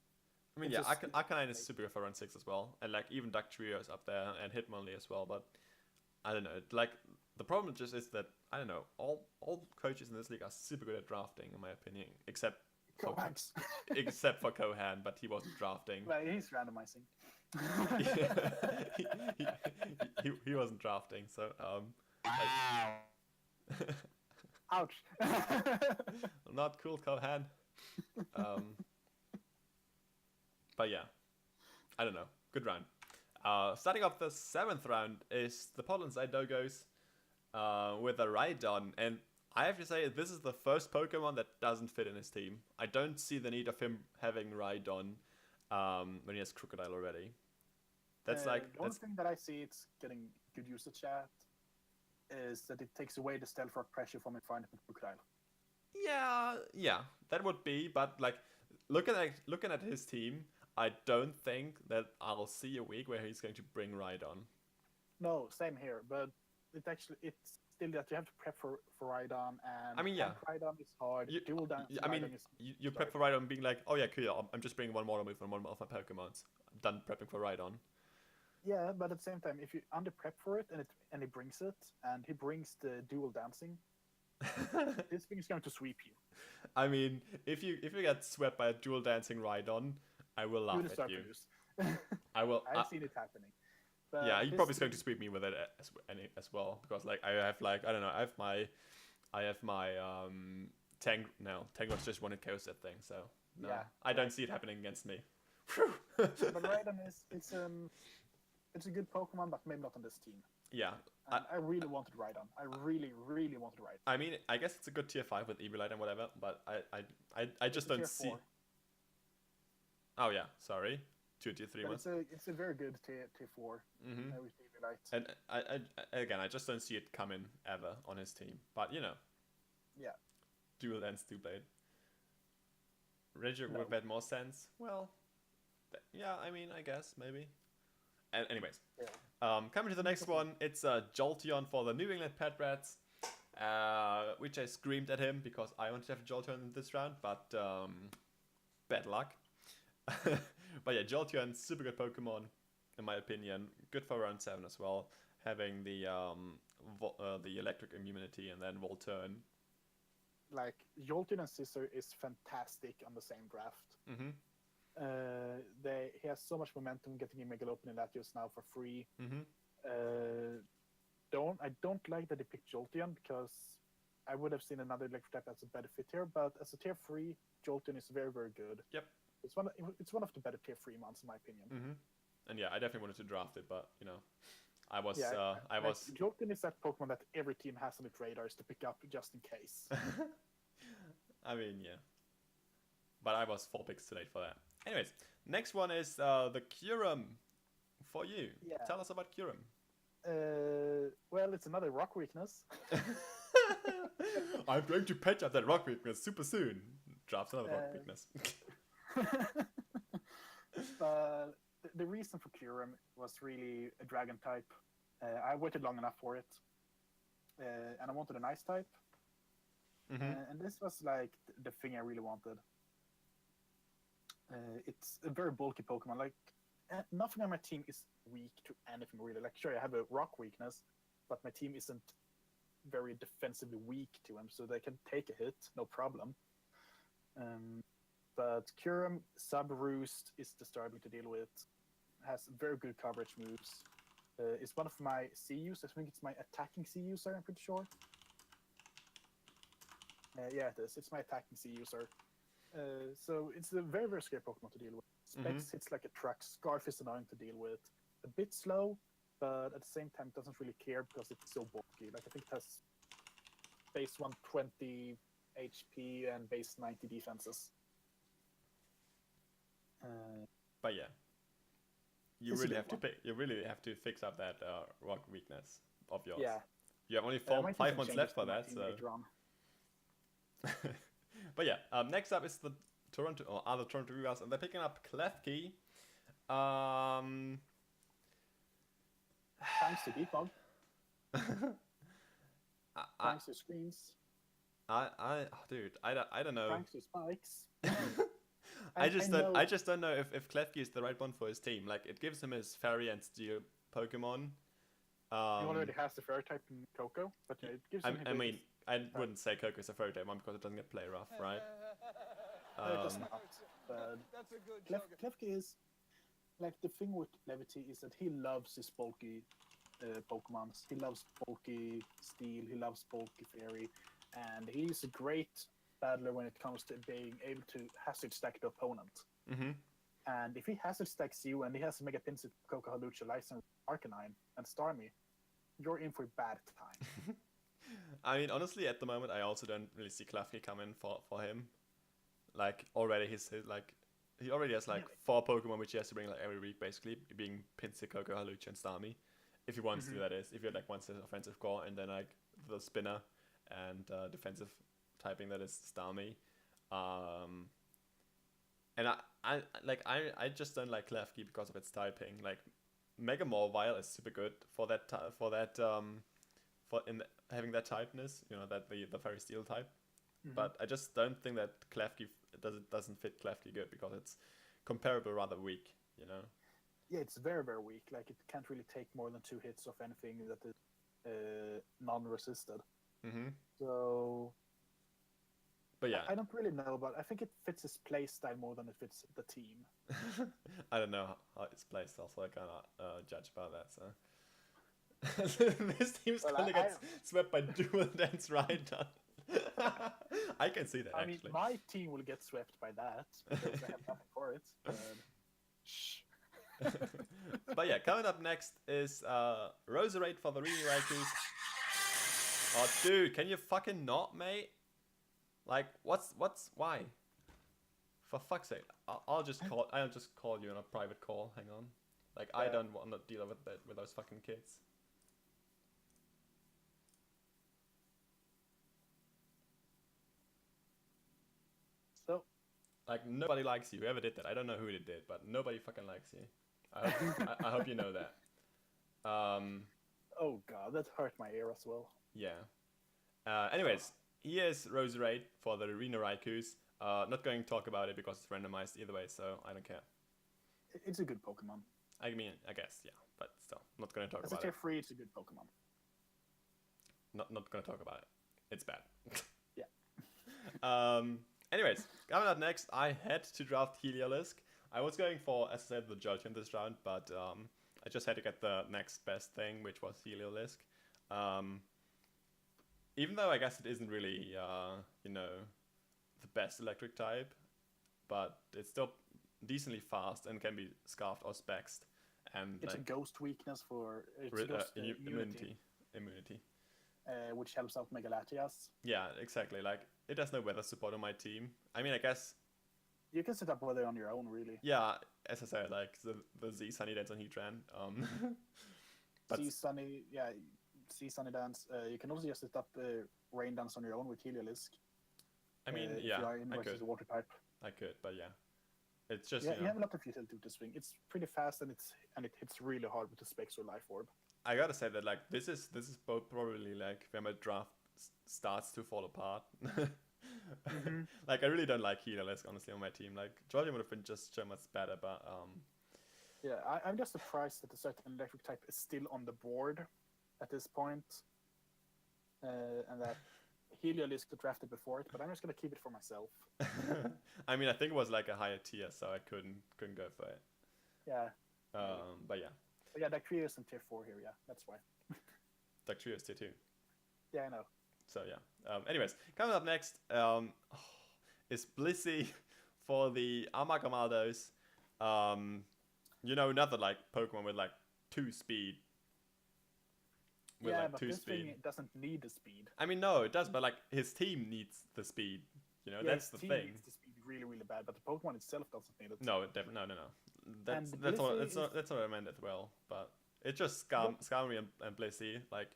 I mean, It's yeah, just- Arcanine is super good for run 6 as well. And, like, even Dactrio is up there, and Hitmonlee as well. But, I don't know. Like, the problem just is that, I don't know, all coaches in this league are super good at drafting, in my opinion. Except Kohax. except for Kohan, but he wasn't drafting. Well, he's randomizing. he wasn't drafting, so Ouch. not cool, Kohan. But yeah, I don't know. Good round. Starting off the 7th round is the Portland Side Dogos with a Rhydon, and I have to say this is the first Pokemon that doesn't fit in his team. I don't see the need of him having Rhydon when he has Crocodile already. That's the only thing that I see it's getting good usage at is that it takes away the stealth rock pressure from Infinite Crocodile. Yeah, that would be, but like looking at his team, I don't think that I'll see a week where he's going to bring Rhydon. No, same here, but it's still that you have to prep for Rhydon, and I mean, yeah, Rhydon is hard. Dual dance. I mean, you prep for Rhydon being like, oh yeah, cool, I'm just bringing one more move from one of my Pokemons. I'm done prepping for Rhydon. Yeah, but at the same time, if you under prep for it and he brings it, and he brings the dual dancing, this thing is going to sweep you. I mean, if you get swept by a dual dancing Rhydon, I will laugh at you. I will. I've seen it happening. But yeah, he probably is going to sweep me with it as well, because like I have like I don't know, I have my Tangos just wanted chaos that thing, so no, yeah, I don't see it happening against me. But Rhydon it's a good Pokemon, but maybe not on this team. Yeah. I really wanted Rhydon. I really wanted Rhydon. I mean, I guess it's a good tier 5 with Eviolite and whatever, but I just don't see. 4. Oh yeah, sorry. 2 tier 3 ones. It's a very good tier 4 with Eviolite. And I just don't see it coming ever on his team. But you know. Yeah. Dual Dance, Blade. Reggie would have made more sense. Well, yeah, I mean, I guess maybe. Anyways, coming to the next one, it's Jolteon for the New England Pet Rats, which I screamed at him because I wanted to have Jolteon in this round, but bad luck. But yeah, Jolteon, super good Pokemon, in my opinion. Good for round 7 as well, having the electric immunity and then Volturn. Like, Jolteon and Scissor is fantastic on the same draft. Mm-hmm. He has so much momentum getting in Megalopen and Latios now for free. Mm-hmm. I don't like that they picked Jolteon because I would have seen another electric type as a better fit here, but as a tier 3, Jolteon is very, very good. Yep. It's one of the better tier 3 mons in my opinion. Mm-hmm. And yeah, I definitely wanted to draft it, but you know, I was. Jolteon is that Pokemon that every team has on its radars to pick up just in case. I mean, yeah. But I was 4 picks too late for that. Anyways, next one is the Kyurem for you. Yeah. Tell us about Kyurem. Well, it's another rock weakness. I'm going to patch up that rock weakness super soon. Drafts another rock weakness. But the reason for Kyurem was really a dragon type. I waited long enough for it. And I wanted an ice type. Mm-hmm. And this was like the thing I really wanted. It's a very bulky Pokemon. Like, nothing on my team is weak to anything really. Like, sure, I have a rock weakness, but my team isn't very defensively weak to him, so they can take a hit, no problem. But Kyurem Sub-Roost is disturbing to deal with. Has very good coverage moves. It's one of my CUs. I think it's my attacking C user, I'm pretty sure. Yeah, it is. It's my attacking C user. So it's a very, very scary Pokemon to deal with. Specs hits like a truck. Scarf is annoying to deal with. A bit slow, but at the same time, it doesn't really care because it's so bulky. Like, I think it has base 120 HP and base 90 defenses. But yeah, you really have to fix up that rock weakness of yours. Yeah. You have only 5 months left for that. So. But yeah, next up is the Toronto Rivals, and they're picking up Klefki. Thanks to Defog. Thanks to Screams. Dude, I don't know. Thanks to Spikes. I just don't know if Klefki is the right one for his team. Like, it gives him his Fairy and Steel Pokemon. He already has the Fairy type in Coco, but it gives him. I mean, I wouldn't say Coco is a Fairy type one because it doesn't get play rough, right? It does Um, not. But That's a good Klefki is like the thing with Levity is that he loves his bulky Pokemons. He loves bulky Steel. He loves bulky Fairy, and he's a great battler when it comes to being able to hazard stack the opponent. mhm. And if he hazard stacks you and he has Mega Pinsir, Coca Halucha, Lysan, Arcanine, and Starmie, you're in for a bad time. I mean, honestly, at the moment, I also don't really see Klefki come in for him. Like already, like he already has like Yeah. 4 Pokemon which he has to bring like every week, basically, being Pinsir, Coco, Halucha, and Starmie. If he wants to, that is. If he like wants his offensive core and then like the spinner and defensive typing that is Starmie. And I just don't like Klefki because of its typing. Like Mega Mawile is super good for that having that typeness, you know, that the Fairy Steel type. But I just don't think that Klefki doesn't fit Klefki good because it's comparable rather weak, you know. Yeah, it's very, very weak. Like, it can't really take more than 2 hits of anything that is non-resisted. Mm-hmm. So, But yeah, I don't really know, but I think it fits his playstyle more than it fits the team. I don't know how it's placed, also I cannot judge about that. So this team's Well, gonna get swept by Dual Dance Rider. I can see that I mean, actually. my team will get swept by that because I have nothing for it. But shh. But yeah, coming up next is Roserade for the Rini Raikus. Oh, dude, can you fucking not, mate? Like, why? For fuck's sake, I'll just call you on a private call. Hang on. Like, I don't want to deal with that with those fucking kids. So, Like, nobody likes you. Whoever did that, I don't know who it did, but nobody fucking likes you. I hope you know that. oh god, that hurt my ear as well. Yeah. Anyways, here's Roserade for the Arena Raikus. Not going to talk about it because it's randomized either way, so I don't care. It's a good Pokemon. I mean, I guess, yeah, but still, not going to talk As a about tier it. 3, it's a good Pokemon. Not going to talk about it. It's bad. Yeah. Anyways, coming up next, I had to draft Heliolisk. I was going for, as I said, the Judge in this round, but I just had to get the next best thing, which was Heliolisk. Even though I guess it isn't really, you know, the best electric type, but it's still decently fast and can be scarfed or spexed. And It's like, a ghost weakness for immunity. Which helps out Megalatias. Yeah, exactly. Like, it has no weather support on my team. I mean, I guess. You can set up weather on your own, really. Yeah, as I said, like the Z Sunny Dance on Heatran. But See Sunny Dance. You can also just set up Rain Dance on your own with Heliolisk. I mean, if yeah, you are in I versus could. the water type. I could, but yeah, it's just Yeah, you you know, have a lot of utility to swing. It's pretty fast and it hits really hard with the Specs or Life Orb. I gotta say that like this is probably like where my draft starts to fall apart. Like I really don't like Heliolisk honestly on my team. Like Jordan would have been just so much better, but Yeah, I'm just surprised that a certain electric type is still on the board at this point, and that Heliolisk got drafted before it. But I'm just gonna keep it for myself. I mean I think it was like a higher tier, so I couldn't go for it. Yeah. But yeah. But yeah, Dactrio is in tier 4 here. Yeah, that's why. Dactrio is tier 2. Yeah, I know. So yeah. Anyways, coming up next is Blissey for the Amagamaldos. You know, another like Pokemon with like 2 speed. With Yeah, like but 2 this speed. thing doesn't need the speed. I mean, no, it does, but like his team needs the speed. You know, Yeah, that's his the team thing. needs the speed really, really bad, but the Pokemon itself doesn't need it. No, no. That's And that's what Blissey that's what I meant as well. But it just Skarmory and Blissey, like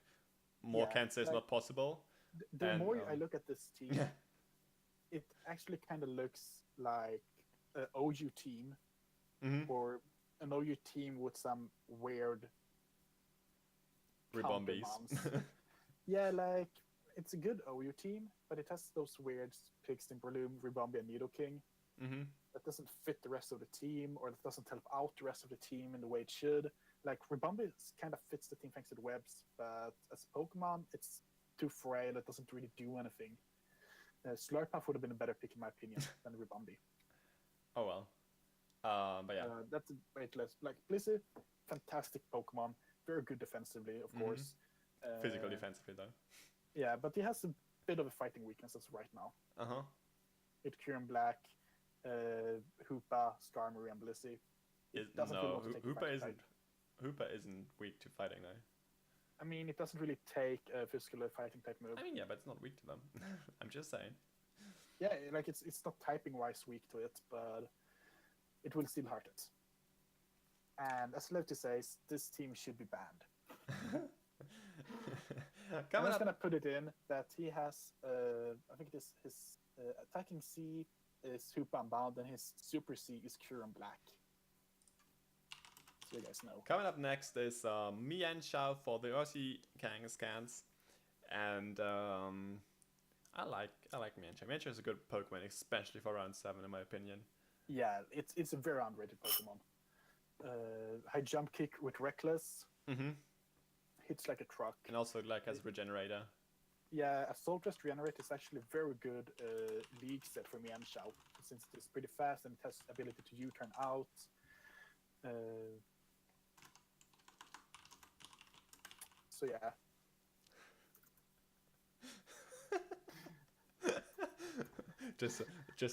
more Yeah, cancer is like- not possible. The And, more I look at this team, Yeah. it actually kind of looks like an OU team Mm-hmm. or an OU team with some weird Ribombies. countermounts. Yeah, like it's a good OU team, but it has those weird Pixton, Breloom, Ribombi, and Nidoking Mm-hmm. that doesn't fit the rest of the team, or that doesn't help out the rest of the team in the way it should. Like Ribombi kind of fits the team thanks to the webs, but as a Pokemon, it's too frail. It doesn't really do anything. Slurpuff would have been a better pick in my opinion than Ribombee. Oh well. But yeah. That's weightless. Like Blissey, fantastic Pokemon, very good defensively, of course. Physical defensively though. Yeah, but he has a bit of a fighting weakness as of right now. Uh-huh. With Kyurem Black, Hoopa, Skarmory, and Blissey. Hoopa isn't weak to fighting though. I mean, it doesn't really take a physical fighting type move. I mean, yeah, but it's not weak to them. I'm just saying. Yeah, like it's not typing wise weak to it, but it will still hurt it. And as Lefty says, this team should be banned. I'm just gonna put it in that he has, I think this his attacking C is Hoopa Unbound, and his Super C is Kyurem Black. So you guys know. Coming up next is Mienshao for the Aussie Kangaskhan's, and I like Mienshao. Mienshao is a good Pokemon, especially for round 7 in my opinion. Yeah, it's a very underrated Pokemon. High jump kick with Reckless. Mm-hmm. Hits like a truck. And also like as Regenerator. Yeah, Assault Vest Regenerate is actually a very good league set for Mienshao, since it's pretty fast and it has ability to U-turn out. So yeah. just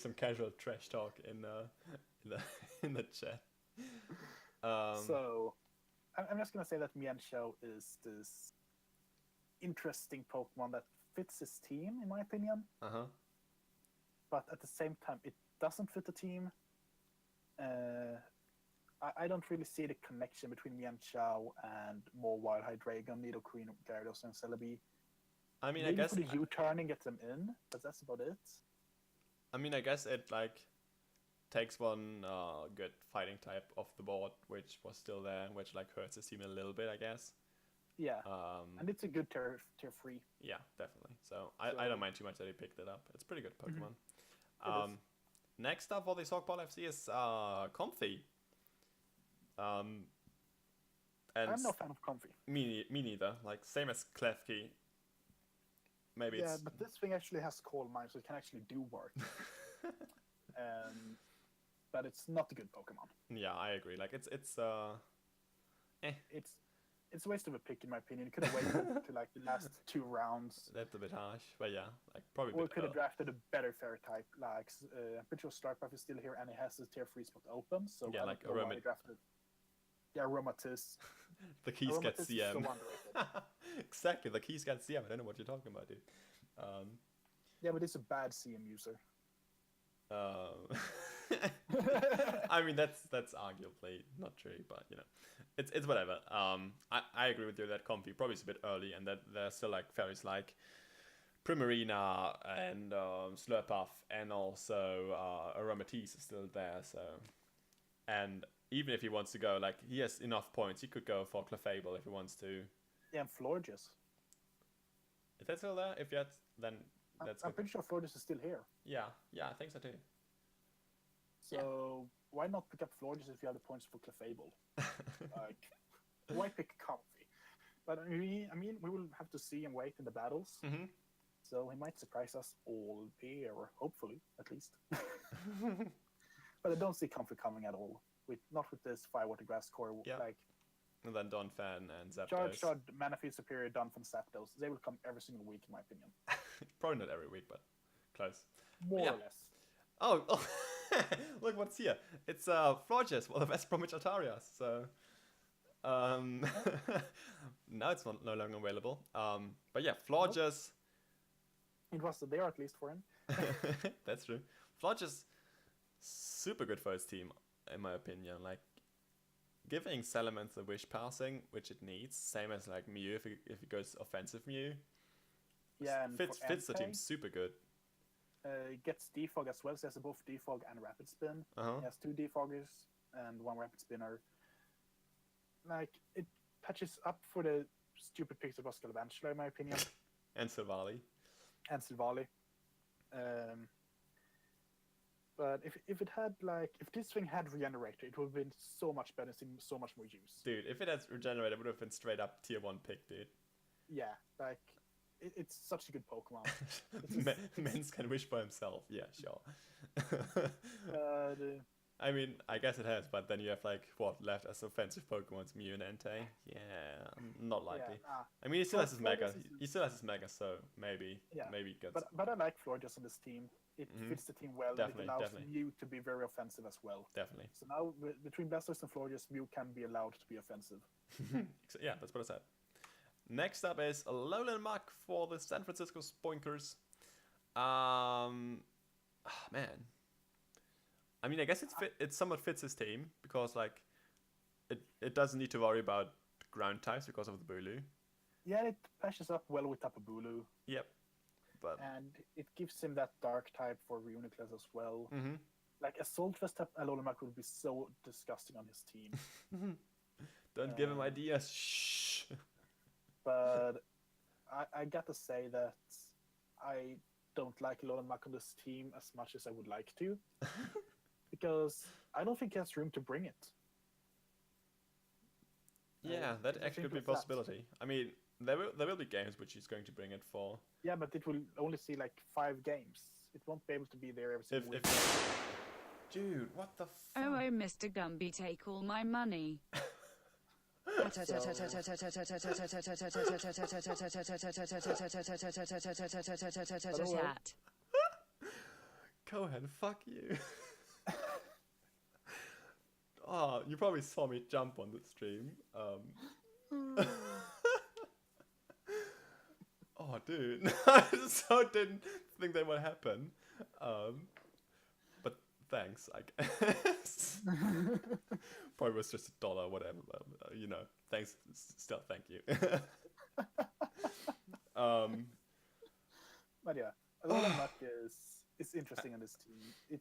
some casual trash talk in the chat. So I'm just gonna say that Mienshao is this interesting Pokemon that fits his team, in my opinion. Uh-huh. But at the same time, it doesn't fit the team. I don't really see the connection between Mienshao and more Wild Hydreigon, Nidoqueen, Gyarados, and Celebi. I mean, Maybe I guess for the U-turn and get them in, but that's about it. I mean, I guess it like takes one good fighting type off the board, which was still there, which like hurts his team a little bit, I guess. Yeah, and it's a good tier 3. Yeah, definitely. So I don't mind too much that he picked it up. It's a pretty good Pokemon. Mm-hmm. Next up for the Sockball FC is Comfy. And I'm no fan of Comfy. Me neither. Like same as Klefki. Maybe yeah, it's... but this thing actually has Coal Mine, so it can actually do work. But it's not a good Pokemon. Yeah, I agree. Like it's It's a waste of a pick in my opinion. It could have waited to like the last 2 rounds. That's a bit harsh, but yeah, like probably. Or could have drafted a better fairy type. Like I'm pretty sure Slurpuff is still here and it has a tier 3 spot open. So yeah, like drafted. Yeah, Aromatisse. The keys get CM. So underrated. Exactly, the keys get CM. I don't know what you're talking about, dude. Yeah, but it's a bad CM user. I mean that's arguably not true, but you know, it's whatever. I agree with you that Comfy probably is a bit early, and that there's still like fairies like Primarina and Slurpuff, and also Aromatisse is still there. So, and even if he wants to go, like he has enough points, he could go for Clefable if he wants to. Yeah, and Florges. Is that still there? If yet, then that's. I'm pretty sure Florges is still here. Yeah, I think so too. So why not pick up Florges if you have the points for Clefable? Like, why pick Comfy? But I mean, we will have to see and wait in the battles. Mm-hmm. So he might surprise us all there, hopefully, at least. But I don't see Comfy coming at all. Not with this Firewater Grass core. Yeah. Like, and then Donphan and Zapdos. Charge, Manaphy Superior, Donphan, Zapdos. They will come every single week, in my opinion. Probably not every week, but close. More or less. Oh. Look what's here. It's Florges, one of West Bromwich Altarias. So now it's no longer available. But yeah, Florges. It was there at least for him. That's true. Florges super good for his team, in my opinion. Like giving Salamence the wish passing, which it needs, same as like Mew if it goes offensive Mew. Yeah, and fits the team super good. Gets Defog as well, so he has both Defog and Rapid Spin. Uh-huh. He has 2 Defoggers and 1 Rapid Spinner. Like, it patches up for the stupid picks of Galvantula, in my opinion. And Silvally. But if it had, like, if this thing had Regenerator, it would have been so much better, seen so much more use. Dude, if it had Regenerator, it would have been straight up tier 1 pick, dude. Yeah, like, it's such a good Pokemon. Mens can wish for himself. Yeah, sure. Uh, I mean, I guess it has, but then you have like what left as offensive Pokemon's Mew and Entei. Yeah, not likely. nah. I mean, he still has his Mega. Florges is- He still has his Mega, so maybe Yeah, he gets. but I like Florges on this team. It fits the team well. Definitely, it allows definitely. Mew to be very offensive as well. Definitely. So now between Blastoise and Florges, Mew can be allowed to be offensive. Yeah, that's what I said. Next up is Alolan Muck for the San Francisco Spoinkers. Man. I mean, I guess it somewhat fits his team because like it doesn't need to worry about ground types because of the Bulu. Yeah, it patches up well with Tapu Bulu, Yep. But and it gives him that dark type for Reuniclus as well. mhm. Like Assault Vest type Alolan would be so disgusting on his team. Don't give him ideas. Shh. But I gotta say that I don't like Alolan on this team as much as I would like to. Because I don't think he has room to bring it. Yeah, that it's actually could be a simple as that. possibility. I mean, there will be games which he's going to bring it for. Yeah, but it will only see like 5 games. It won't be able to be there every single week. Dude, what the fuck? Oh, Mr. Gumby, take all my money. Chat. Go ahead, fuck you. Oh, you probably saw me jump on the stream. Oh, dude, I so didn't think that would happen. But thanks, I guess. Probably was just $1, whatever. But, you know, thanks. Still, thank you. But yeah, Alolan Muck is interesting on this team.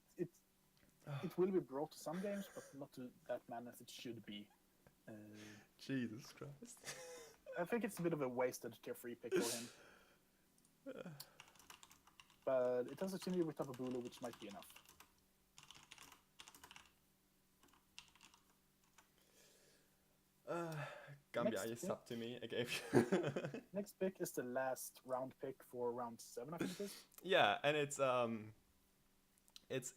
It will be brought to some games, but not to that man as it should be. Jesus Christ. I think it's a bit of a wasted tier 3 pick for him. But it has a synergy with Tapu Bulu, which might be enough. Gambia, Next you pick. sub to me. I gave you. Next pick is the last round pick for round 7, I think it is. Yeah, and it's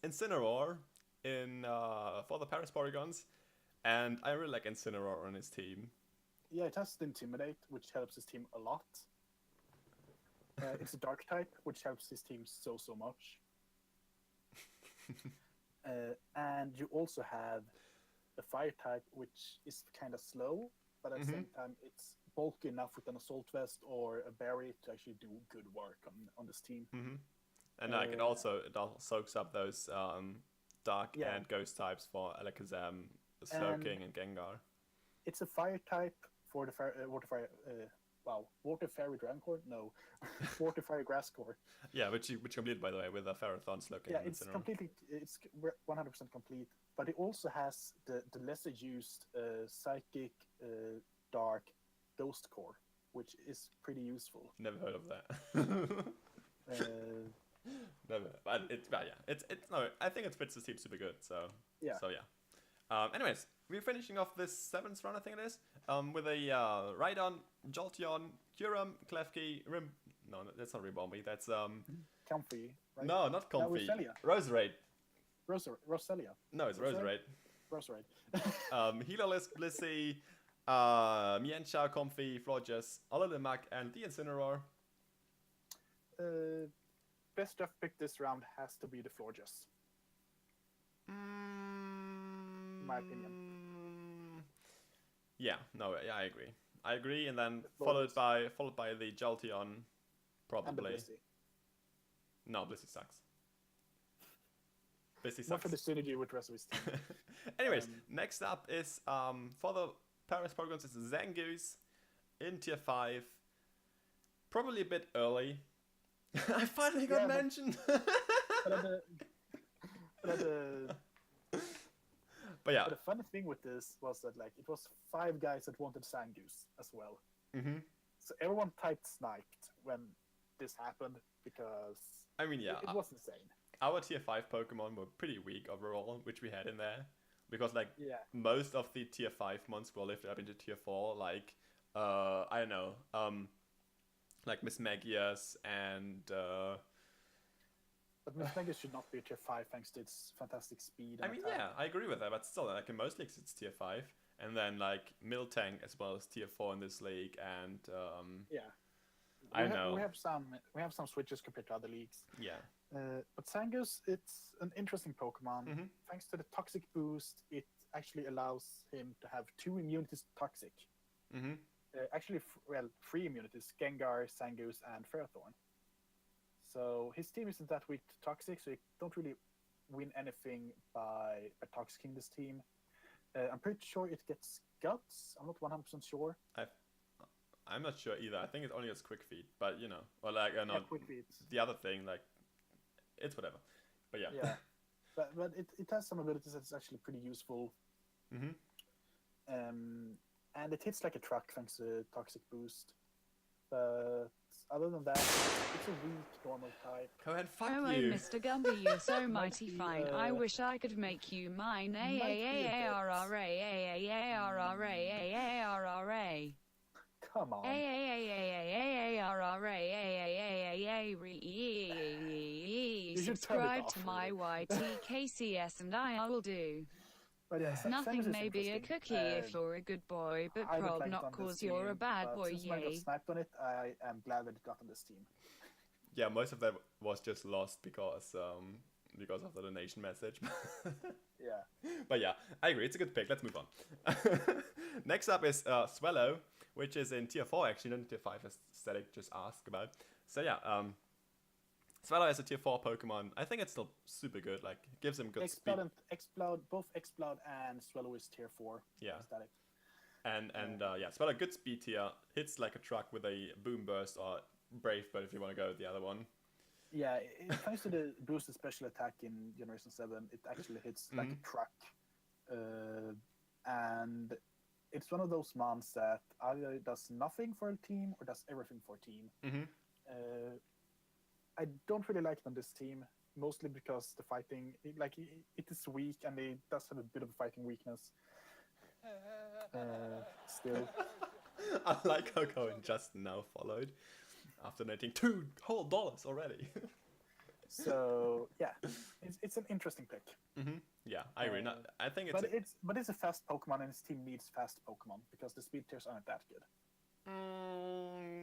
Incineroar in for the Paris Polygons, and I really like Incineroar on his team. Yeah, it has the Intimidate, which helps his team a lot. It's a Dark type, which helps his team so much. And you also have a Fire type, which is kind of slow, but at the same time, it's bulky enough with an Assault Vest or a Berry to actually do good work on this team. And like it also soaks up those Dark Yeah. and Ghost types for Alakazam, Slowking, and Gengar. It's a Fire type for the Water Fairy Dragoncore? No. Water Fairy Grasscore. Yeah, which completed by the way with a Ferrothorn, Slowking, Yeah, and it's Incineroar. completely, it's 100% complete, but it also has the lesser used Psychic Dark Ghost Core, which is pretty useful. Never heard of that. Uh, Never. But it's no. I think it fits the team super good. So Yeah. So yeah. Anyways, we're finishing off this 7th round, I think it is, with a Rhydon, Jolteon, Kyurem, Klefki, Rim. No, that's not Ribombee. That's Comfy, right? No, not Comfy. Roselia. Roserade. Roselia. No, it's Roserade? Roserade. Roserade. Healerless, Blissey, Mienshao, Comfy, Florges, Alolan Muck, and the Incineroar. Best draft pick this round has to be the Florges. My opinion. Yeah, no, yeah, I agree, and then Florges. followed by the Jolteon, And the probably. Blissey. No, Blissey sucks. Blissey Not for sucks. the synergy with the rest of his team. Anyways, next up is for the Paris Polygons, it's Zangoose in tier 5. Probably a bit early. I finally got Yeah, but- mentioned. But yeah. But the funny thing with this was that like it was 5 guys that wanted Zangoose as well. Mhm. So everyone typed Sniped when this happened because I mean, yeah. it was insane. Our tier 5 Pokemon were pretty weak overall, which we had in there. Because, like, Yeah. most of the tier 5 months were lifted up into tier 4. Like, I don't know. like Miss Magias and But Miss Megas should not be a tier 5 thanks to its fantastic speed. I And mean, attack. yeah, I agree with that, but still, like in most leagues, it's tier 5, and then like middle tank as well as tier 4 in this league, and Yeah. I know, we have some switches compared to other leagues. yeah, But Zangoose, it's an interesting Pokemon. Mhm. Thanks to the toxic boost, it actually allows him to have 2 immunities to toxic. mm-hmm. Actually, 3 immunities: Gengar, Zangoose, and Ferrothorn. So his team isn't that weak to toxic, so you don't really win anything by toxicking this team. I'm pretty sure it gets guts. I'm not 100% sure. I'm not sure either. I think it only has quick feet, but you know, or like Yeah, not quick beats. the other thing, like it's whatever. But yeah, Yeah, but it has some abilities that's actually pretty useful. mm-hmm. And it hits like a truck thanks to toxic boost. But other than that, it's a weak normal type. Go ahead, fuck Oh, you. Mr. Gumby, you're so mighty be, fine. I wish I could make you mine. might be a A-A-A-R-R-A. Come on. You should turn it Subscribe off, to my really. YTKCS and I will do. But yeah, Nothing Samus is may be a interesting. cookie if you're a good boy, but I would prob like it not on this cause you're a team, bad but boy, since mine got yay. sniped on it, I am glad that it got on this team. Yeah, most of that was just lost because of the donation message. Yeah. But yeah, I agree. It's a good pick. Let's move on. Next up is Swallow, which is in tier 4 actually, not in tier 5 as Static just asked about. So yeah, Swallow is a tier 4 Pokemon. I think it's still super good. Like, it gives him good speed. Both Exploud and Swallow is tier 4. Yeah. Static. And yeah, Swallow good speed tier. Hits like a truck with a Boom Burst or Brave Bird if you want to go with the other one. Yeah, thanks to the boosted special attack in Generation 7, it actually hits like a truck. And it's one of those mons that either does nothing for a team or does everything for a team. Mm-hmm. I don't really like it on this team, mostly because the fighting, it is weak and it does have a bit of a fighting weakness. Still. I like how Cohen just now followed after netting $2 whole already. So yeah, it's an interesting pick. Mm-hmm. Yeah, I agree. I think But it's a fast Pokemon, and his team needs fast Pokemon because the speed tiers aren't that good.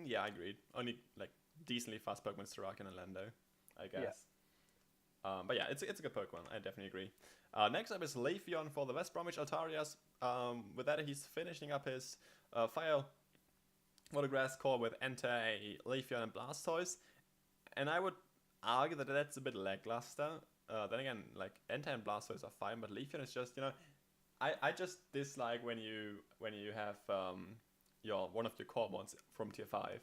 Yeah, I agreed. Only like decently fast Pokemon Sirac and Orlando, I guess. Yeah. But yeah, it's a good Pokemon. I definitely agree. Next up is Leafeon for the West Bromwich Altarias. With that, he's finishing up his Fire Water Grass core with Enter, a Leafeon, and Blastoise. And I would argue that that's a bit lackluster. Then again, like Enter and Blastoise are fine, but Leafeon is just, I just dislike when you have one of your core ones from tier 5,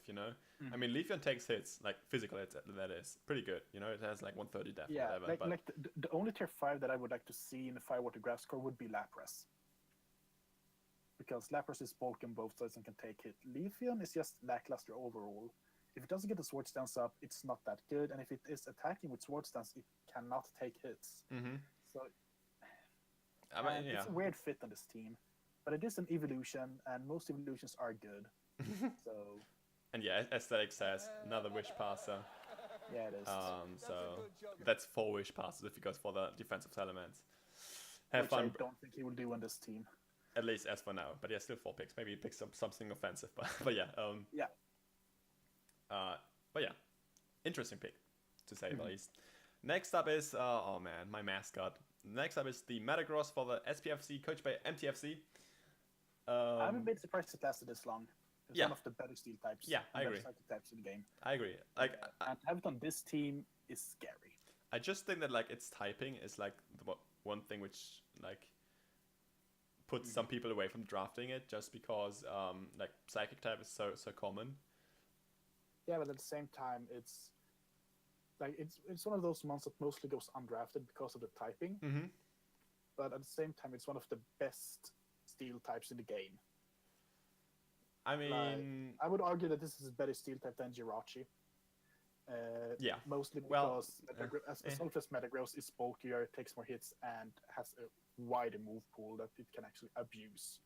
I mean, Leafeon takes hits, like physical hits, that is pretty good, it has like 130 def Yeah, or whatever. the only tier 5 that I would like to see in the Firewater Grass core would be Lapras. Because Lapras is bulk on both sides and can take hit. Leafeon is just lackluster overall. If it doesn't get the Sword Stance up, it's not that good, and if it is attacking with Sword Stance, it cannot take hits. Mm-hmm. So I mean, yeah. it's a weird fit on this team. But it is an evolution, and most evolutions are good. So And yeah, Aesthetic says another Wish Passer. yeah, it is. So that's 4 Wish Passes if he goes for the defensive elements. Have Which fun. I don't think he will do on this team. At least as for now. But yeah, still 4 picks. Maybe he picks up something offensive. But yeah. Yeah. But yeah, interesting pick, to say the least. Next up is, oh man, my mascot. Next up is the Metagross for the SPFC, coached by MTFC. I'm a bit surprised it lasted this long. It's Yeah. one of the better steel types. Yeah, I better agree. psychic types in the game. I agree. Like, And to have it on this team is scary. I just think that like its typing is like the one thing which like puts some people away from drafting it, just because like psychic type is so common. Yeah, but at the same time, it's one of those mons that mostly goes undrafted because of the typing. Mm-hmm. But at the same time, it's one of the best steel types in the game. I mean, I would argue that this is a better steel type than Jirachi. Yeah. Mostly Well, because as long as Metagross is bulkier, takes more hits, and has a wider move pool that it can actually abuse.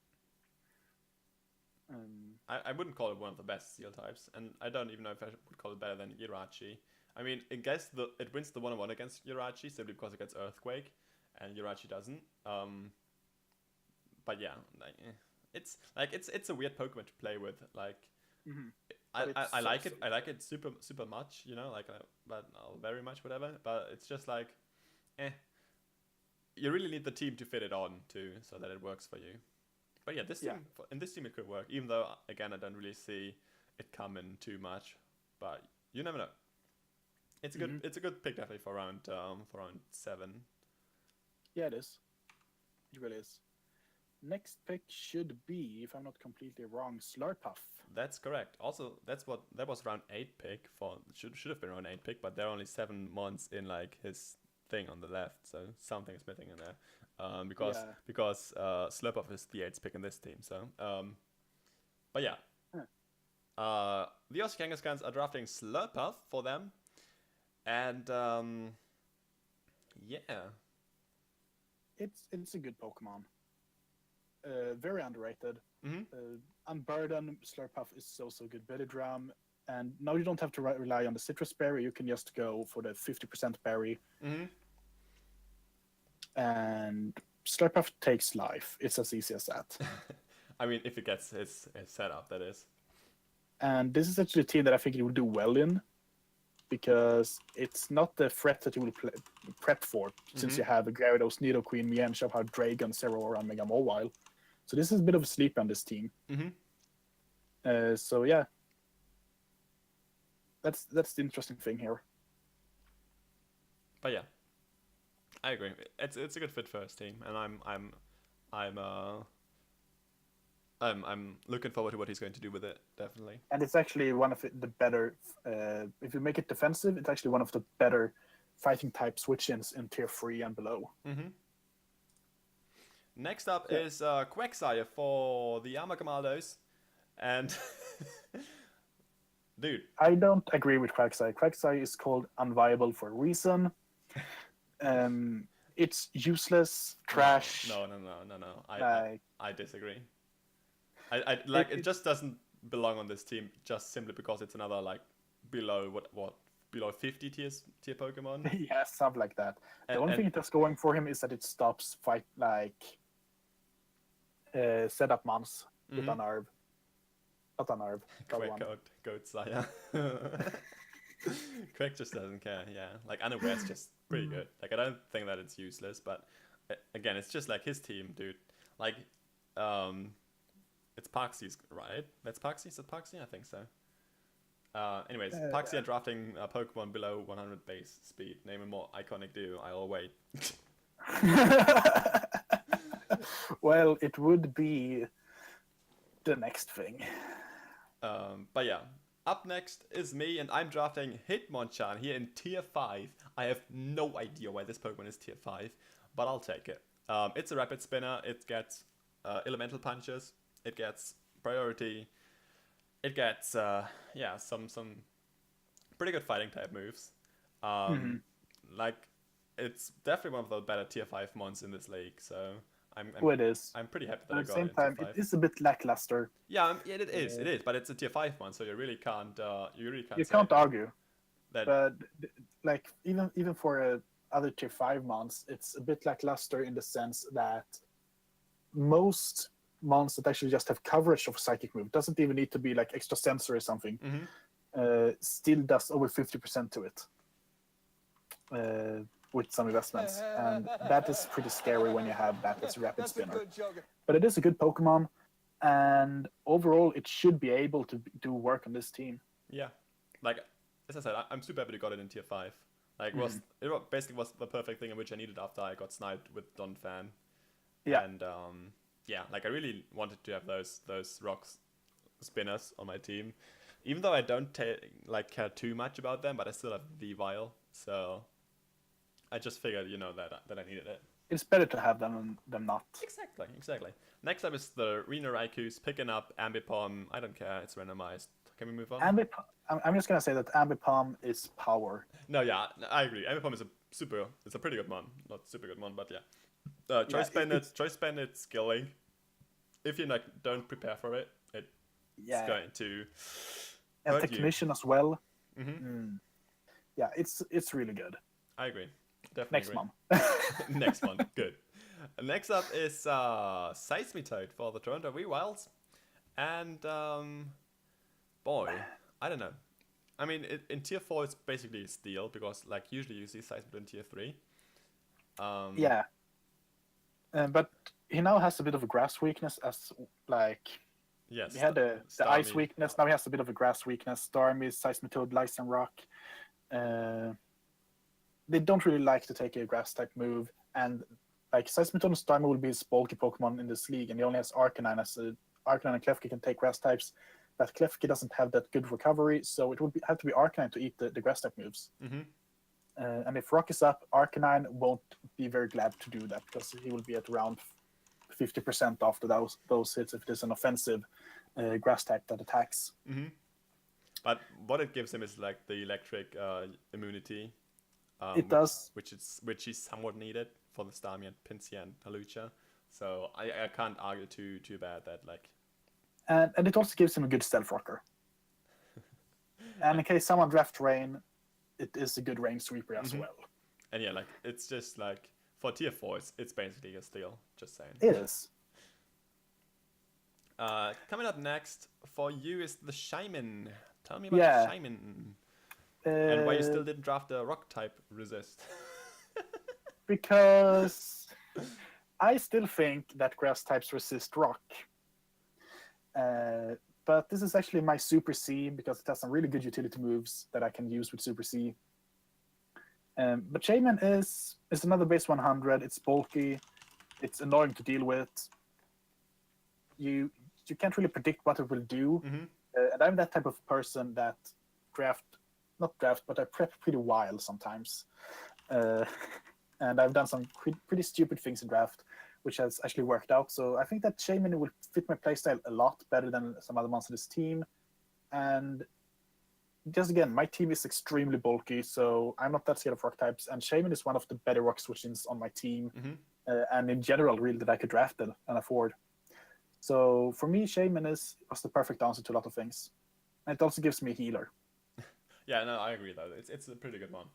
I wouldn't call it one of the best steel types, and I don't even know if I would call it better than Irachi. I mean, I guess it wins the 1-on-1 against Irachi simply because it gets Earthquake, and Irachi doesn't. But yeah, like, it's a weird Pokemon to play with. Like, I like it. I like it super much. You know, like, but very much whatever. But it's just like, you really need the team to fit it on too, so that it works for you. But yeah, in this team it could work. Even though again, I don't really see it coming too much. But you never know. It's a good it's a good pick definitely for round 7. Yeah, it is. It really is. Next pick should be, if I'm not completely wrong, Slurpuff. That's correct. Also, that was round 8 pick for should have been round 8 pick, but there are only 7 months in like his thing on the left, so something's missing in there. Because Slurpuff is the 8th pick in this team. So, but yeah, the Aussie Kangaskans are drafting Slurpuff for them, and yeah, it's a good Pokemon. Very underrated. Mm-hmm. Unburden Slurpuff is so good. Belly Drum, and now you don't have to rely on the Citrus Berry. You can just go for the 50% berry. Mm-hmm. And Slurpuff takes life. It's as easy as that. I mean, if it gets his setup, that is. And this is actually a team that I think it will do well in, because it's not the threat that you will prep for, since you have a Gyarados, Nidoqueen, Mienshao, Dragon, Zeraora, and Mega Mobile. So this is a bit of a sleep on this team. Mm-hmm. So yeah, that's the interesting thing here. But yeah, I agree. It's a good fit for his team, and I'm looking forward to what he's going to do with it. Definitely. And it's actually one of the better. If you make it defensive, it's actually one of the better fighting type switch-ins in tier 3 and below. Mm-hmm. Next up is Quagsire for the Amagamaldos, and dude, I don't agree with Quagsire. Quagsire is called unviable for a reason. It's useless, trash. No. I disagree. I like it just doesn't belong on this team just simply because it's another like below below 50 tier Pokemon. Yeah, something like that. The only thing that's going for him is that it stops fight setup mons with Unnerve. Not Unnerve. Goat Sire. Quack just doesn't care, yeah. Like, Unaware's just pretty good. Like, I don't think that it's useless, but again, it's just like his team, dude. Like, it's Parksy's, right? That's Parksy? Is it Parksy? I think so. Anyways, Parksy are drafting a Pokemon below 100 base speed. Name a more iconic duo. I'll wait. Well, it would be the next thing. But yeah, up next is me, and I'm drafting Hitmonchan here in tier 5. I have no idea why this Pokemon is tier 5, but I'll take it. It's a rapid spinner. It gets elemental punches. It gets priority. It gets some pretty good fighting type moves. Like, it's definitely one of the better tier 5 mons in this league. So it is. I'm pretty happy that but I at got the it. same time, it is a bit lackluster. Yeah, it is. But it's a tier 5 mon, so you really can't. You can't argue. That... But like even for other tier 5 mons, it's a bit lackluster in the sense that most mons that actually just have coverage of psychic move, doesn't even need to be like extra sensor or something, still does over 50% to it with some investments, and that is pretty scary when you have that as a rapid spinner. But it is a good Pokemon, and overall it should be able to do work on this team. Yeah, like as I said, I'm super happy to got it in tier 5. Like it basically was the perfect thing in which I needed after I got sniped with Donphan. Yeah. And yeah, like I really wanted to have those rocks spinners on my team, even though I don't care too much about them, but I still have V-Vile, so I just figured, that I needed it. It's better to have them than not. Exactly. Next up is the Reno Raikous picking up Ambipom. I don't care, it's randomized. Can we move on? I'm just gonna say that Ambipom is power. No, yeah, I agree. Ambipom is it's a pretty good mon. Not super good mon, but yeah. Choice Bandit's skilling. If you don't prepare for it, it Yeah. It's going to And hurt you. Technician as well. Hmm. Yeah, it's really good. I agree. Definitely Next agree. one. Next one. Good. Next up is Seismitoad for the Toronto Rewilds. And, boy, I don't know. I mean, in Tier 4, it's basically a steal, because, like, usually you see Seismitoad in Tier 3. Yeah. But he now has a bit of a grass weakness, as, like... Yes. He had the ice Starmie. weakness, now he has a bit of a grass weakness. Starmie, Seismitoad, Lycan Rock. They don't really like to take a grass type move, and like Seismitoad and Starmie will be his bulky Pokemon in this league, and he only has Arcanine as Arcanine and Klefki can take grass types, but Klefki doesn't have that good recovery, so it would have to be Arcanine to eat the grass type moves. And if Rock is up, Arcanine won't be very glad to do that, because he will be at around 50% after those hits if it is an offensive grass type that attacks. But what it gives him is like the electric immunity. It does. Which is somewhat needed for the Starmie and Pinsir and Hawlucha. So I can't argue too bad that, like... And it also gives him a good stealth rocker. And in case someone draft Rain, it is a good Rain sweeper as well. And yeah, like, it's just like, for Tier 4, it's basically a steal, just saying. It is. Coming up next for you is the Shaymin. Tell me about the Shaymin. And why you still didn't draft the rock type resist. Because I still think that grass types resist rock. But this is actually my Super C, because it has some really good utility moves that I can use with Super C. But Shaymin is another base 100. It's bulky. It's annoying to deal with. You can't really predict what it will do. And I'm that type of person that I prep pretty wild sometimes. And I've done some pretty stupid things in draft, which has actually worked out. So I think that Shaymin will fit my playstyle a lot better than some other ones in this team. And just again, my team is extremely bulky, so I'm not that scared of rock types. And Shaymin is one of the better rock switchings on my team. And in general, really, that I could draft and afford. So for me, Shaymin was the perfect answer to a lot of things. And it also gives me a healer. Yeah, no, I agree though. It's a pretty good one.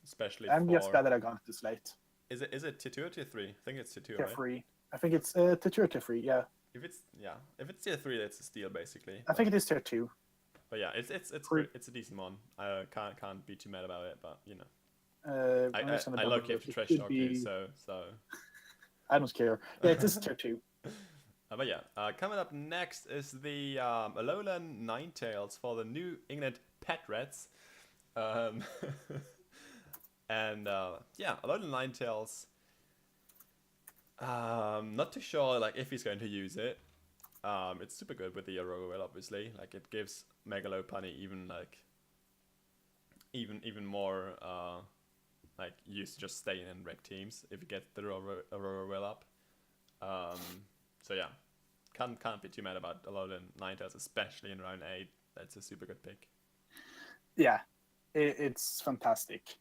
Especially I'm just glad that I got it this late. Is it Tier 2 or Tier 3? I think it's Tier 2, Tier right? 3. I think it's Tier 2 or Tier 3, yeah. If it's Tier 3, it's a steal basically. I think it is Tier 2. But yeah, it's a decent one. I can't be too mad about it, but you know. I lucky have to trash talk you, so I don't care. Yeah, it is Tier 2. But yeah, coming up next is the Alolan Ninetales for the New England Pet Rats. And yeah, Alolan Ninetales. Not too sure like if he's going to use it. It's super good with the Aurora, obviously. Like, it gives Megalopunny even more like use to just staying in rec teams if you get the Aurora up. So yeah, can't be too mad about Alolan Ninetales, especially in round 8. That's a super good pick. Yeah, it's fantastic.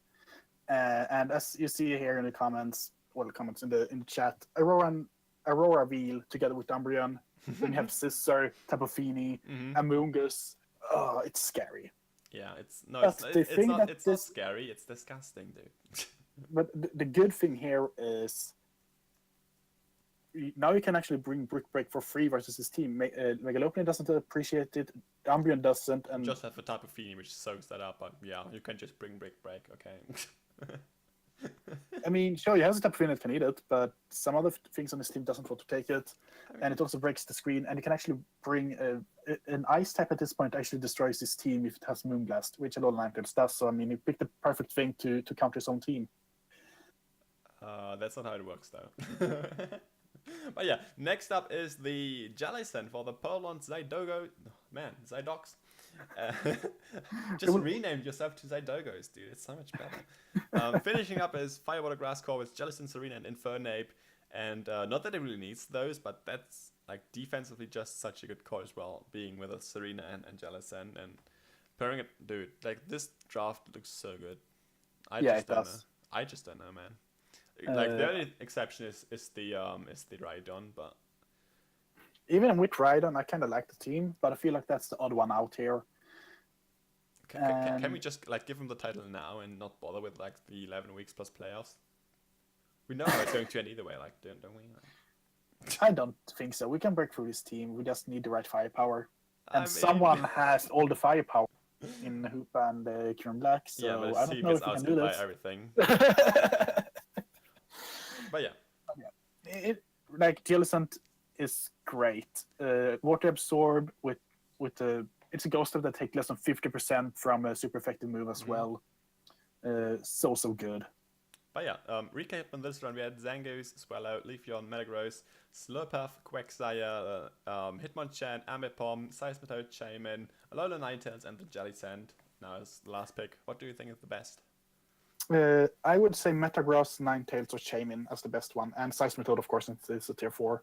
And as you see here in the comments, in the chat, Aurora Veil together with Umbreon. Then you have Scissor, Tapu-Fini, Amoonguss. Oh, it's scary. Yeah, it's not scary. It's disgusting, dude. But the good thing here is now you can actually bring Brick Break for free versus his team. Megalopunny doesn't appreciate it. Umbreon doesn't, and just have a Tapu-Fini which soaks that up. But yeah, you can just bring Brick Break. Okay. I mean, sure, he has a Tapu-Fini that can eat it, but some other things on his team doesn't want to take it, and it also breaks the screen. And you can actually bring an Ice type at this point. Actually destroys his team if it has Moonblast, which a lot of Ninetales does. So I mean, he picked the perfect thing to counter his own team. That's not how it works, though. But yeah, next up is the Jellicent for the Purloin Zydox. Just rename yourself to Zydogos, dude. It's so much better. Finishing up is Firewater Grass Core with Jellicent, Serena, and Infernape. And not that it really needs those, but that's like defensively just such a good core as well, being with a Serena and Jellicent. And pairing it, dude, like this draft looks so good. I just don't know, man. Like the only exception is the Rhydon, but Even with Rhydon, I kind of like the team, but I feel like that's the odd one out here. Can we just like give him the title now and not bother with like the 11 weeks plus playoffs? We know how it's going to end either way, like don't we? I don't think so. We can break through this team. We just need the right firepower, and I mean- someone has all the firepower in Hoopa and Kieran Black. So Yeah, but I his don't team know is if we can ousted do by this. everything. But yeah, Like Jellicent is great. Water absorb with the it's a ghost type that takes less than 50% from a super effective move as well. So good. but yeah. Recap on this run: we had Zangoose, Swallow, Leafeon, Metagross, Slurpuff, Quagsire, Hitmonchan, Ambipom, Seismitoad, Shaman, Alola Ninetales, and the Jellicent. Now as the last pick. What do you think is the best? I would say Metagross, Ninetales, or Shaman as the best one, and Seismitoad, of course, since it's a tier 4.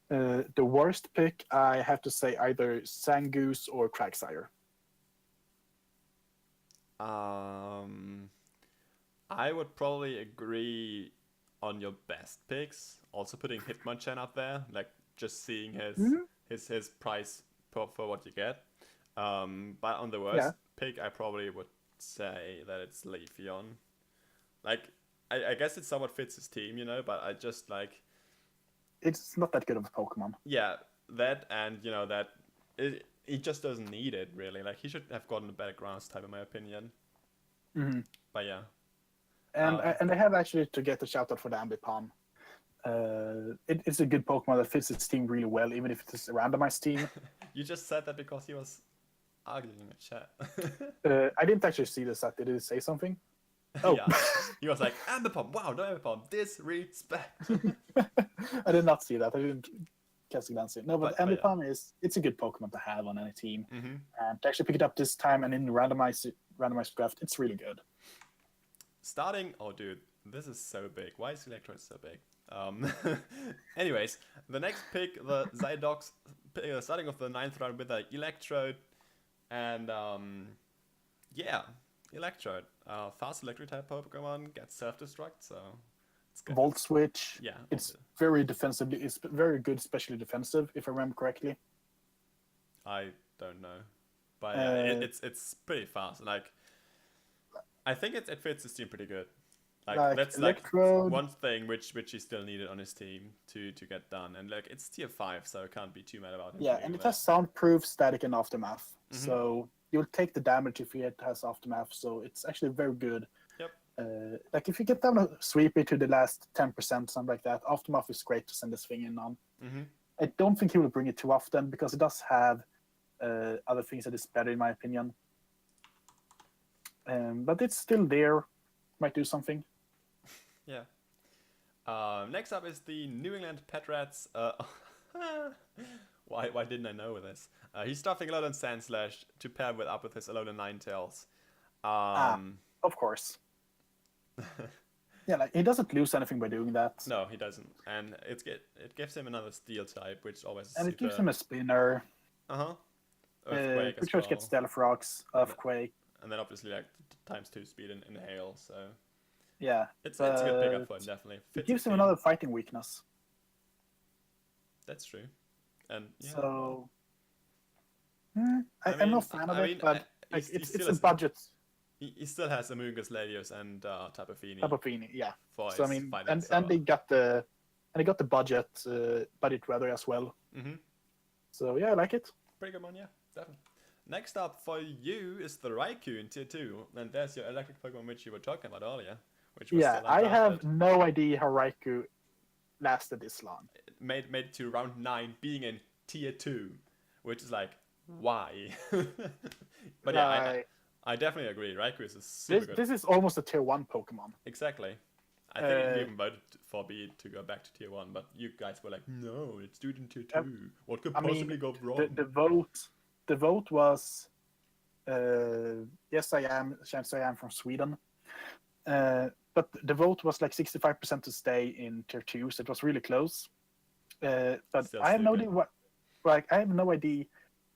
The worst pick, I have to say either Zangoose or Quagsire. I would probably agree on your best picks. Also putting Hitmonchan up there, like just seeing his price for what you get. But on the worst pick, I probably would say that it's Leafeon. Like, I guess it somewhat fits his team, you know, but I just like... It's not that good of a Pokemon. Yeah, that and, you know, that... He just doesn't need it, really. Like, he should have gotten a better grass type, in my opinion. But yeah. And I have actually to get a shout out for the Ambipom. It's a good Pokemon that fits its team really well, even if it's a randomized team. You just said that because he was arguing in the chat. I didn't actually see this. Did it say something? Oh, Yeah. He was like, Ambipom, wow, no Ambipom, disrespect. I did not see that. I didn't cast a glance at it. No, but yeah. Ambipom it's a good Pokemon to have on any team. And to actually pick it up this time and in the randomized draft, it's really good. Starting, oh dude, this is so big. Why is Electrode so big? Anyways, the next pick, the Zydox, starting off the 9th round with the Electrode, and yeah, Electrode, fast electric type Pokemon, gets self-destruct, so it's good. Volt Switch, yeah, it's very defensively, it's very good, especially defensive, if I remember correctly. I don't know, but yeah, it's pretty fast. Like, I think it fits his team pretty good. Like that's Electrode, like one thing which he still needed on his team to get done, and like it's tier 5, so I can't be too mad about it. Yeah, and it has soundproof, static, and aftermath. So you'll take the damage if it has aftermath. So it's actually very good. Yep. Like if you get down a sweepy to the last 10%, something like that, aftermath is great to send this thing in on. I don't think he will bring it too often because it does have other things that is better in my opinion. But it's still there. Might do something. Yeah. Next up is the New England Pet Rats. Why didn't I know this? He's stuffing Alolan Sandslash to pair with his Alolan Ninetales. Of course. Yeah, like he doesn't lose anything by doing that. No, he doesn't, and it gives him another Steel type, which always. And it gives him a spinner. Earthquake as which well. gets Stealth Rocks, Earthquake. And then obviously like ×2 speed in hail, so. Yeah. It's a good pickup for him, definitely. It gives him another fighting weakness. That's true. And yeah. So I'm not a fan of it, but it's a budget. He still has Amoonguss, Latios, and Tapu Fini. Tapu Fini, yeah. For So I mean, and they got the budget weather as well. So yeah, I like it. Pretty good one, yeah, definitely. Next up for you is the Raikou in tier 2, and there's your electric Pokemon which you were talking about earlier. Which was I have no idea how Raikou lasted this long. Made it to round 9, being in tier 2, which is like, why? But yeah, I definitely agree. Raikou is a super good. This is almost a tier 1 Pokemon. Exactly. I think you even voted for B to go back to tier 1, but you guys were like, no, it's dude in tier 2. What could possibly go wrong? The vote was, yes, I am from Sweden. But the vote was like 65% to stay in tier 2, so it was really close. But I have no idea I have no idea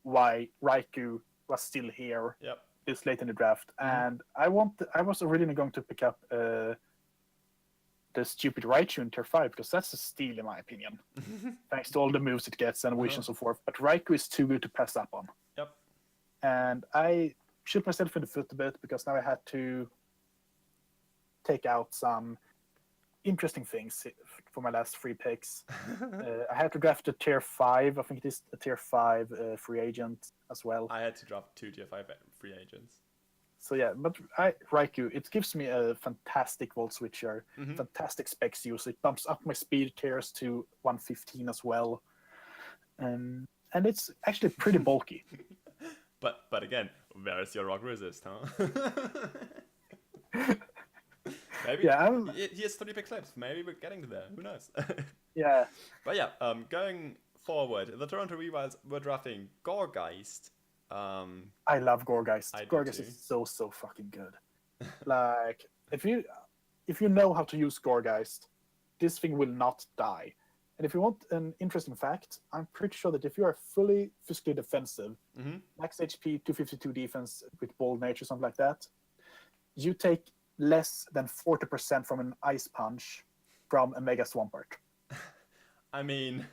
why Raikou was still here this late in the draft. And I was originally going to pick up the stupid Raichu in Tier 5, because that's a steal in my opinion. Thanks to all the moves it gets and wish and so forth. But Raichu is too good to pass up on. Yep. And I shoot myself in the foot a bit because now I had to take out some interesting things for my last 3 picks. I had to draft a Tier 5, I think it is a Tier 5 free agent as well. I had to drop 2 Tier 5 free agents. So yeah, but Raikou, it gives me a fantastic Volt Switcher, fantastic specs use. It bumps up my speed tiers to 115 as well. And it's actually pretty bulky. But again, where is your rock resist, huh? Maybe he has 30 picks left. Maybe we're getting to there. Who knows? Yeah. But yeah, going forward, the Toronto Rewilds were drafting Gorgeist. I love Gorgeist. I do Gorgeist too. is so fucking good. Like if you know how to use Gorgeist, this thing will not die. And if you want an interesting fact, I'm pretty sure that if you are fully physically defensive, max HP, 252 defense with bold nature, something like that, you take less than 40% from an Ice Punch from a Mega Swampert. I mean,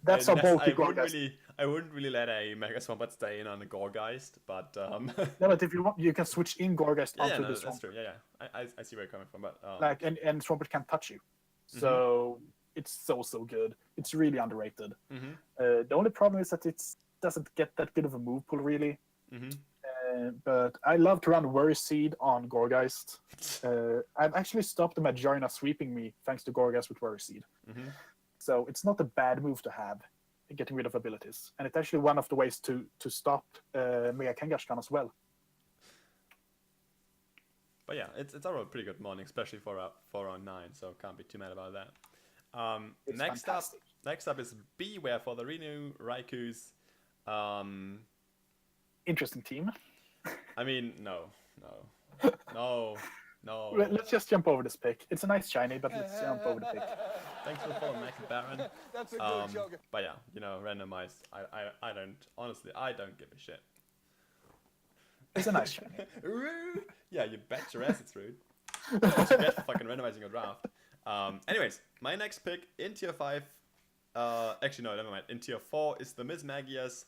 That's how bulky Gorgeist. I wouldn't really let a Mega Swampert stay in on a Gorgeist, but No, but if you want, you can switch in Gorgeist onto the that's Swampert. true. Yeah. I see where you're coming from, but Like and Swampert can't touch you, so it's so good. It's really underrated. The only problem is that it doesn't get that good of a move pool really. But I love to run Worry Seed on Gorgeist. I've actually stopped the Majora's sweeping me thanks to Gorgeist with Worry Seed. So it's not a bad move to have, getting rid of abilities. And it's actually one of the ways to stop Mega Kangaskhan as well. But yeah, it's overall a pretty good morning, especially for round 9, so can't be too mad about that. Next up is Beware for the Renew Raikous. Interesting team. I mean, no. Let's just jump over this pick. It's a nice shiny, but let's jump over the pick. Thanks for the follow, Mac Baron. That's a good joke. But yeah, randomized. I don't give a shit. It's a nice shiny. Rude. Yeah, you bet your ass it's rude. That's what you get for fucking randomizing a draft. Anyways, my next pick in tier 5. Actually, no, never mind. In tier 4 is the Miss Magias.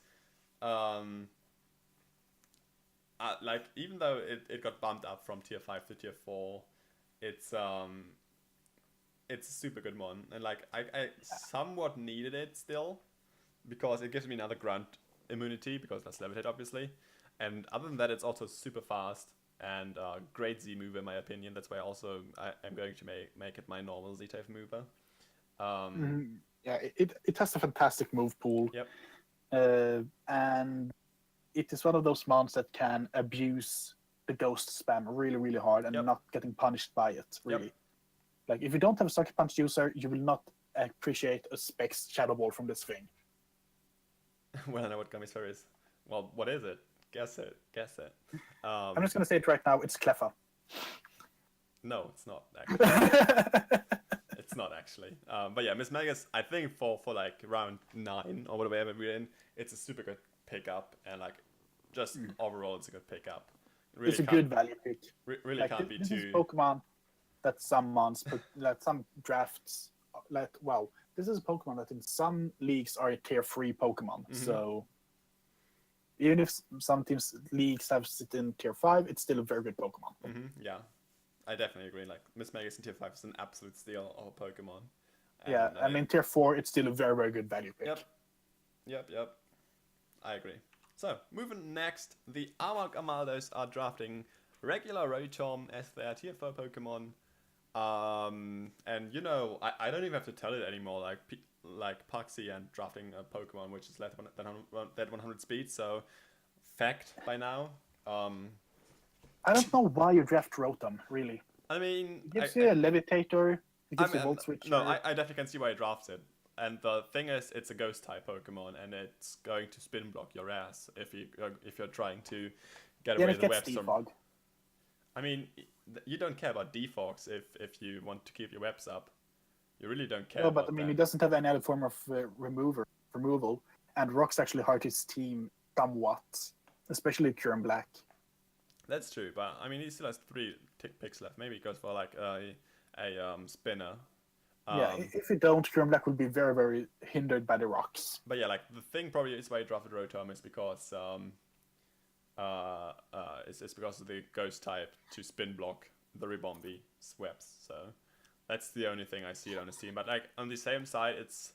Like, even though it got bumped up from tier 5 to tier 4, it's a super good one. And like, I somewhat needed it still, because it gives me another grunt immunity, because that's levitate obviously. And other than that, it's also super fast and great Z mover in my opinion. That's why I'm going to make it my normal Z type mover. Yeah, it has a fantastic move pool. Yep. And it is one of those mons that can abuse the ghost spam really, really hard and not getting punished by it, really. Yep. Like, if you don't have a Sucker Punch user, you will not appreciate a Specs Shadow Ball from this thing. Well, I know what Gummy Sphere is. Well, what is it? Guess it. I'm just going to say it right now, it's Cleffa. No, it's not, actually. It's not, actually. But yeah, Miss Magus, I think for like round 9 or whatever we're in, it's a super good pickup, and like just overall it's a good pickup. Really it's a good value pick. Really like, can't be this too. Is Pokemon that some mons, like some drafts, like wow, this is a Pokemon that in some leagues are a tier 3 Pokemon. So even if some leagues have it in tier 5, it's still a very good Pokemon. Yeah, I definitely agree. Like, Miss Magus in tier 5 is an absolute steal of a Pokemon. And yeah, I mean tier 4, it's still a very, very good value pick. Yep. I agree. So, moving next, the Amalk Amaldos are drafting regular Rotom as their tier 4 Pokemon. And I don't even have to tell it anymore. Like Puxy and drafting a Pokemon which is less than 100 speed. So, fact by now. I don't know why you draft Rotom, really. I mean, it gives you a Levitator. It gives you a Volt Switcher. No, I definitely can see why you drafts it. And the thing is, it's a ghost type Pokemon, and it's going to spin block your ass if you're trying to get away with the web storm. I mean, you don't care about defogs if you want to keep your webs up. You really don't care. No, but I mean, that. It doesn't have any other form of removal, and Rock's actually hurt his team somewhat, especially Current Black. That's true, but I mean, he still has 3 tick picks left. Maybe he goes for like a spinner. Yeah, if you don't, Grimlock will be very, very hindered by the rocks. But yeah, like the thing probably is why you drafted Rotom is because it's because of the ghost type to spin block the Ribombi webs. So that's the only thing I see it on his team. But like on the same side, it's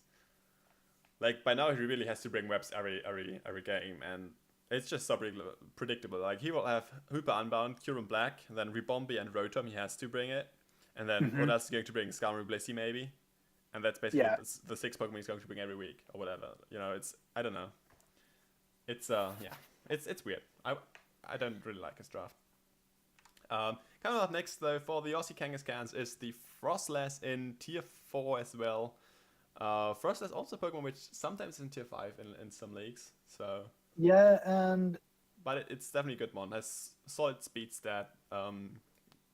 like by now he really has to bring webs every game, and it's just so predictable. Like he will have Hooper Unbound, Curum Black, and then Ribombi and Rotom. He has to bring it, and then what else is he going to bring? Skarmory Blissey maybe, and that's basically the 6 Pokemon he's going to bring every week or whatever. You know, it's I don't know. It's it's weird. I don't really like his draft. Coming up next though for the Aussie Kangaskhan's is the Frostless in tier 4 as well. Frostless also a Pokemon which sometimes is in tier 5 in some leagues. So yeah, and but it's definitely a good one. Has solid speed stat.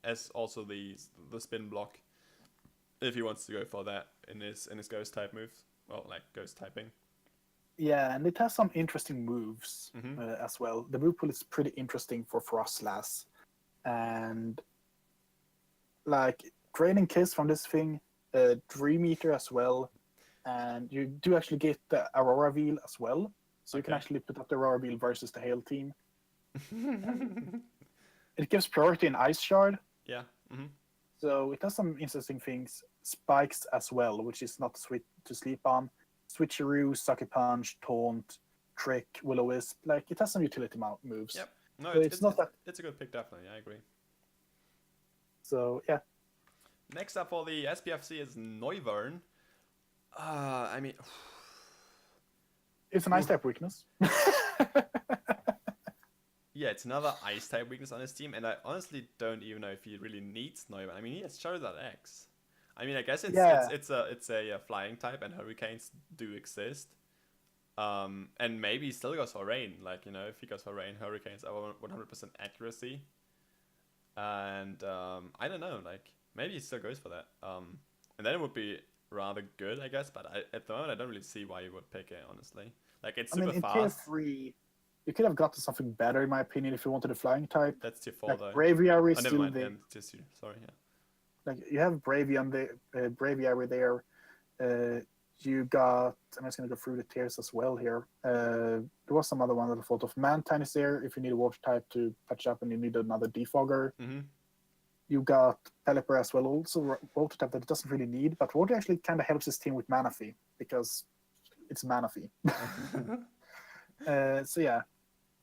As also the spin block if he wants to go for that in his ghost type moves. Well, like ghost typing. Yeah, and it has some interesting moves as well. The move pool is pretty interesting for Frostlass. And like Draining Kiss from this thing, Dream Eater as well. And you do actually get the Aurora Veil as well. So you can actually put up the Aurora Veil versus the Hail team. It gives priority in Ice Shard. Yeah. So it has some interesting things. Spikes as well, which is not sweet to sleep on. Switcheroo, Sucker Punch, Taunt, Trick, Will-O-Wisp. Like, it has some utility moves. Yep. No, So it's not that. It's a good pick, definitely. I agree. So, yeah. Next up for the SPFC is Noivern. I mean... It's an Ice type weakness. Yeah, it's another Ice type weakness on his team, and I honestly don't even know if he really needs Noivern. I mean, he has Charizard X. I mean, I guess it's a flying type, and Hurricanes do exist. And maybe he still goes for Rain. Like, you know, if he goes for Rain, Hurricanes are 100% accuracy. And I don't know, like, maybe he still goes for that. And then it would be rather good, I guess. But at the moment, I don't really see why you would pick it, honestly. Like, it's super in fast. tier 3, you could have gotten something better, in my opinion, if you wanted a flying type. That's tier 4, like, though. Braviary is never still mind. there. Sorry, yeah. Like, you have Braviary there. You got, I'm just going to go through the tiers as well here. There was some other one that I thought of. Mantine is there if you need a water type to patch up and you need another defogger. You got Pelipper as well, also water type that it doesn't really need, but water actually kind of helps his team with Manaphy because it's Manaphy. So yeah,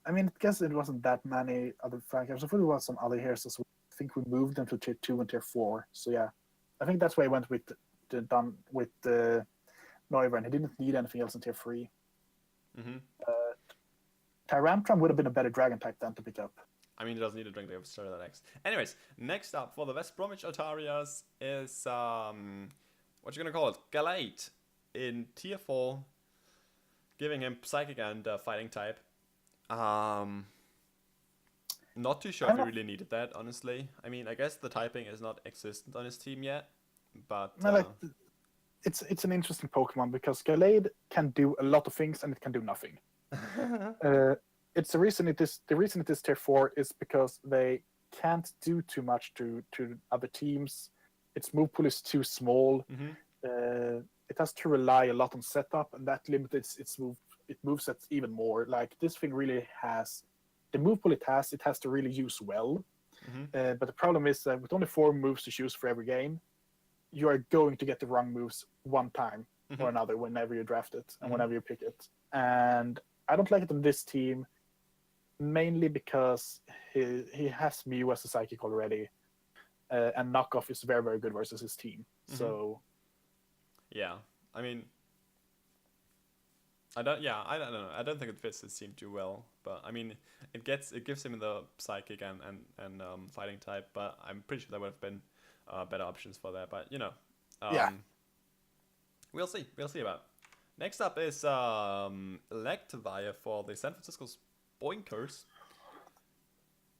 I mean, I guess it wasn't that many other flankers. I thought there was some other hairs as well. I think we moved them to tier 2 and tier 4. So yeah, I think that's why I went with the Noivern. He didn't need anything else in tier 3. Tyrantrum would have been a better dragon type then to pick up. I mean, he doesn't need to drink the Charizard X. Anyways, next up for the West Bromwich Altarias is what you gonna call it? Galate in tier 4, giving him Psychic and Fighting type. Not too sure if he really needed that, honestly. I mean, I guess the typing is not existent on his team yet, but it's an interesting Pokemon because Gallade can do a lot of things and it can do nothing. It's the reason it is tier 4 is because they can't do too much to other teams. Its move pool is too small. It has to rely a lot on setup, and that limits its move sets even more. Like, this thing really has the move pool it has to really use well. But the problem is that with only 4 moves to choose for every game, you are going to get the wrong moves one time or another whenever you draft it and whenever you pick it. And I don't like it on this team, mainly because he has Mew as a Psychic already, and Knockoff is very, very good versus his team. So yeah, I mean, I don't know. I don't think it fits his team too well, but I mean, it gives him the Psychic and Fighting type, but I'm pretty sure there would have been better options for that. But you know, we'll see about it. Next up is Electivire for the San Francisco Boinkers.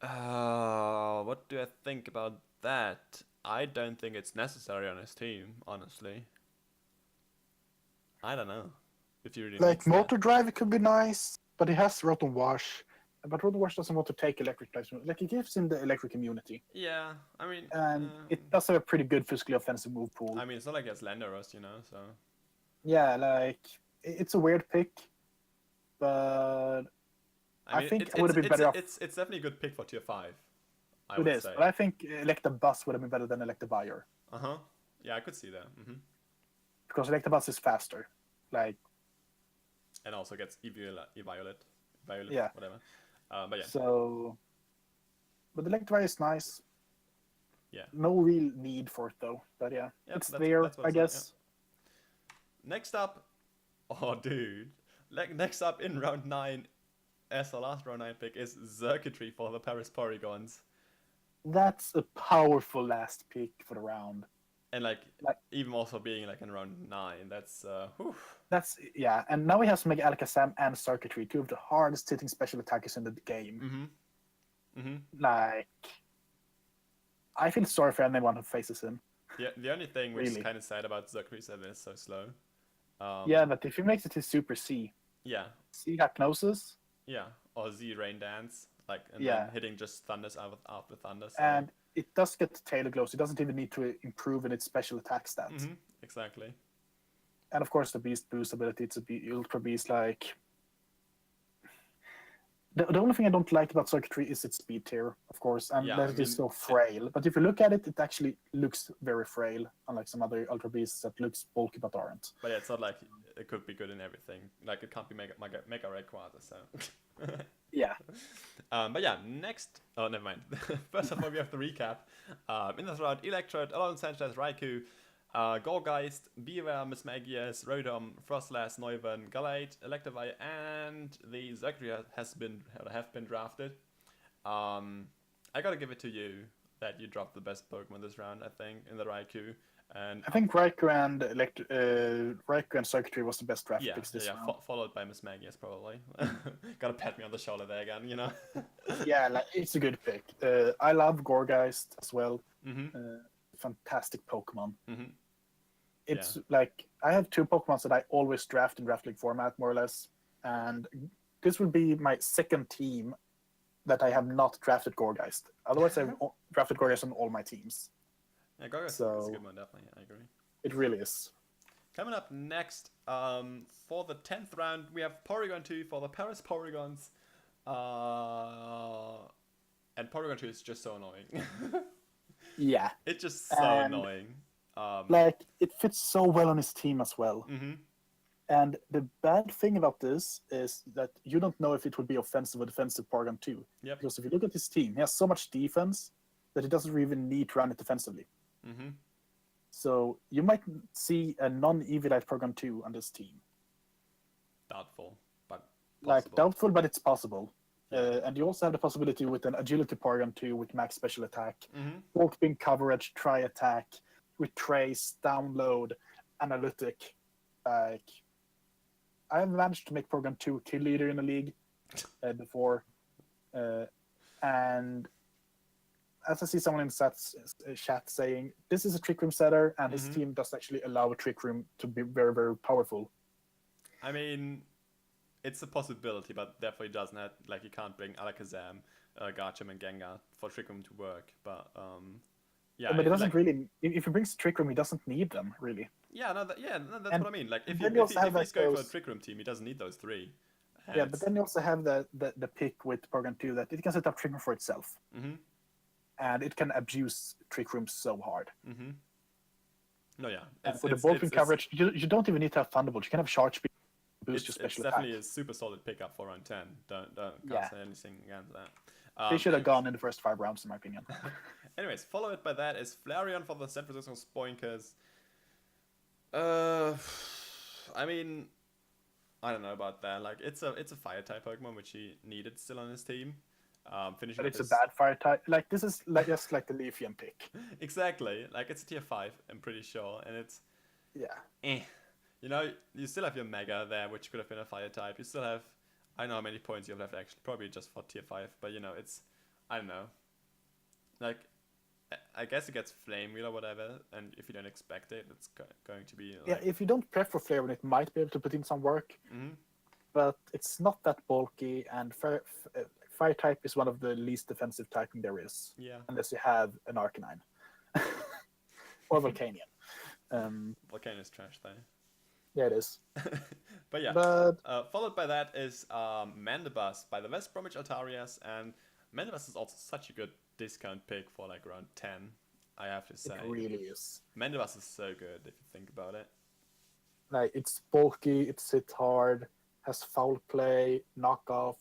What do I think about that? I don't think it's necessary on his team, honestly. I don't know if you really like needs Motor that. Drive, it could be nice, but it has Rotom Wash. but Road Rush doesn't want to take electric types. Like, it gives him the electric immunity. Yeah, I mean, And it does have a pretty good physically offensive move pool. I mean, it's not like he has Landeros, you know, so. Yeah, like, it's a weird pick, but I think I would have been better off. It's definitely a good pick for tier 5. I It would is, say. but I think Electabuzz would have been better than Electabuzz. Yeah, I could see that. Because Electabuzz is faster. Like, And also gets Violet, Yeah. whatever. But yeah. so. But Electabuzz is nice. Yeah. No real need for it, though. But yeah, Yeah, it's that's there, what I it's like, guess. Next up, oh dude, next up in round 9, as the last round 9 pick, is Circuitry for the Paris Porygons. That's a powerful last pick for the round. And like even also being like in round 9, that's whew. Yeah, and now we have to make Alakazam and Circuitry, two of the hardest hitting special attackers in the game. Like, I feel sorry for anyone who faces him. Yeah, the only thing which Really. is kind of sad about Circuitry is that it's so slow. Yeah, but if he makes it to Super C, Yeah, C Hypnosis, yeah, or Z Rain Dance, like and Yeah. then hitting just thunders out with thunder. So. and it does get Tailor Glows. It doesn't even need to improve in its special attack stats. Exactly. And of course, the Beast Boost ability, it's a Ultra Beast. Like, the only thing I don't like about Circuitry is its speed tier, of course, and Yeah, that I it is mean, so frail. But if you look at it, it actually looks very frail, unlike some other Ultra Beasts that looks bulky but aren't. But yeah, it's not like it could be good in everything. Like it can't be mega Rayquaza, so. Yeah. But yeah, next. Oh, never mind. First of all, we have the recap. In this round, Electrode, Alon Sanchez, Raikou, Gorgeist, Beaver, Mismagius, Rotom, Frostlass, Neuven, Gallade, Electivire, and the Circuitry have been drafted. I gotta give it to you that you dropped the best Pokemon this round, I think, in the Raikou. And I think Raikou and Circuitry was the best draft picks this round. Followed by Mismagius, probably. Gotta pat me on the shoulder there again, you know? Yeah, like, it's a good pick. I love Gorgeist as well. Fantastic Pokemon. It's like, I have 2 Pokemon that I always draft in Draft League format, more or less. And this will be my second team that I have not drafted Gorgeist. Otherwise, I've drafted Gorgeist on all my teams. Yeah, Gorgeist is a good one, definitely. I agree. It really is. Coming up next, for the 10th round, we have Porygon 2 for the Paris Porygons. And Porygon 2 is just so annoying. Yeah. It's just so annoying. Like, it fits so well on his team as well. And the bad thing about this is that you don't know if it would be offensive or defensive Porygon 2. Yep. Because if you look at his team, he has so much defense that he doesn't even need to run it defensively. So you might see a non-Evilite Porygon 2 on this team. Doubtful, but possible. Like, doubtful, but it's possible. And you also have the possibility with an Agility Porygon 2 with max special attack, Bulk Beam coverage, Tri Attack, with Trace, Download, Analytic. Like, I have managed to make Porygon 2 kill leader in the league before. And as I see someone in the chat saying, this is a Trick Room setter, and his team does actually allow a Trick Room to be very, very powerful. I mean, it's a possibility, but definitely doesn't have, like, you can't bring Alakazam, Garchomp, and Gengar for Trick Room to work, but, yeah. But it doesn't really, if he brings Trick Room, he doesn't need them, really. Yeah, that's what I mean. Like, if he's going for a Trick Room team, he doesn't need those 3. And yeah, but then you also have the pick with Porygon 2 that it can set up Trick Room for itself. And it can abuse Trick Rooms so hard. No, yeah. And for the Bulk Beam coverage, you don't even need to have Thunderbolt. You can have Charge Speed boost your It's special attack. definitely a super solid pickup for round 10. Can't say anything against that. They should have gone in the first 5 rounds, in my opinion. Anyways, followed by that is Flareon for the San Francisco Spoinkers. I mean, I don't know about that. Like, it's a fire type Pokemon which he needed still on his team. Finishing But it's his... a bad fire type. Like, this is just like the Leafeon pick. Exactly. Like, it's a tier 5, I'm pretty sure, and it's Yeah. You know, you still have your Mega there, which could have been a fire type. You still have, I don't know how many points you have left actually, probably just for tier 5, but you know, it's, I don't know. Like, I guess it gets Flame Wheel or whatever, and if you don't expect it, it's going to be like... Yeah, if you don't prep for Flareon, it might be able to put in some work. But it's not that bulky, and fire type is one of the least defensive typing there is, Yeah. unless you have an Arcanine or Volcanion. Volcano is trash though. Yeah, it is. But yeah. But Followed by that is Mandibus by the West Bromwich Altarias, and Mandibus is also such a good discount pick for like around 10, I have to say. it really is. Mandibus is so good if you think about it. Like, it's bulky, it's hit hard, has foul play, knockoff,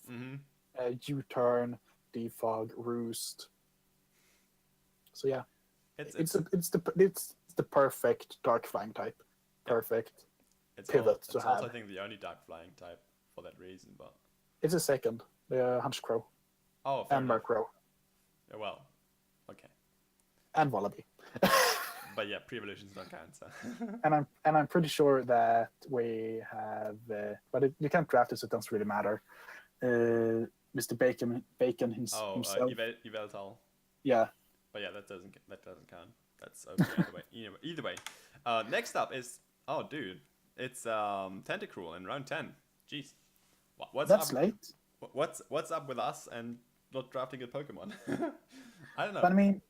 U-turn, defog, roost. So yeah, it's the perfect dark flying type. Perfect. It's pivot to also, I have. think, the only dark flying type for that reason, but It's a second, the Hunchcrow oh, fair and enough. Murkrow Yeah, well, okay, and Wallaby. but yeah, pre-evolutions don't count. So. and I'm pretty sure that we have, you can't draft it, so it doesn't really matter. Mr. Bacon himself. Yveltal. Yeah. But yeah, that doesn't count. That's okay either way. Next up is it's Tentacruel in round 10. Jeez, what's That's up? late. What's up with us and not drafting a Pokemon? I don't know. But I mean,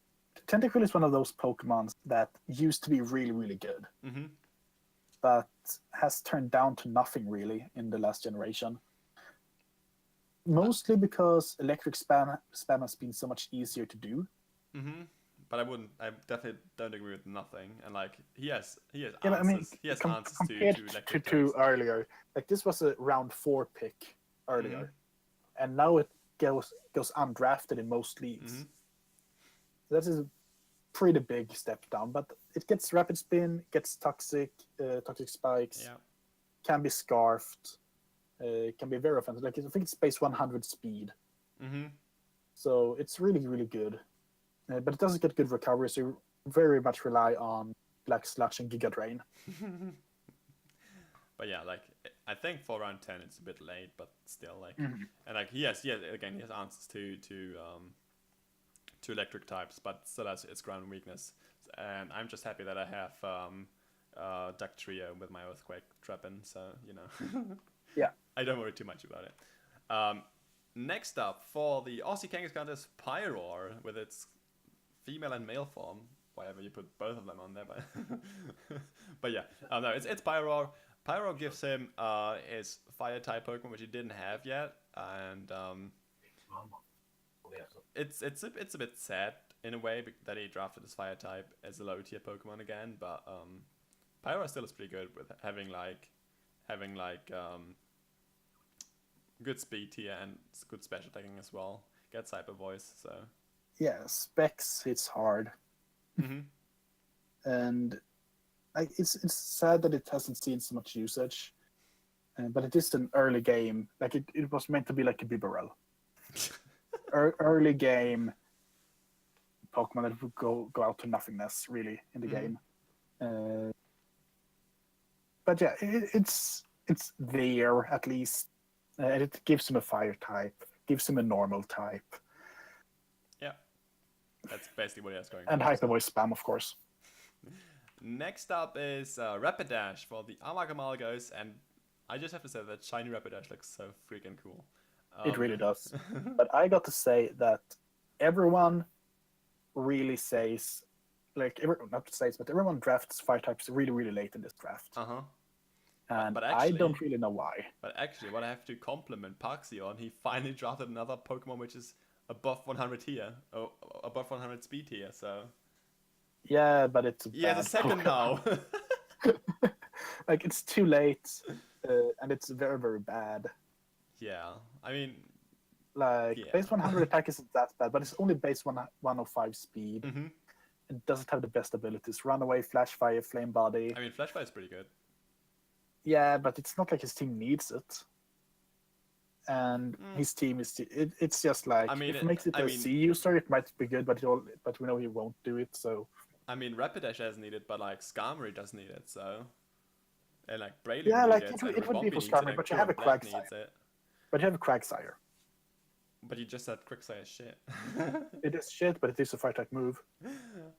Tentacruel is one of those Pokemons that used to be really, really good, but has turned down to nothing really in the last generation. Mostly because electric spam has been so much easier to do. But I definitely don't agree with nothing. And like he has Yeah, answers. I mean, He has answers to compared electric to types. earlier. Like, this was a round 4 pick earlier, and now it goes undrafted in most leagues. That is a pretty big step down, but it gets rapid spin, gets toxic spikes, Yeah. can be scarfed, can be very offensive. Like, I think it's base 100 speed, so it's really, really good. But it doesn't get good recovery, so you very much rely on Black Sludge and Giga Drain. But yeah, like I think for round 10 it's a bit late, but still like and like he has answers to electric types, but still has its ground weakness. And I'm just happy that I have Duck Trio with my Earthquake Trappin, so you know. Yeah. I don't worry too much about it. Next up for the Aussie Kangaskhan is Pyroar with its female and male form. Whatever, you put both of them on there, but yeah, no, it's Pyroar. Pyroar gives him his fire type Pokemon, which he didn't have yet, and it's a bit sad in a way that he drafted his fire type as a low tier Pokemon again. But Pyroar still is pretty good with having good speed tier and good special attacking as well. Gets Hyper Voice, so Yeah, specs hits hard. And it's sad that it hasn't seen so much usage, but it is an early game. Like, it was meant to be like a Bibarel. Early game Pokemon that would go out to nothingness really in the game. But yeah, it's there at least. And it gives him a fire type, gives him a normal type. Yeah, that's basically what he has going. And Hyper Voice spam, of course. Next up is Rapidash for the Amalgamagos, and I just have to say that shiny Rapidash looks so freaking cool. It really does. But I got to say that everyone really says, like, but everyone drafts fire types really, really late in this draft. And but I actually, don't really know why. But actually, what I have to compliment Parksy on, he finally drafted another Pokemon which is above 100 here, or above 100 speed here, so... Yeah, but it's a Yeah, the second now. Like, it's too late, and it's very, very bad. Yeah, I mean... Like, yeah. base 100 attack isn't that bad, but it's only base 105 speed. It doesn't have the best abilities. Runaway, Flash Fire, Flame Body. I mean, Flash Fire is pretty good. Yeah, but it's not like his team needs it. And his team is... It's just like... I mean, if it makes it a C user, it might be good, but we know he won't do it, so... I mean, Rapidash doesn't need it, but like Skarmory does need it, so... And like Braille yeah, like needs it and would be Ribombee for needs it, Skarmory, and but you have a Black Quagsire. needs it. But you have a Quagsire. But you just said Quicksire is shit. It is shit, but it is a fire type move.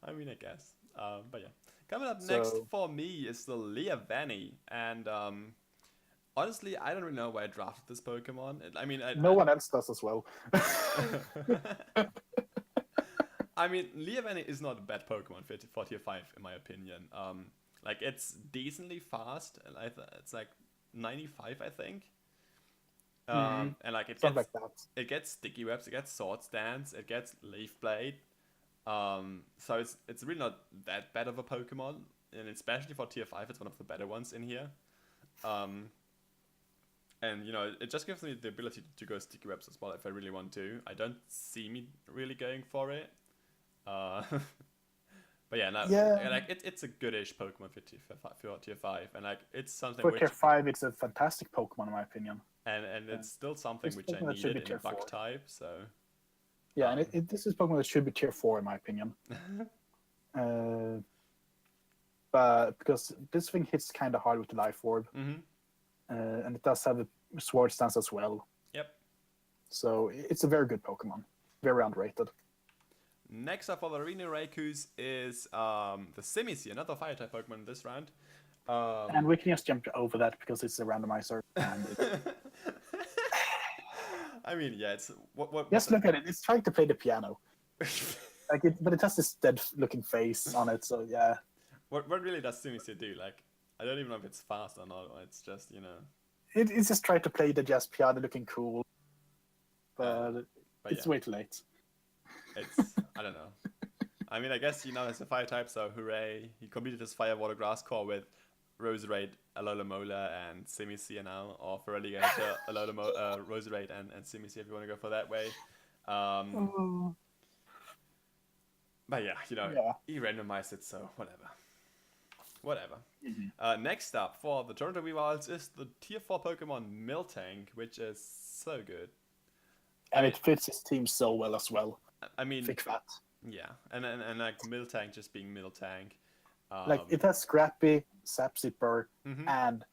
I mean, I guess. But yeah. Coming up next for me is the Leavanny. And honestly, I don't really know why I drafted this Pokemon. I mean, No one else does as well. I mean, Leavanny is not a bad Pokemon for tier 5, in my opinion. Like, it's decently fast. And it's like 95, I think. And like Something like that. it gets Sticky Webs, it gets Sword Stance, it gets Leaf Blade. So it's really not that bad of a Pokemon, and especially for tier 5, it's one of the better ones in here. And you know, it just gives me the ability to go Sticky Webs as well if I really want to. I don't see me really going for it. But yeah, no, like it's a goodish Pokemon for tier 5, and like it's something For which tier 5, it's a fantastic Pokemon in my opinion. and it's still something It's which I Pokemon that should needed be in tier 4. Bug type, so Yeah, and this is Pokemon that should be tier 4 in my opinion. But because this thing hits kind of hard with the Life Orb, and it does have a Sword Stance as well. Yep. So it's a very good Pokemon, very underrated. Next up for the Arena Raikus is the Simicy, another Fire-type Pokemon in this round. And we can just jump over that because it's a randomizer. And I mean, yeah, it's what. Just look at it. It's trying to play the piano, but it has this dead-looking face on it. So yeah. What really does Simicy do? Like, I don't even know if it's fast or not. Or it's just, you know. It's just trying to play the jazz piano, looking cool, but it's way too late. It's I don't know. I mean, I guess he now has a fire type, so hooray! He completed his Fire Water Grass core with Roserade, Alola and Simicy now, or for Alligator, Roserade and Simicy if you want to go for that way. But yeah, you know, he randomized it, so whatever. Next up for the Toronto Weavils is the tier 4 Pokemon Miltank, which is so good. And it fits his team so well as well. I mean, Thick Fat. Yeah, and like Miltank just being Miltank. Like it has Scrappy, Sap Zipper, and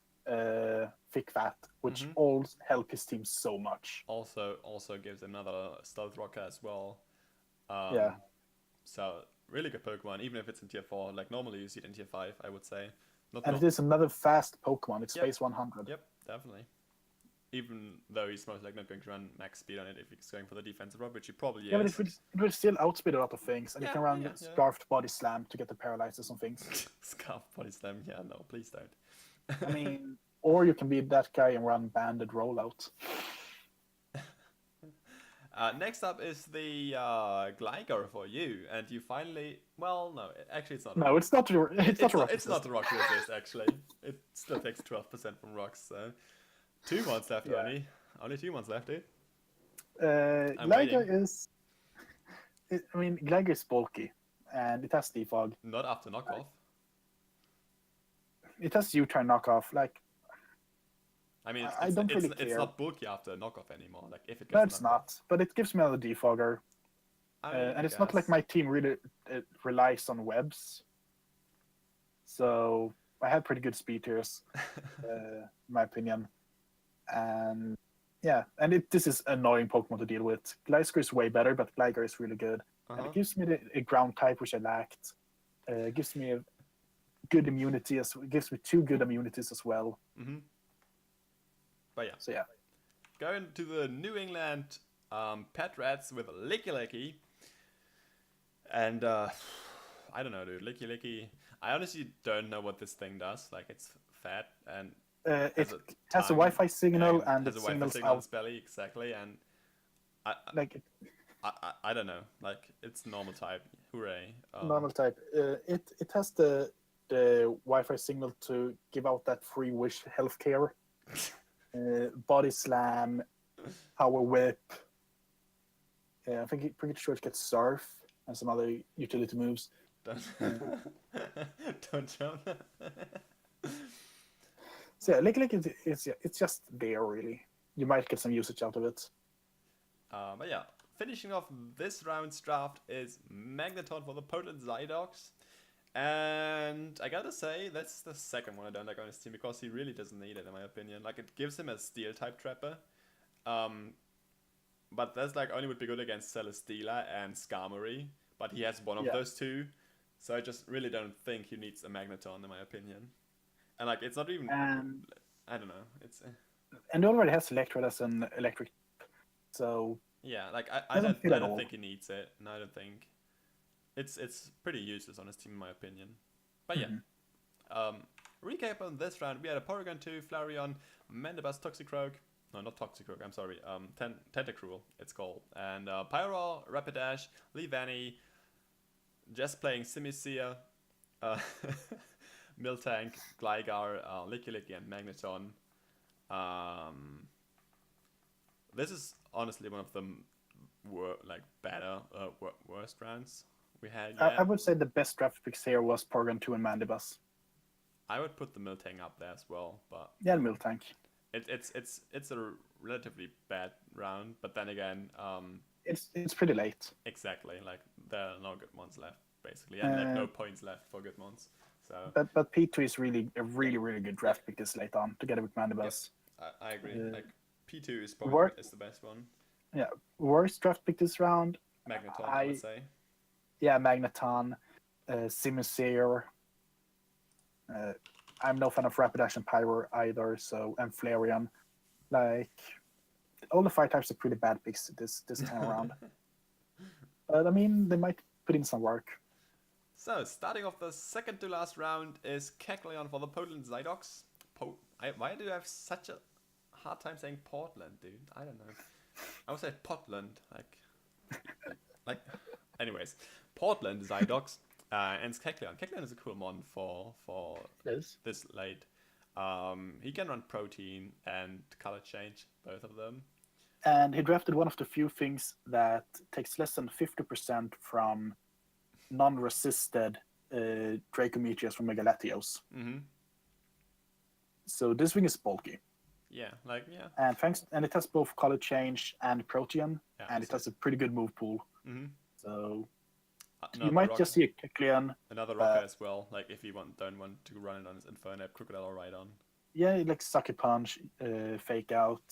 Thick Fat, which all help his team so much. Also gives another Stealth Rocker as well. So really good Pokemon, even if it's in tier 4. Like normally you see it in tier 5, I would say. It is another fast Pokemon. It's space 100. Yep, definitely. Even though he's most likely not going to run max speed on it if he's going for the defensive route, which he probably is. Yeah, but it will still outspeed a lot of things, and you can run Scarfed Body Slam to get the paralyzes on things. Scarfed Body Slam? Yeah, no, please don't. I mean, or you can be that guy and run Banded Rollout. Next up is the Gligar for you, and you finally... Well, no, actually it's not. No, it's not. It's not the rock resist, actually. It still takes 12% from rocks, so... 2 months left, only 2 months left, dude. Gligar is... Gligar is bulky, and it has Defog. Not after knockoff. It has U-turn knockoff, like... I mean, it's not bulky after knockoff anymore. Like if it gets no, it's not. But it gives me another defogger, and it's not like my team really relies on webs. So I had pretty good speed tiers, in my opinion. And yeah, and this is annoying Pokemon to deal with. Gliscor is way better, but Gligar is really good, and it gives me a ground type which I lacked. It gives me a good immunity it gives me 2 good immunities as well. But yeah. So yeah. Going to the New England pet rats with Licky Licky. And I don't know, dude. Licky Licky. I honestly don't know what this thing does. Like, it's fat and it has a Wi-Fi signal and has it a Wi-Fi signals signal on out. its belly, exactly. And I don't know. Like, it's normal type. Hooray. Normal type. It has the Wi-Fi signal to give out that free wish healthcare. Body Slam, Power Whip. Yeah, I think pretty sure it gets Surf and some other utility moves. Don't jump. So yeah, Licky it's just there really. You might get some usage out of it. But yeah, finishing off this round's draft is Magneton for the Potent Zydox. And I gotta say, that's the second one I don't like on his team, because he really doesn't need it, in my opinion. Like, it gives him a Steel-type Trapper. But that's, like, only would be good against Celesteela and Skarmory. But he has one of those two. So I just really don't think he needs a Magneton, in my opinion. And, like, it's not even... I don't know. It's And it already has Electrode as an electric, so yeah, like I doesn't fit I at don't all. think he needs it, and I don't think it's pretty useless on his team in my opinion. But yeah, recap on this round: we had a Porygon 2, Flareon, Mandibuzz, Toxicroak. No, not Toxicroak. I'm sorry. Tentacruel, it's called, and Pyro, Rapidash, Leavanny, just playing Simisear, uh, Miltank, Gligar, Lickilicky, and Magneton. This is honestly one of the better, worst rounds we had yet. I would say the best draft picks here was Porygon 2 and Mandibuzz. I would put the Miltank up there as well, but Yeah, Miltank. it's a relatively bad round. But then again, It's pretty late. exactly, like there are no good ones left basically, and like no points left for good ones. So But P2 is really a really good draft pick this late on, together with Mandibuzz. I agree. Like P2 is probably Work- is the best one. Yeah, worst draft pick this round. Magneton, I would say. Yeah, Magneton, Simisear. I'm no fan of Rapidash and Pyro either, so and Flareon. Like all the fire types are pretty bad picks this time around. But I mean, they might put in some work. So, starting off the second to last round is Kecleon for the Potent Zydox. Why do I have such a hard time saying Portland, dude? I don't know. I would say Portland, like, anyways. Portland Zydox and Kecleon. Kecleon is a cool mon for Yes. this late. He can run Protein and Color Change, both of them. And he drafted one of the few things that takes less than 50% from non-resisted Dracometeors from Megalatios. Mm-hmm. So this thing is bulky. Yeah, And it has both Color Change and Protean, yeah, and it has a pretty good move pool. Mm-hmm. So you might just see a Kecleon. Another rocker as well, like if you don't want to run it on his Infernape, Crocodile, or Rhydon. Yeah, like Sucker Punch, Fake Out.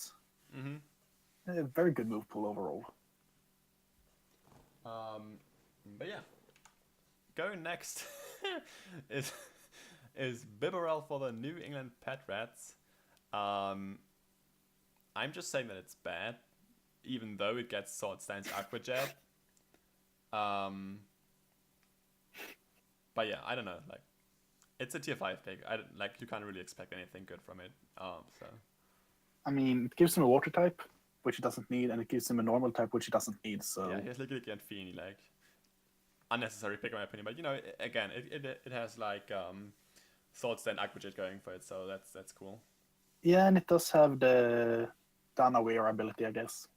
Mm-hmm. Very good move pool overall. But yeah, going next is Bibarel for the New England Pet Rats. I'm just saying that it's bad, even though it gets Sword Stance Aqua Jet. But yeah, I don't know. Like, it's a tier 5 pick. You can't really expect anything good from it. So I mean, it gives him a Water type, which he doesn't need, and it gives him a normal type, which he doesn't need. So yeah, he has Lickilicky and Feeny, like unnecessary pick in my opinion. But you know, again, it has like Sword Stand Aqua Jet going for it, so that's cool. Yeah, and it does have the unaware ability, I guess.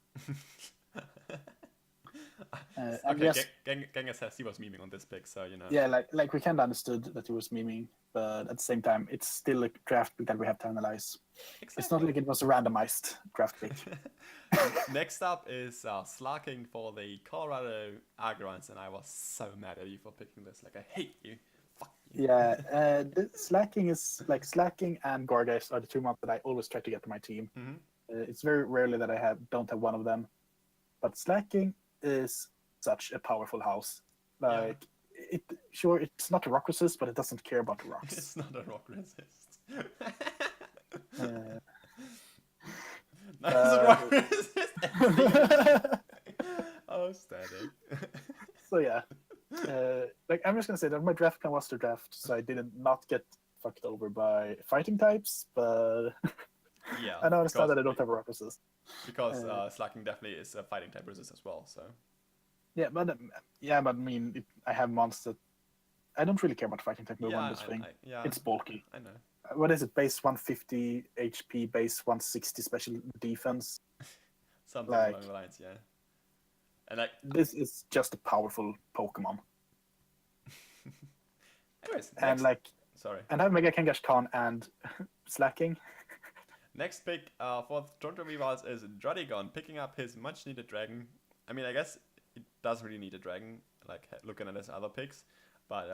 Okay, yes, Gengar says he was memeing on this pick, so you know. yeah, like we kind of understood that he was memeing, but at the same time, it's still a draft pick that we have to analyze. Exactly. It's not like it was a randomized draft pick. Next up is Slarking for the Colorado Agrons, and I was so mad at you for picking this. Like, I hate you. Fuck you. Yeah, the Slacking and Gorgeous are the two ones that I always try to get to my team. Mm-hmm. It's very rarely that I don't have one of them, but Slacking is such a powerful house. Like it's not a rock resist, but it doesn't care about the rocks. It's not a rock resist. No, it's a rock resist. Oh, static. So yeah, like I'm just gonna say that my draft plan was to draft, so I didn't not get fucked over by fighting types, but Yeah, I know understand that I don't have a rock resist. Because Slacking definitely is a fighting type resist as well. So Yeah, but I mean, I have monsters. I don't really care about fighting type move on this thing. It's bulky. I know. What is it? Base 150 HP, base 160 special defense. Something Like- along the lines, yeah. And like, This is just a powerful Pokemon. anyways, And like, sorry. and I have Mega Kangaskhan and Slacking. Next pick for Toronto Rivals is Druddigon, picking up his much-needed dragon. I mean, I guess it does really need a dragon, like looking at his other picks, but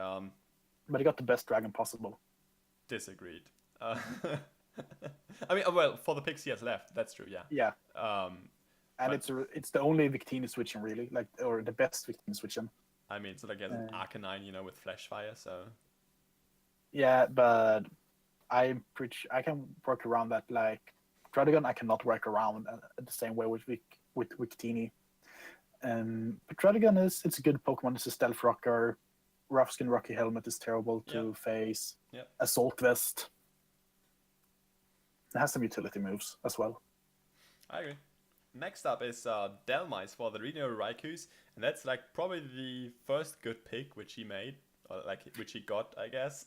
But he got the best dragon possible. disagreed. I mean, well, for the picks he has left, that's true, yeah. Yeah, and but- it's the only Victini switching really, like, or the best Victini switching. I mean, so like he has an Arcanine, you know, with Flash Fire, so Yeah, but I'm pretty I can work around that. Like Druddigon, I cannot work around the same way with Victini. But Druddigon it's a good Pokemon. It's a stealth rocker. Rough Skin Rocky Helmet is terrible to face. Yep. Assault Vest. It has some utility moves as well. I agree. Next up is Delmice for the Reno Raikus, and that's like probably the first good pick which he made, or like which he got, I guess.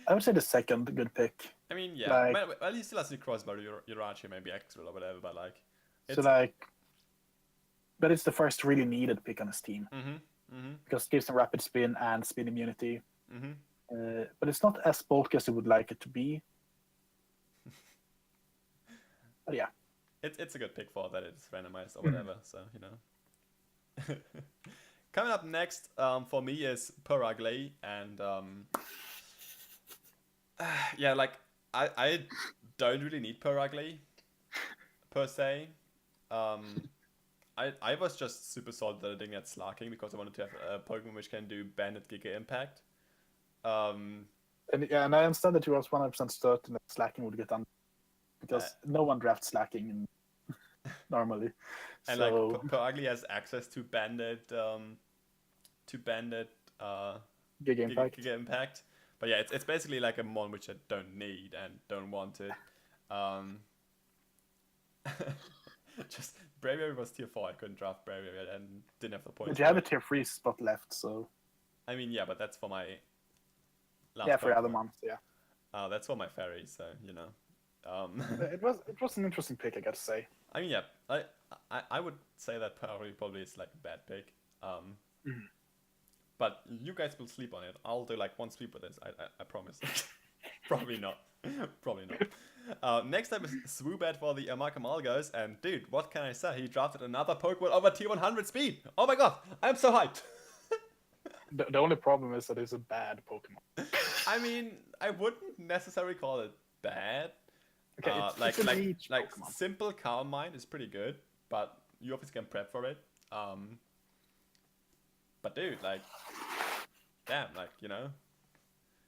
I would say the second good pick. I mean, yeah. Like, well, he still has the crossbar, Urachi, maybe Extra or whatever, but like. So like, but it's the first really needed pick on his team because it gives him rapid spin and spin immunity. But it's not as bulky as you would like it to be. But yeah. It's a good pick for that it's randomized or whatever, so you know. Coming up next for me is Peraglay, and yeah, like I don't really need Peraglay per se. I was just super solid that I didn't get Slacking because I wanted to have a Pokemon which can do Bandit Giga Impact. And I understand that you was 100% certain that Slacking would get done because no one drafts Slacking normally. And so... like Peraglay has access to Bandit Giga Impact. But yeah, it's basically like a mon which I don't need and don't want it. Just Braviary was tier 4. I couldn't draft Braviary and didn't have the points. But you have a tier 3 spot left, so. I mean, yeah, but that's for my. Last for other months, yeah. That's for my fairy, so you know. It was an interesting pick, I gotta say. I mean, yeah, I would say that probably is like a bad pick. But you guys will sleep on it. I'll do like one sleep with this. I promise. Probably not. Probably not. Next up is Swoobat for the Amalgamolgos, and dude, what can I say? He drafted another Pokemon over tier 100 speed. Oh my god, I'm so hyped. The only problem is that it's a bad Pokemon. I mean, I wouldn't necessarily call it bad. Okay, like simple Calm Mind is pretty good, but you obviously can prep for it. But dude, like, damn, like, you know.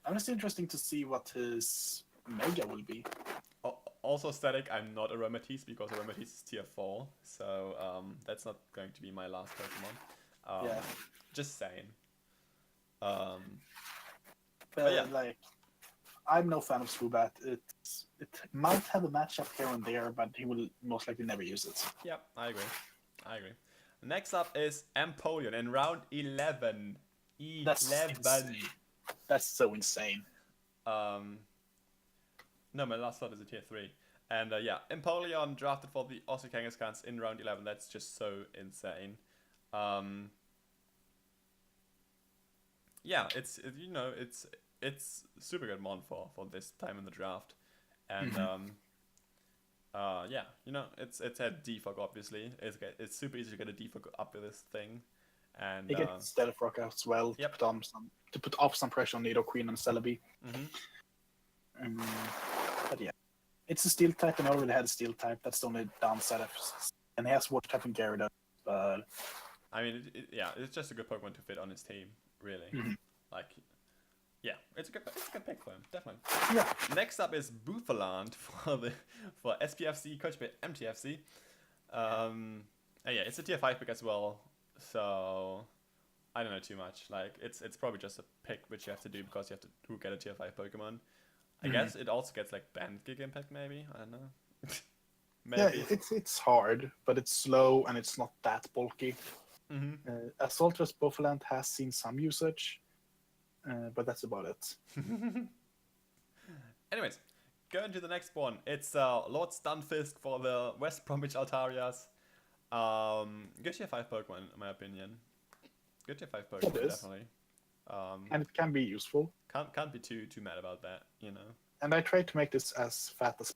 I'm just interesting to see what his Mega will be. Also static, I'm not Aromatisse because Aromatisse is tier 4, so that's not going to be my last Pokemon. Yeah. Just saying. But yeah. like, I'm no fan of Swoobat. It might have a matchup here and there, but he will most likely never use it. Yep, I agree. Next up is Empoleon in round 11. That's so insane. No, my last slot is a tier 3. And yeah, Empoleon drafted for the Aussie Kangaskhan in round 11. That's just so insane. Yeah, it's super good mon for this time in the draft. And yeah, you know, it's had defog obviously. It's super easy to get a defog up with this thing. And you get Stealth Rock as well to put off some pressure on Nidoqueen and Celebi. But yeah, it's a Steel type, and I already had a Steel type. That's the only downside of and he has Water type and Gyarados. But I mean, yeah, it's just a good Pokemon to fit on his team, really. Like, yeah, it's a good pick for him, definitely. Yeah. Next up is Bouffalant for SPFC, coached by MTFC. Yeah, it's a tier 5 pick as well. So I don't know too much. Like it's probably just a pick which you have to do because you have to get a tier 5 Pokemon. I guess it also gets like Bandit Giga Impact maybe. I don't know. Maybe. Yeah, it's hard, but it's slow and it's not that bulky. Assault Vest Bouffalant has seen some usage, but that's about it. Anyways, going to the next one. It's Lord Stunfisk for the West Bromwich Altarias. Good tier 5 Pokemon, in my opinion. Good tier 5 Pokemon, definitely. And it can be useful. Can't be too mad about that, you know. And I tried to make this as fat as.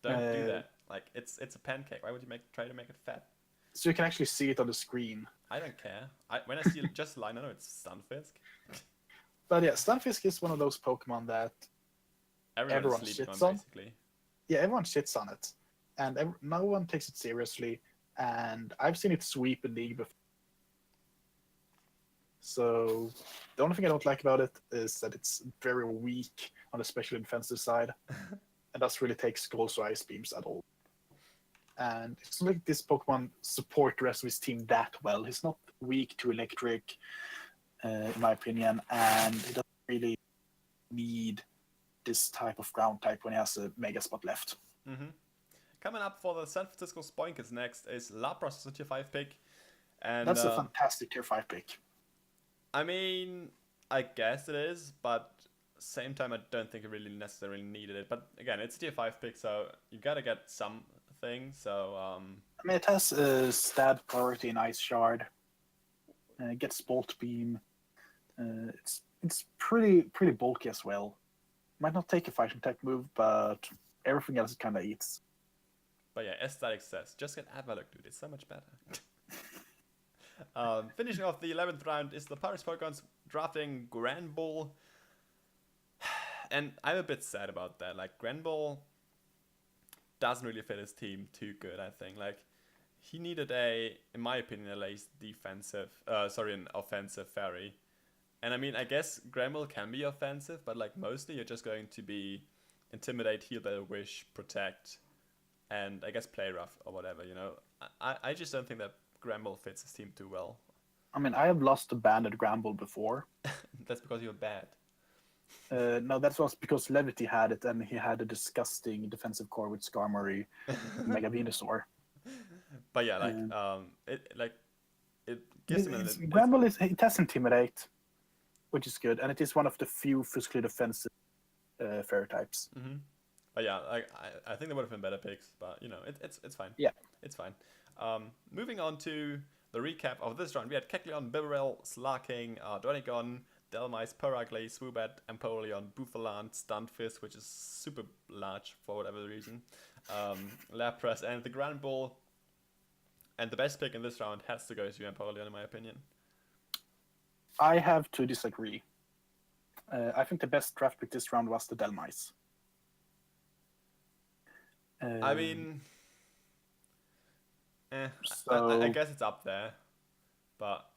Don't do that. Like it's a pancake. Why would you try to make it fat? So you can actually see it on the screen. I don't care. When I see just line, I know it's Stunfisk. But yeah, Stunfisk is one of those Pokemon that everyone shits on. Basically. Yeah, everyone shits on it, and no one takes it seriously. And I've seen it sweep a league before. So the only thing I don't like about it is that it's very weak on the special defensive side, and doesn't really take skulls or ice beams at all. And it's not like this Pokemon support the rest of his team that well. He's not weak to electric, in my opinion, and he doesn't really need this type of ground type when he has a Mega Spot left. Coming up for the San Francisco Spoinkers next is Lapras, a tier 5 pick. And That's a fantastic tier 5 pick. I mean, I guess it is, but same time I don't think it really necessarily needed it. But again, it's a tier 5 pick, so you gotta get something. So I mean, it has a stat priority in Ice Shard. It gets Bolt Beam. It's pretty bulky as well. Might not take a fighting type move, but everything else it kind of eats. But yeah, Aesthetic says, just get Avalok, dude. It's so much better. Finishing off the 11th round is the Paris Pokemons drafting Granbull. And I'm a bit sad about that. Like, Granbull doesn't really fit his team too good, I think. Like, he needed in my opinion, at least an offensive fairy. And I mean, I guess Granbull can be offensive, but like mostly you're just going to be Intimidate, Heal Better, Wish, Protect, and I guess Play Rough or whatever, you know. I just don't think that Granbull fits his team too well. I mean, I have lost a banded Granbull before. That's because you're bad. No, that was because Levity had it, and he had a disgusting defensive core with Skarmory, Mega Venusaur. But yeah, like it gives him Granbull it has Intimidate, which is good, and it is one of the few physically defensive fairy types. But yeah, I think there would have been better picks, but you know, it's fine. Yeah, it's fine. Moving on to the recap of this round, we had Kecleon, Bibarel, Slarking, Dronigon, Delmice, Peragly, Swoobat, Empoleon, Bouffalant, Stunfisk, which is super large for whatever reason, Lapras, and the Granbull. And the best pick in this round has to go to Empoleon, in my opinion. I have to disagree. I think the best draft pick this round was the Delmice. I mean, so I guess it's up there, but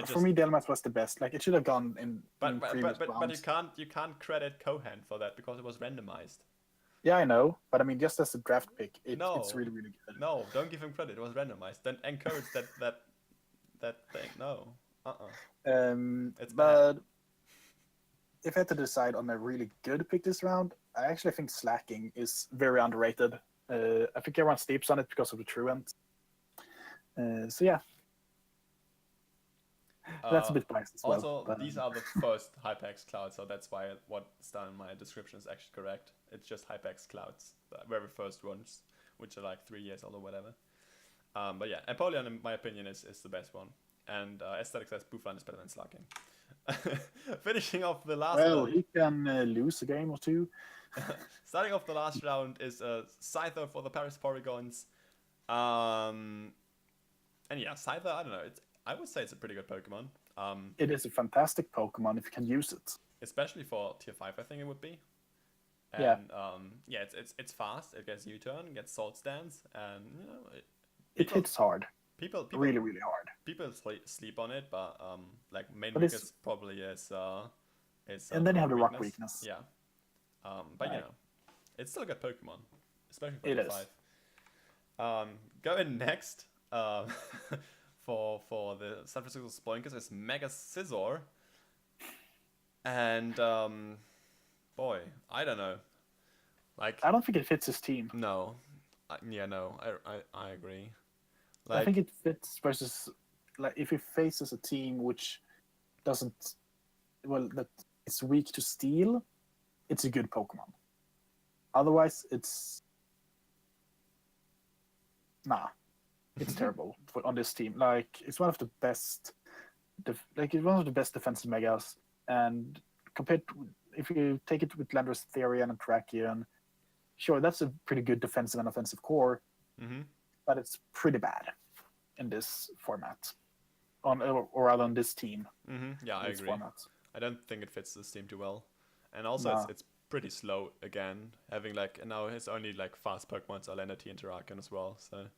for me, Delmice was the best. Like, it should have gone in. But previous rounds. you can't credit Kohan for that because it was randomized. Yeah, I know, but I mean, just as a draft pick, it's really good. No, don't give him credit. It was randomized. Then encourage that thing. No. It's but bad. if I had to decide on a really good pick this round, I actually think Slacking is very underrated. I think everyone sleeps on it because of the Truant. So yeah, that's a bit biased as well. Also, but, these are the first Hypex clouds, so that's why what's done in my description is actually correct. It's just Hypex clouds, the very first ones, which are like 3 years old or whatever. But yeah, Empoleon, in my opinion, is the best one. And Aesthetic says Bouffalant is better than Slarking. Finishing off the last round. he can lose a game or two. Starting off the last round is Scyther for the Paris Polygons. And yeah, Scyther, I don't know. I would say it's a pretty good Pokemon. It is a fantastic Pokemon if you can use it. Especially for tier 5, I think it would be. And, yeah. It's fast. It gets U-turn, gets Salt Stance, and you know it hits hard. People really hard. People sleep on it, but like main weakness probably is. And then you have the rock weakness. Yeah. But you know, it's still a good Pokemon, especially for tier tier 5. Going next, for the San Francisco Spoinkers is Mega Scizor. And boy, I don't know. Like, I don't think it fits his team. No, no, I agree. Like, I think it fits versus, like, if he faces a team which doesn't, that it's weak to steel, it's a good Pokemon. Otherwise, it's terrible on this team. Like, it's one of the best, it's one of the best defensive Megas, and compared to, if you take it with Landorus, Therian, and Tracheon, sure, that's a pretty good defensive and offensive core, but it's pretty bad in this format, or rather on this team. Yeah, I agree. Format. I don't think it fits this team too well, and also it's pretty slow again. Having like now it's only like fast Pokemon, Salinity and Terrakion as well. So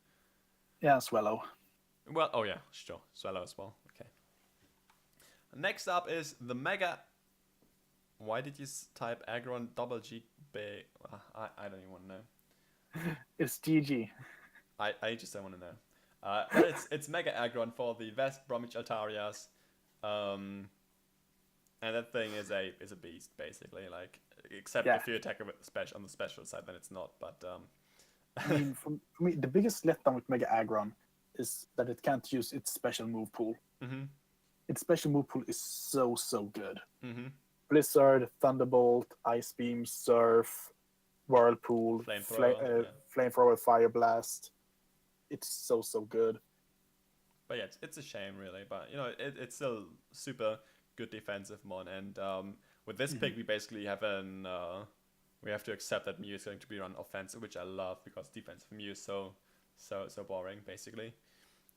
yeah, Swallow. Well, oh yeah, sure, Swallow as well. Okay. Next up is the Mega. Why did you type Agron double G B? I don't even want to know. It's GG. I just don't want to know. But it's Mega Agron for the West Bromwich Altarias. And that thing is a beast basically. Like except if you attack it with on the special side, then it's not. But I mean, for me, the biggest letdown with Mega Aggron is that it can't use its special move pool. Mm-hmm. Its special move pool is so good. Mm-hmm. Blizzard, Thunderbolt, Ice Beam, Surf, Whirlpool, Flamethrower, Fire Blast. It's so good. But yeah, it's a shame really. But you know, it's still super good defensive mon. And with this pick, we basically have we have to accept that Mew is going to be run offensive, which I love because defensive Mew is so boring basically.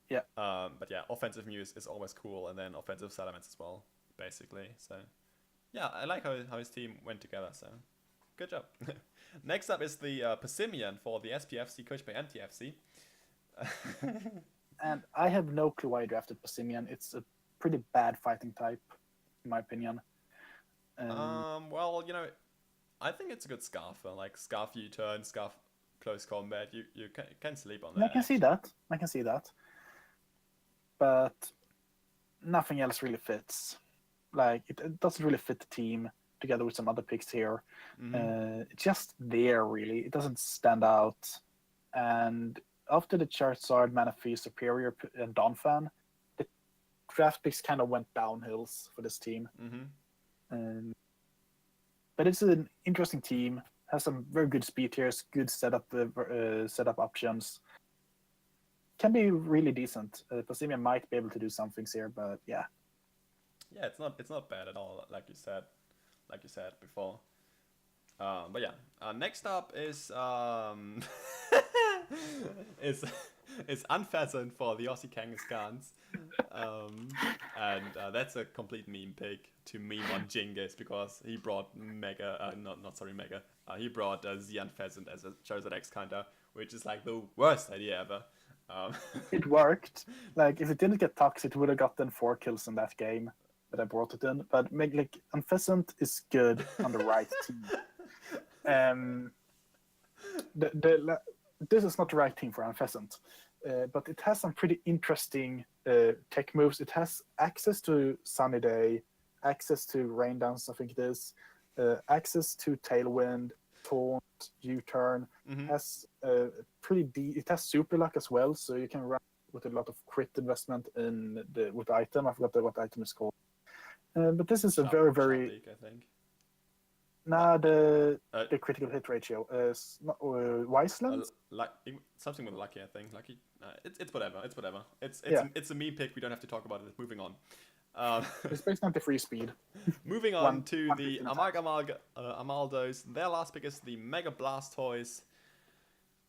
Yeah. But yeah, offensive Mew is always cool, and then offensive Salamence as well, basically. So yeah, I like how his team went together. So good job. Next up is the Passimian for the SPFC, coached by MTFC. And I have no clue why I drafted Passimian. It's a pretty bad fighting type, in my opinion. Well, you know, I think it's a good Scarfer. Like Scarf U-turn, Scarf close combat. You can sleep on that. I can see that. But nothing else really fits. Like it doesn't really fit the team together with some other picks here. Mm-hmm. It's just there really. It doesn't stand out. And after the Charizard, Manaphy, Superior, and Donphan, the draft picks kind of went downhills for this team. Mm-hmm. But it's an interesting team. Has some very good speed tiers, good setup options. Can be really decent. Passimian might be able to do some things here, but yeah. Yeah, it's not bad at all, like you said before. But yeah, next up is is Unfastened for the Aussie Kangaskhan's. And that's a complete meme pick to meme on Genghis because he brought Mega, Mega. He brought Z Unfastened as a Charizard X counter, which is like the worst idea ever. It worked. Like if it didn't get toxic, it would have gotten 4 kills in that game that I brought it in. But like Unpheasant is good on the right team. This is not the right team for Unpheasant, but it has some pretty interesting tech moves. It has access to Sunny Day, access to Rain Dance, I think it is, access to Tailwind, Taunt, U-turn. Has it has Super Luck as well, so you can run with a lot of crit investment with the item. I forgot what the item is called. But this is a very League, I think. The critical hit ratio is Wiseland. Something with lucky, I think. Lucky. It's whatever. It's a meme pick. We don't have to talk about it. Moving on. It's based on the free speed. Moving on to the Amaldos. Their last pick is the Mega Blastoise.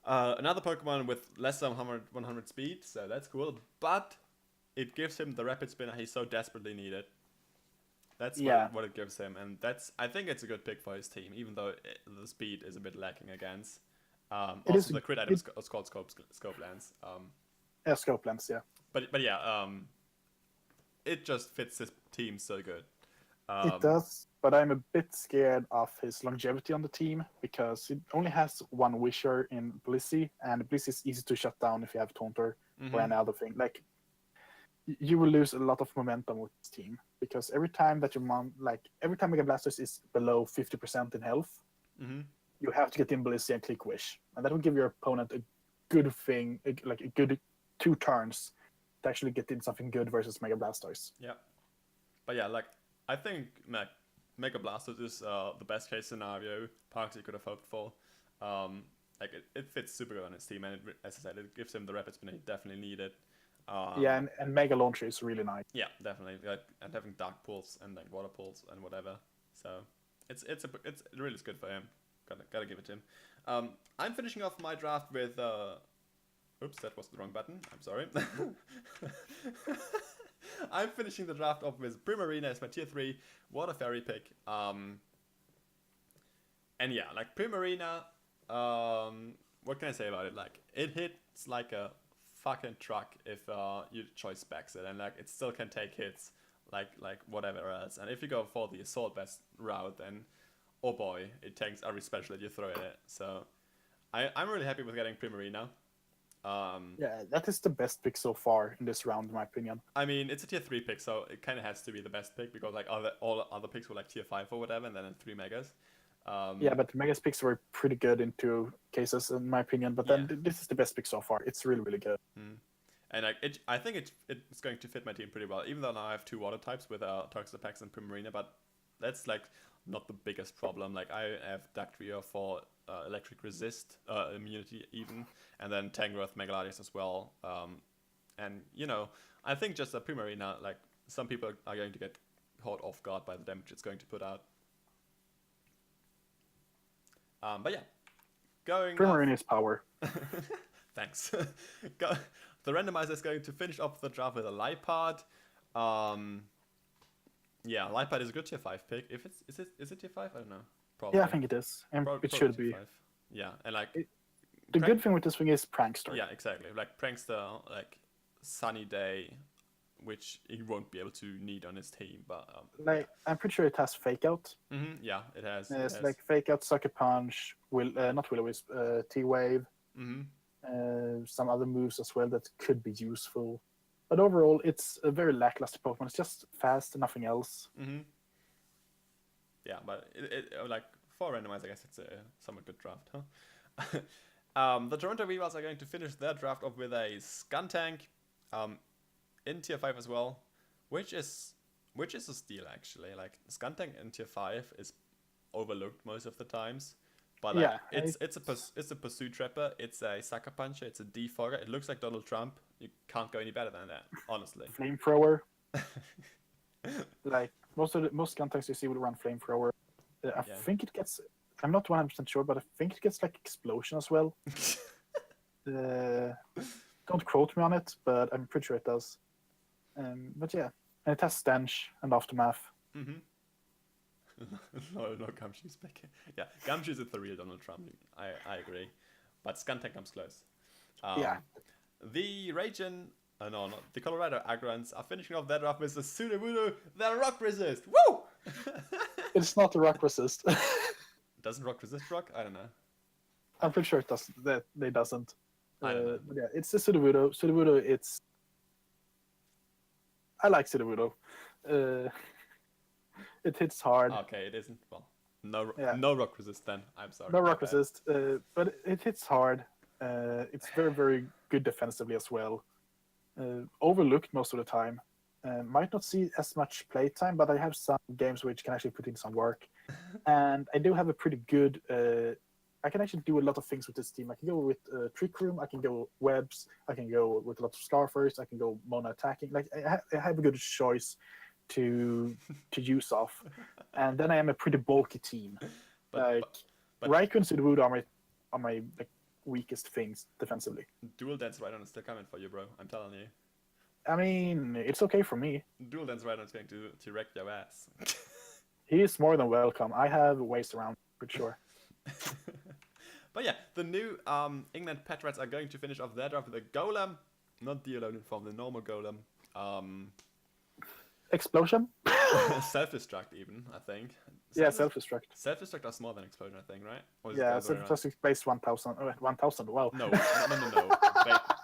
Another Pokemon with less than 100 speed, so that's cool. But it gives him the rapid spin he so desperately needed. That's what it gives him, and I think it's a good pick for his team, even though the speed is a bit lacking against. Also, the crit item is called Scope Lens. Scope Lens, yeah. But yeah, it just fits his team so good. It does, but I'm a bit scared of his longevity on the team because it only has one Wisher in Blissey, and Blissey is easy to shut down if you have Taunter or any other thing. Like, you will lose a lot of momentum with this team because every time Mega Blastoise is below 50% in health, you have to get in Blissey and click Wish, and that will give your opponent a good thing, like a good 2 turns to actually get in something good versus Mega Blastoise. Yeah, but yeah, like I think Mega Blastoise is the best case scenario Parksy could have hoped for. Like it fits super good on his team, and as I said, it gives him the rapid spin he definitely needed. And Mega Launcher is really nice. Yeah, definitely. Like, and having Dark Pulse and like Water Pulse and whatever. So it's really good for him. Gotta give it to him. I'm finishing off my draft with oops, that was the wrong button. I'm sorry. I'm finishing the draft off with Primarina as my tier 3 Water Fairy pick. And yeah, like Primarina, what can I say about it? Like it hits like a fucking truck if your choice backs it, and like it still can take hits like whatever else. And if you go for the assault best route, then oh boy, it tanks every special that you throw at it. So I'm really happy with getting Primarina. Yeah, that is the best pick so far in this round, in my opinion. I mean, it's a tier 3 pick, so it kind of has to be the best pick because like all other picks were like tier 5 or whatever, and then 3 megas. Yeah, but the Megas picks were pretty good in 2 cases, in my opinion. But then this is the best pick so far. It's really, really good. And like I think it's going to fit my team pretty well, even though now I have 2 water types with Toxapex and Primarina, but that's like not the biggest problem. Like I have Dactria for electric resist immunity even, and then Tangrowth Megaladius as well. And you know, I think just a Primarina, like some people are going to get caught off guard by the damage it's going to put out. But yeah, going Primarina's power. Thanks. The randomizer is going to finish off the draft with a Lipard. Yeah, Lipard is a good tier 5 pick. If is it tier 5? I don't know. Probably. Yeah, I think it is. And it should be. 5. Yeah, and like the good thing with this thing is Prankster. Yeah, exactly. Like Prankster, like Sunny Day, which he won't be able to need on his team, but like I'm pretty sure it has Fake Out. Yeah, it has. It's like Fake Out, Sucker Punch, not Will-O-Wisp, T-Wave. Some other moves as well that could be useful, but overall it's a very lackluster Pokemon. It's just fast and nothing else. Yeah, but it like for randomize, I guess it's a somewhat good draft, huh? The Toronto Weavers are going to finish their draft off with a Skuntank, in tier 5 as well, which is a steal actually. Like Skuntank in tier 5 is overlooked most of the times. But like, yeah, it's a pursuit trapper, it's a sucker puncher, it's a defogger. It looks like Donald Trump. You can't go any better than that, honestly. Flamethrower. Like most Skuntanks you see will run Flamethrower. I think it gets. I'm not 100% sure, but I think it gets like Explosion as well. Don't quote me on it, but I'm pretty sure it does. But yeah, and it has Stench and Aftermath. no, Gumshoe's back. Yeah, Gumshoe's the real Donald Trump. I agree, but Skuntank comes close. Yeah. The Raging, no, not the Colorado Agrons are finishing off their draft with the Sudowoodo, their Rock Resist. Woo! It's not a Rock Resist. Doesn't Rock resist Rock? I don't know. I'm pretty sure it doesn't. That they doesn't. I don't know. But yeah, it's the Sudowoodo. Sudowoodo, it's. I like Sudowoodo. It hits hard. Okay, it isn't. Well, no rock resist then. I'm sorry. No rock resist, but it hits hard. It's very, very good defensively as well. Overlooked most of the time. Might not see as much playtime, but I have some games which can actually put in some work. And I do have a pretty good... I can actually do a lot of things with this team. I can go with Trick Room, I can go Webs, I can go with a lot of Scarfers, I can go Mono Attacking. Like I have a good choice to use off. And then I am a pretty bulky team. But Raikou and Sudowoodo are my like, weakest things defensively. Dual Dance Rhydon is still coming for you, bro. I'm telling you. I mean, it's okay for me. Dual Dance Rhydon is going to wreck your ass. He is more than welcome. I have ways around, for sure. But yeah, the new England Pet Rats are going to finish off their draft with a Golem, not the Alolan form, the normal Golem. Explosion? Self-destruct even, I think. Yeah, self-destruct. Self-destruct does more than Explosion, I think, right? Or is it the Yeah, other way around? self-destruct base 1000. 1000, wow. No.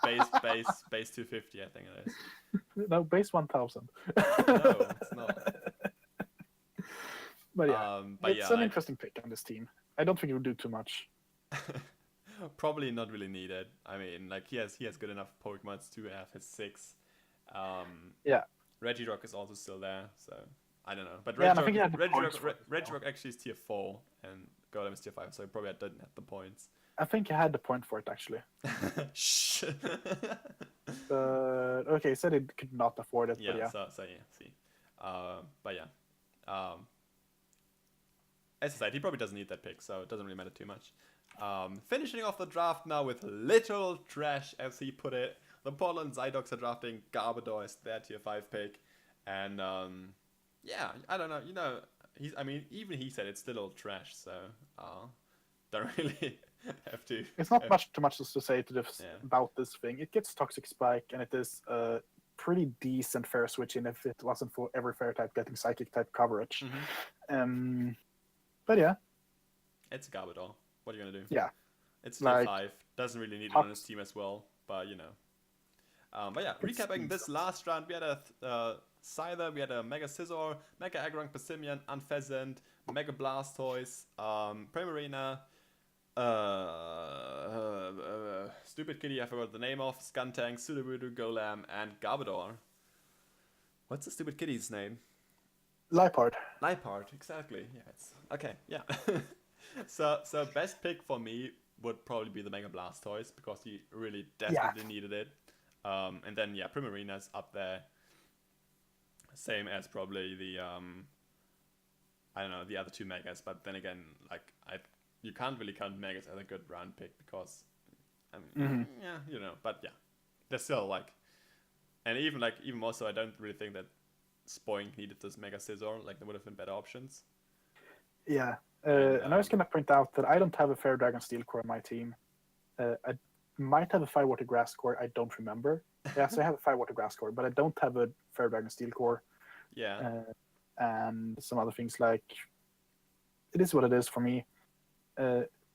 Base 250, I think it is. No, base 1000. No, it's not. But yeah, it's an like, interesting pick on this team. I don't think it will do too much. Probably not really needed. I mean, like he has good enough Pokemons to have his 6. Yeah. Regirock is also still there, so I don't know. But Yeah, and I think he had the points for it as well. Regirock actually is tier 4 and Golem is tier 5, so he probably didn't have the points. I think I had the point for it, actually. Shh. Okay, he said he could not afford it, Yeah, but yeah. so yeah, see. But yeah. As I said, he probably doesn't need that pick, so it doesn't really matter too much. Finishing off the draft now with literal trash, as he put it. The Portland Zydogs are drafting Garbodor as their tier 5 pick. And, yeah, I don't know. You know, even he said it's still all trash, so don't really have to... It's not too much to say about this thing. It gets Toxic Spike, and it is pretty decent fair switching if it wasn't for every fair type getting psychic type coverage. But yeah, It's Garbodor. What are you gonna do? yeah, It's like, tier 5. Doesn't really need it on his team as well, but you know. But yeah, It's recapping this decent. last round, we had a Scyther, we had a Mega Scizor, Mega Aggron, Passimian, Unpheasant, Mega Blastoise, Primarina, Stupid Kitty, I forgot the name of, Skuntank, Sudowoodo, Golem, and Garbodor. What's the Stupid Kitty's name? Liepard. Liepard, exactly. Yeah, it's okay. Yeah. so best pick for me would probably be the Mega Blastoise because he really desperately needed it. And then yeah, Primarina's up there. Same as probably the I don't know, the other two Megas, but then again, like you can't really count Megas as a good round pick because I mean, yeah, you know, but yeah. They're still like, and even more so, I don't really think that Spoink needed this Mega Scizor. Like there would have been better options. Yeah. And I was going to point out that I don't have a Fair Dragon Steel Core on my team. I might have a Firewater Grass Core. I don't remember. Yes, I have a Firewater Grass Core, but I don't have a Fair Dragon Steel Core. Yeah. And some other things like it is what it is for me.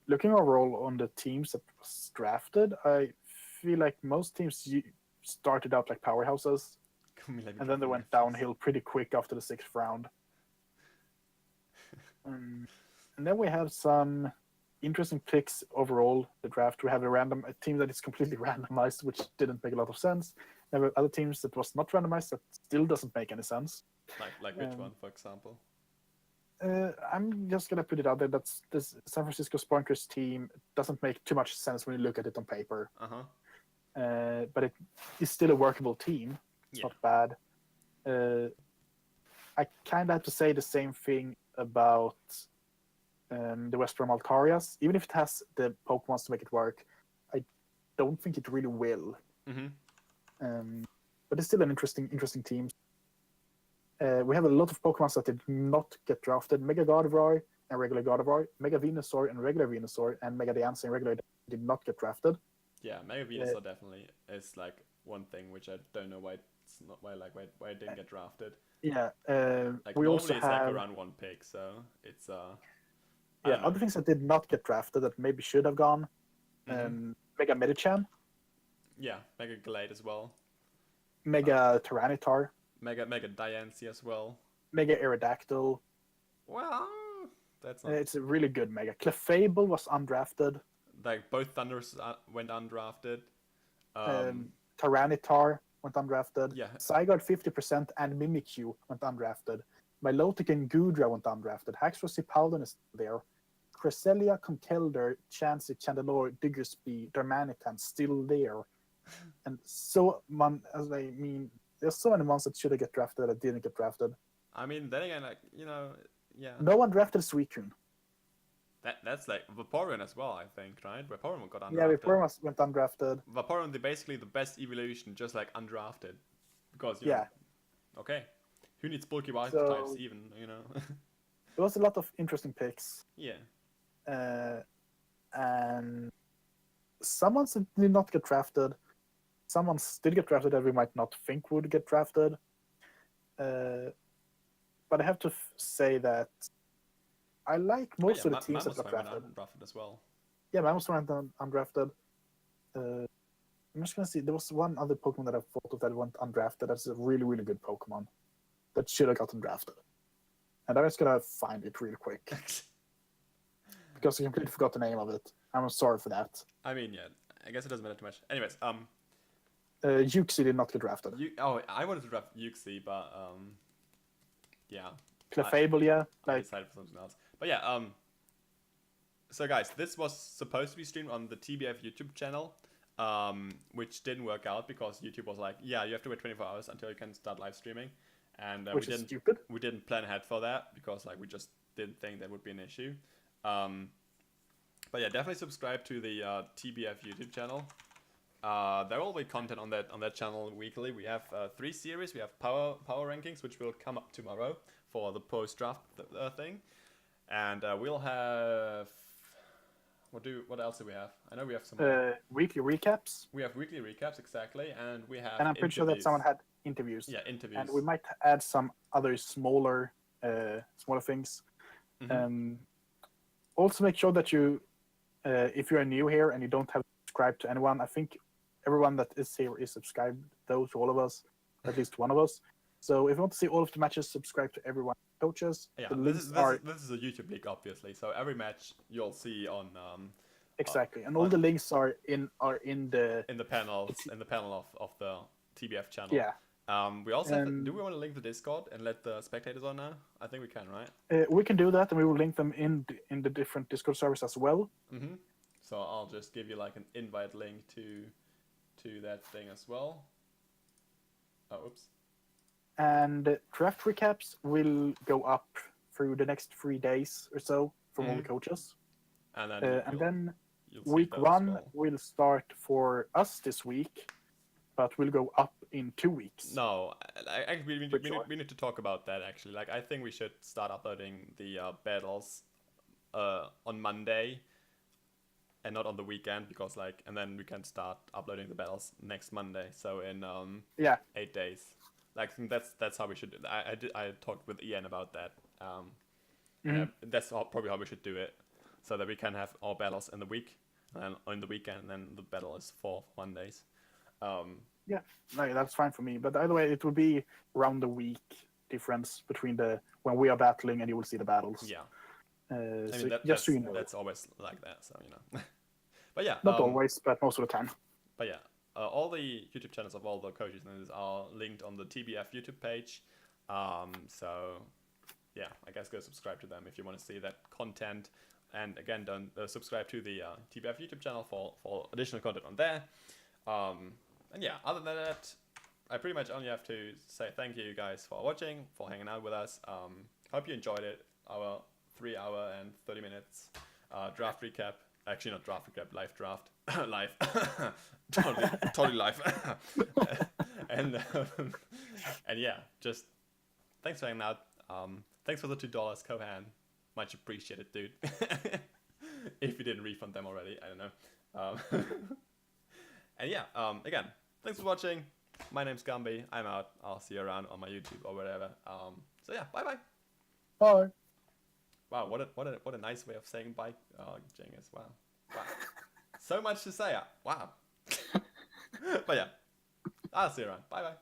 Looking overall on the teams that was drafted, I feel like most teams started out like powerhouses, and then they went downhill pretty quick after the 6th round. And then we have some interesting picks overall. The draft, we have a team that is completely randomized, which didn't make a lot of sense. There were other teams that was not randomized that still doesn't make any sense. Like which one, for example? I'm just gonna put it out there. That's this San Francisco Spoinkers team doesn't make too much sense when you look at it on paper. But it is still a workable team. It's not bad. I kind of have to say the same thing about the Western Altarias. Even if it has the Pokemons to make it work, I don't think it really will. But it's still an interesting team. We have a lot of Pokemon that did not get drafted. Mega Gardevoir and regular Gardevoir, Mega Venusaur and regular Venusaur, and Mega Diancie and regular did not get drafted. Yeah, Mega Venusaur definitely is like one thing which I don't know why it's not why it didn't get drafted. Yeah, like we normally also it's have like around one pick, so it's other things that did not get drafted that maybe should have gone. Mega Medichan. Yeah, Mega Glade as well. Mega Tyranitar. Mega Diancie as well. Mega Aerodactyl. Well, that's not. It's a really good Mega. Clefable was undrafted. Like both Thunders went undrafted. Tyranitar went undrafted. Yeah. Zygarde 50% and Mimikyu went undrafted. Milotic and Gudra went undrafted. Haxorus Palden is there. Cresselia, Conkeldurr, Chansey, Chandelure, Diggersby, Darmanitan still there. And there's so many ones that should have get drafted that didn't get drafted. I mean, then again, like, you know, yeah. No one drafted Suicune. That's like Vaporeon as well, I think, right? Vaporeon got undrafted. Yeah, Vaporeon went undrafted. Vaporeon, basically the best evolution, just like undrafted. Because, you know, okay. Who needs bulky wild types even, you know? There was a lot of interesting picks. Yeah. And some ones did not get drafted. Some ones did get drafted that we might not think would get drafted. But I have to say that I like most of the teams that got drafted. Undrafted as well. Yeah, Mammoth went undrafted. I'm just gonna see. There was one other Pokemon that I thought of that went undrafted. That's a really, really good Pokemon that should have gotten drafted. And I'm just gonna find it real quick because I completely forgot the name of it. I'm sorry for that. I mean, yeah, I guess it doesn't matter too much. Anyways, Uxie did not get drafted. I wanted to draft Uxie, but yeah. Clefable, yeah. I decided for something else. But yeah, so guys, this was supposed to be streamed on the TBF YouTube channel, which didn't work out because YouTube was like, yeah, you have to wait 24 hours until you can start live streaming. And which is stupid. We didn't plan ahead for that because like we just didn't think that would be an issue. But yeah, definitely subscribe to the TBF YouTube channel. There will be content on that channel weekly. We have 3 series. We have power rankings, which will come up tomorrow for the post draft thing, and we'll have what else do we have? I know we have some weekly recaps. We have weekly recaps exactly, and we have. And I'm pretty sure that someone had interviews. Yeah, interviews. And we might add some other smaller things. Mhm. Also, make sure that you, if you are new here and you don't have subscribed to anyone, I think everyone that is here is subscribed, though, to all of us, at least one of us. So if you want to see all of the matches, subscribe to everyone. Coaches, Yeah, the this links is, are this is a YouTube league, obviously. So every match you'll see on exactly, and all the links are in the in the panel of the TBF channel. yeah. We also have. Do And we want to link the Discord and let the spectators on now? I think we can, right? we can do that, and we will link them in the different Discord servers as well. Mhm. So I'll just give you like an invite link to that thing as well. Oh, oops. And draft recaps will go up through the next 3 days or so from all the coaches. And then And then you'll see week those as 1 well. will start for us this week, but will go up in 2 weeks. No, actually, Sure. we need to talk about that actually. Like, I think we should start uploading the battles on Monday and not on the weekend, because like, and then we can start uploading the battles next Monday. So in Yeah. 8 days. Like, I think that's how we should do it. I talked with Ian about that. Yeah, that's probably how we should do it, so that we can have all battles in the week and on the weekend, and then the battle is for Mondays. Yeah, no, that's fine for me. But either way, it will be around the week difference between when we are battling and you will see the battles. Yeah. So I mean, just so you know. that's always like that, so you know. But yeah, Not always, but most of the time. But yeah, all the YouTube channels of all the coaches are linked on the TBF YouTube page. So yeah, I guess go subscribe to them if you want to see that content. And again, don't subscribe to the TBF YouTube channel for additional content on there. And yeah, other than that, I pretty much only have to say thank you guys for watching, for hanging out with us. Hope you enjoyed it. Our 3 hour and 30 minutes draft recap. Actually, not draft recap, live draft. Live. totally live. and yeah, just thanks for hanging out. Thanks for the $2, Kohan. Much appreciated, dude. If you didn't refund them already, I don't know. And yeah, again, thanks for watching. My name's Gumby. I'm out. I'll see you around on my YouTube or whatever. So yeah, bye bye. Bye. Wow, what a nice way of saying bye, Genghis. Wow. So much to say. Wow. But yeah, I'll see you around. Bye bye.